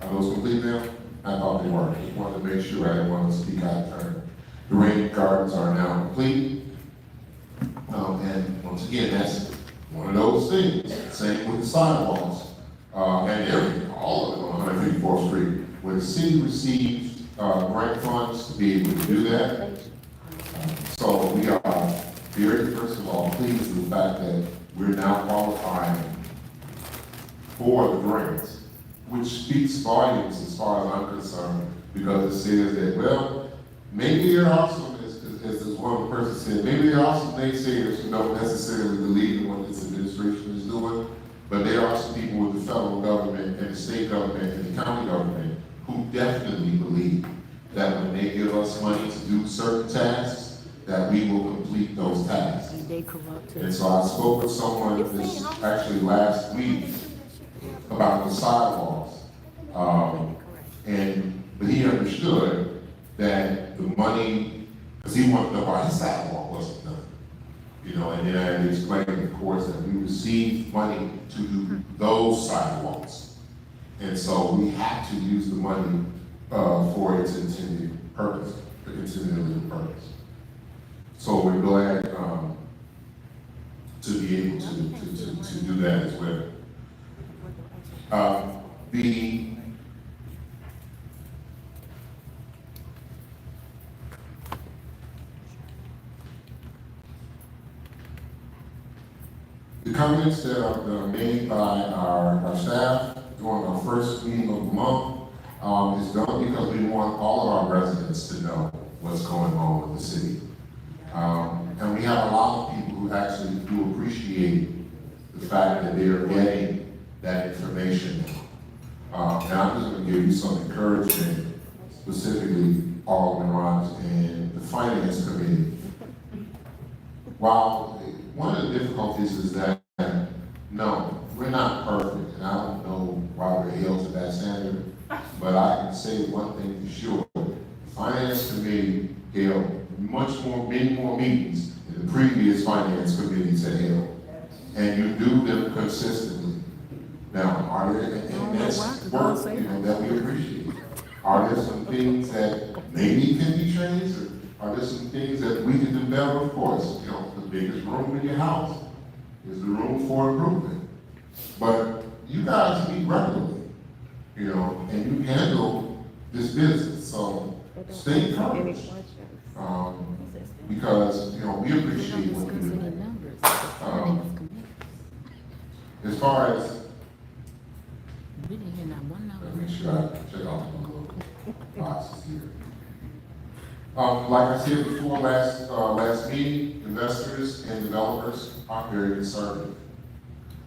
Are those complete now? I thought they were. Just wanted to make sure. I didn't want to speak out of turn. The rain gardens are now complete. And once again, that's one of those things. Same with the sidewalks and everything, all of it on 154th Street. Where the city received grant funds to be able to do that. So we are very, first of all, pleased with the fact that we're now qualifying for the grants, which speaks volumes as far as I'm concerned, because it says that, well, maybe there are some, as one person said, maybe there are some naysayers who don't necessarily believe in what this administration is doing, but there are some people with the federal government and the state government and the county government who definitely believe that when they give us money to do certain tasks, that we will complete those tasks. And so I spoke with someone this actually last week about the sidewalks. But he understood that the money, because he wanted to know why his sidewalk wasn't done. And then I had to explain, of course, that we received money to do those sidewalks. And so we have to use the money for its intended purpose, the intended purpose. So we're glad to be able to do that as well. The comments that are made by our staff during our first meeting of the month is done because we want all of our residents to know what's going on with the city. And we have a lot of people who actually do appreciate the fact that they are getting that information. And I'm just going to give you some encouragement, specifically Alderman Rogers and the Finance Committee. While one of the difficulties is that, no, we're not perfect, and I don't know why we're held to that standard, but I can say one thing for sure. The Finance Committee held many more meetings than the previous Finance Committees had held. And you do them consistently. Now, are there, and that's work, that we appreciate. Are there some things that maybe can be changed, or are there some things that we can do better? Of course, the biggest room in your house is the room for improvement. But you guys meet regularly, and you handle this business. So stay encouraged. Because, we appreciate what you do. As far as, let me make sure I check out my little boxes here. Like I said before, last meeting, investors and developers are very conservative.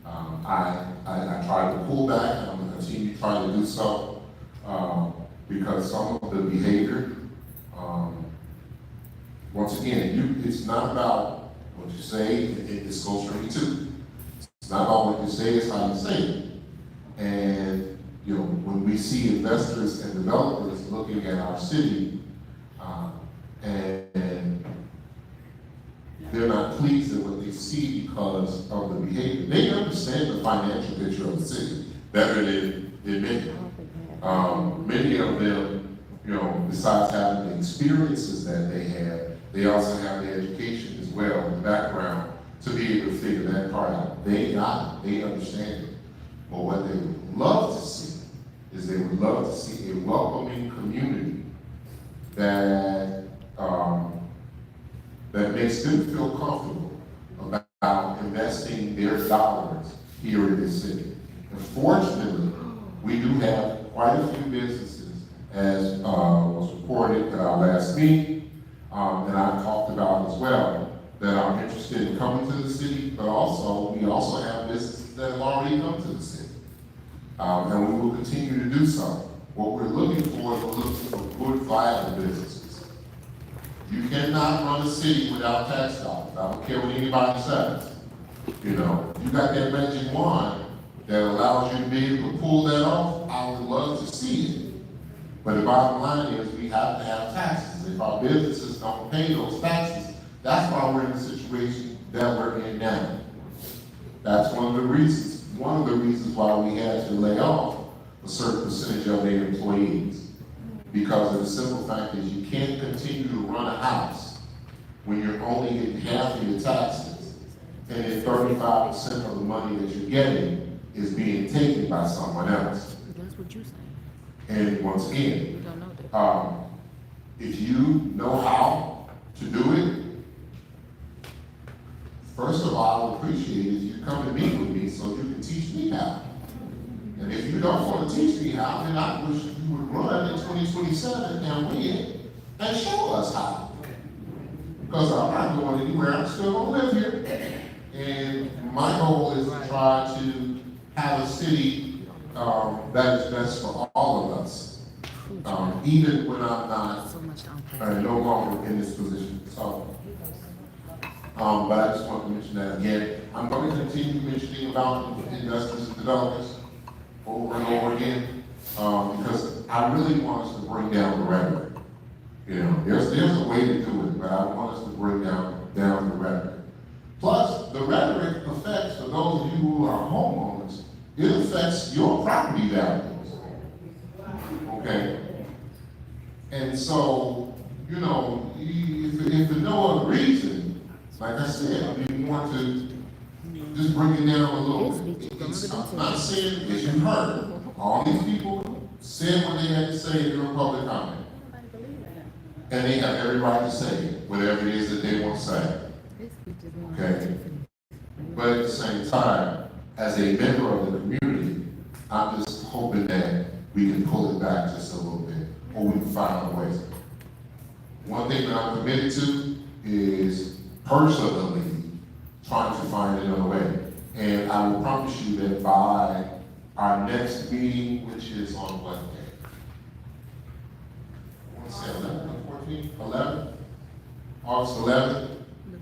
I tried to pull back, and I'm going to continue to try to do so, because some of the behavior, once again, it's not about what you say, it's goes straight to. It's not about what you say, it's how you say it. And, when we see investors and developers looking at our city, and they're not pleased at what they see because of the behavior. They understand the financial picture of the city better than many. Many of them, besides having the experiences that they have, they also have the education as well, the background, to be able to figure that part out. They got it, they understand it. But what they would love to see is they would love to see a welcoming community that makes them feel comfortable about investing their dollars here in this city. And fortunately, we do have quite a few businesses, as was reported at our last meeting, and I talked about as well, that are interested in coming to the city, but we also have businesses that have already come to the city. And we will continue to do so. What we're looking for is good, viable businesses. You cannot run a city without tax dollars. I don't care what anybody says. You got that magic wand that allows you to be able to pull that off. I would love to see it. But the bottom line is we have to have taxes. If our businesses don't pay those taxes, that's why we're in the situation that we're in now. That's one of the reasons why we had to lay off a certain percentage of their employees. Because of the simple fact is you can't continue to run a house when you're only getting half of your taxes, and then 35% of the money that you're getting is being taken by someone else. That's what you say. And once again, We don't know that. if you know how to do it, first of all, I would appreciate it if you come to meet with me so you can teach me how. And if you don't want to teach me how, then I wish you would run in 2027 and win and show us how. Because I'm not going anywhere, I'm still going to live here. And my goal is to try to have a city that is best for all of us. Even when I'm not, no longer in this position. So, but I just want to mention that again. I'm going to continue mentioning about investors and developers over and over again, because I really want us to bring down the rhetoric. There's a way to do it, but I want us to bring down the rhetoric. Plus, the rhetoric affects, for those of you who are homeowners, it affects your property values. Okay? And so, you know, if for no other reason, like I said, I mean, we want to just bring it down a little bit. I'm not saying, as you heard, all these people said what they had to say during public comment. And they have every right to say whatever it is that they want to say. Okay? But at the same time, as a member of the community, I'm just hoping that we can pull it back just a little bit, or we can find a way. One thing that I'm committed to is personally trying to find another way. And I will promise you that by our next meeting, which is on what day? I want to say 11, 14, 11? August 11th,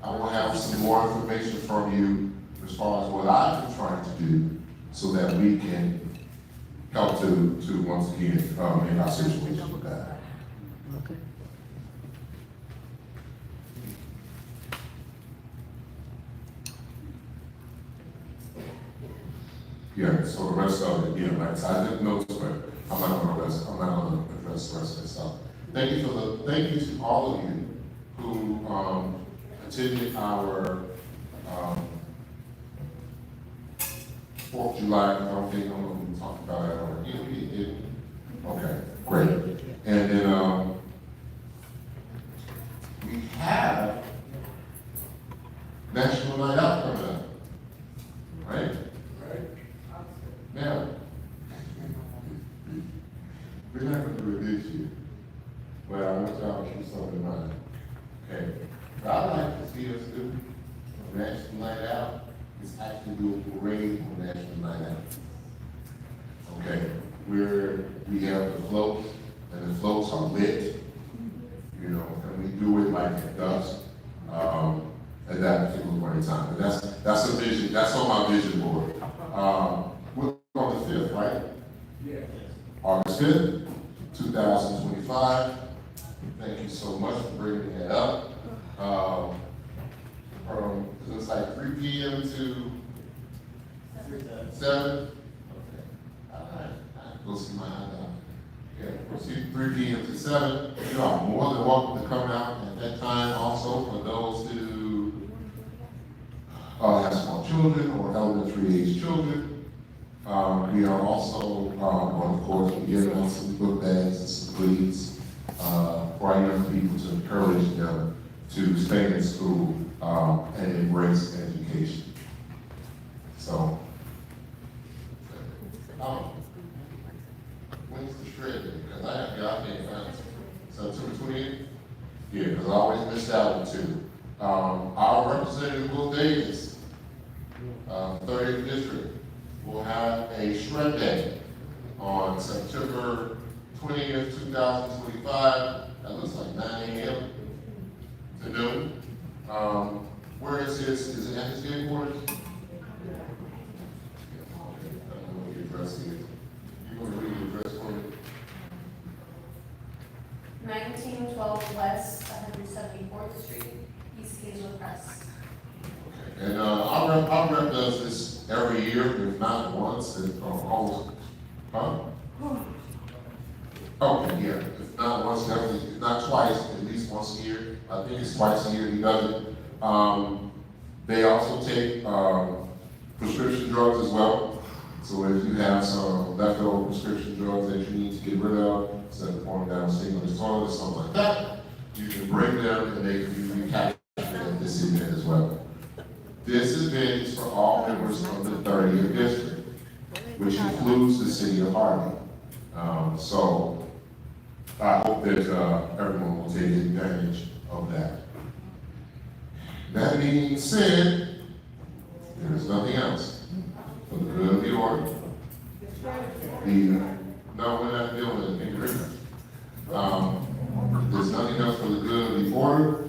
I will have some more information from you as far as what I've been trying to do so that we can help to once again, make our situation better. Okay. Yeah, so the rest of it, yeah, like I didn't know, but I'm not gonna address the rest of the stuff. Thank you to all of you who attended our 4th of July, I don't think I'm gonna talk about it already. Yeah, we did. Okay, great. And then we have National Night Out coming up, right? Now, we're not gonna do it this year, but I want y'all to keep something in mind. Okay, what I'd like to see us do on National Night Out is actually do a parade on National Night Out. Okay, we have the floats, and the floats are lit, you know, and we do it like at dusk, at that particular point in time. But that's a vision, that's on my vision board. We're on the 5th, right? Yeah. August 5th, 2025. Thank you so much for bringing that up. From, it looks like 3 p.m. to 7? Okay. All right. Go see my handout. Yeah, proceed 3 p.m. to 7. You are more than welcome to come out at that time also for those who have small children or elementary age children. We are also going, of course, we give them some book bags and some goodies for our young people to encourage them to stay in school and embrace education. So, when's the shred day? Because I can't find it. September 28th? Yeah, because I always missed out on 2. Our representative, Will Davis, 30th District, will have a shred day on September 20th, 2025. That looks like 9 a.m. to noon. Where is it at his headquarters? I don't know what the address is. You want to read the address for me? 1912 West 174th Street, East Hazel Press. Okay. And our rep does this every year, if not once, and almost, huh? Okay, yeah, if not once, definitely, if not twice, at least once a year. I think it's twice a year he does it. They also take prescription drugs as well. So if you have some leftover prescription drugs that you need to get rid of, instead of pouring down a sink on the toilet or something like that, you can bring them and they can be captured at this event as well. This event is for all members of the 30th District, which includes the city of Harvey. So I hope that everyone will take advantage of that. That being said, there's nothing else. For the good of the order. No, we're not dealing with anything different. There's nothing else for the good of the order.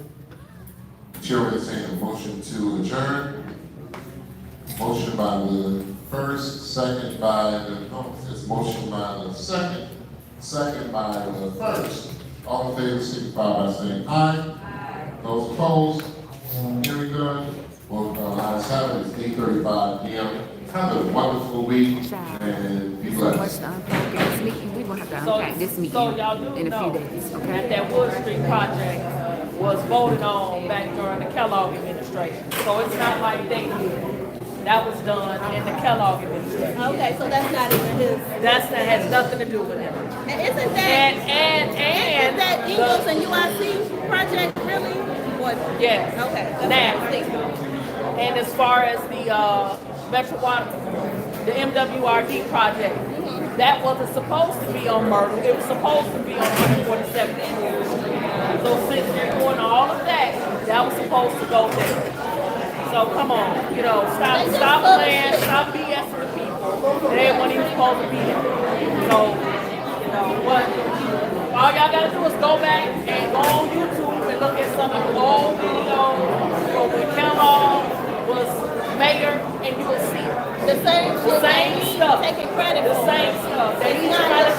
The chair will entertain a motion to adjourn. Motion by the first, second by the, motion by the second by the first. All in favor, signify by saying aye. Aye. Those opposed, hearing none. Well, ayes have it. It's 8:35 p.m. have a wonderful week and be So much blessed. to unpack in this meeting. We're gonna have to So- unpack this meeting so y'all do in a know few days, that okay? that Wood Street project was voted on back during the Kellogg administration. So it's not like they did it. That was done in the Kellogg administration. Okay, so that's not even his. That has nothing to do with him. And isn't that, And is that Eagles and UIC project really? What? Yes. Okay. That's Now, what I was thinking. and as far as the Metro Water, the MWRD project, that wasn't supposed to be on Myrtle. It was supposed to be on 147th Street. So since you're doing all of that, that was supposed to go there. So come on, stop playing, stop BSing the people. They when he was supposed to be there. So, what? All y'all gotta do is go back and go on YouTube and look at some of the old videos from when Kellogg was mayor, and you will see it. The same shit. Same stuff. Taking credit The for same it. stuff. They It's need to not try to his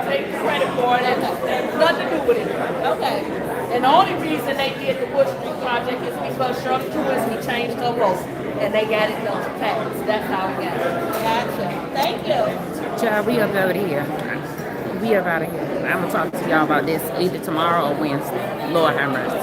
take credit for it. That has nothing to do with it. Okay. And the only reason they did the Wood Street project is because Shirley Truinsky changed her vote, and they got it done fast. That's how we got it. Gotcha. Thank you. Child, we up out of here. We up out of here. I'm gonna talk to y'all about this either tomorrow or Wednesday. Lord have mercy.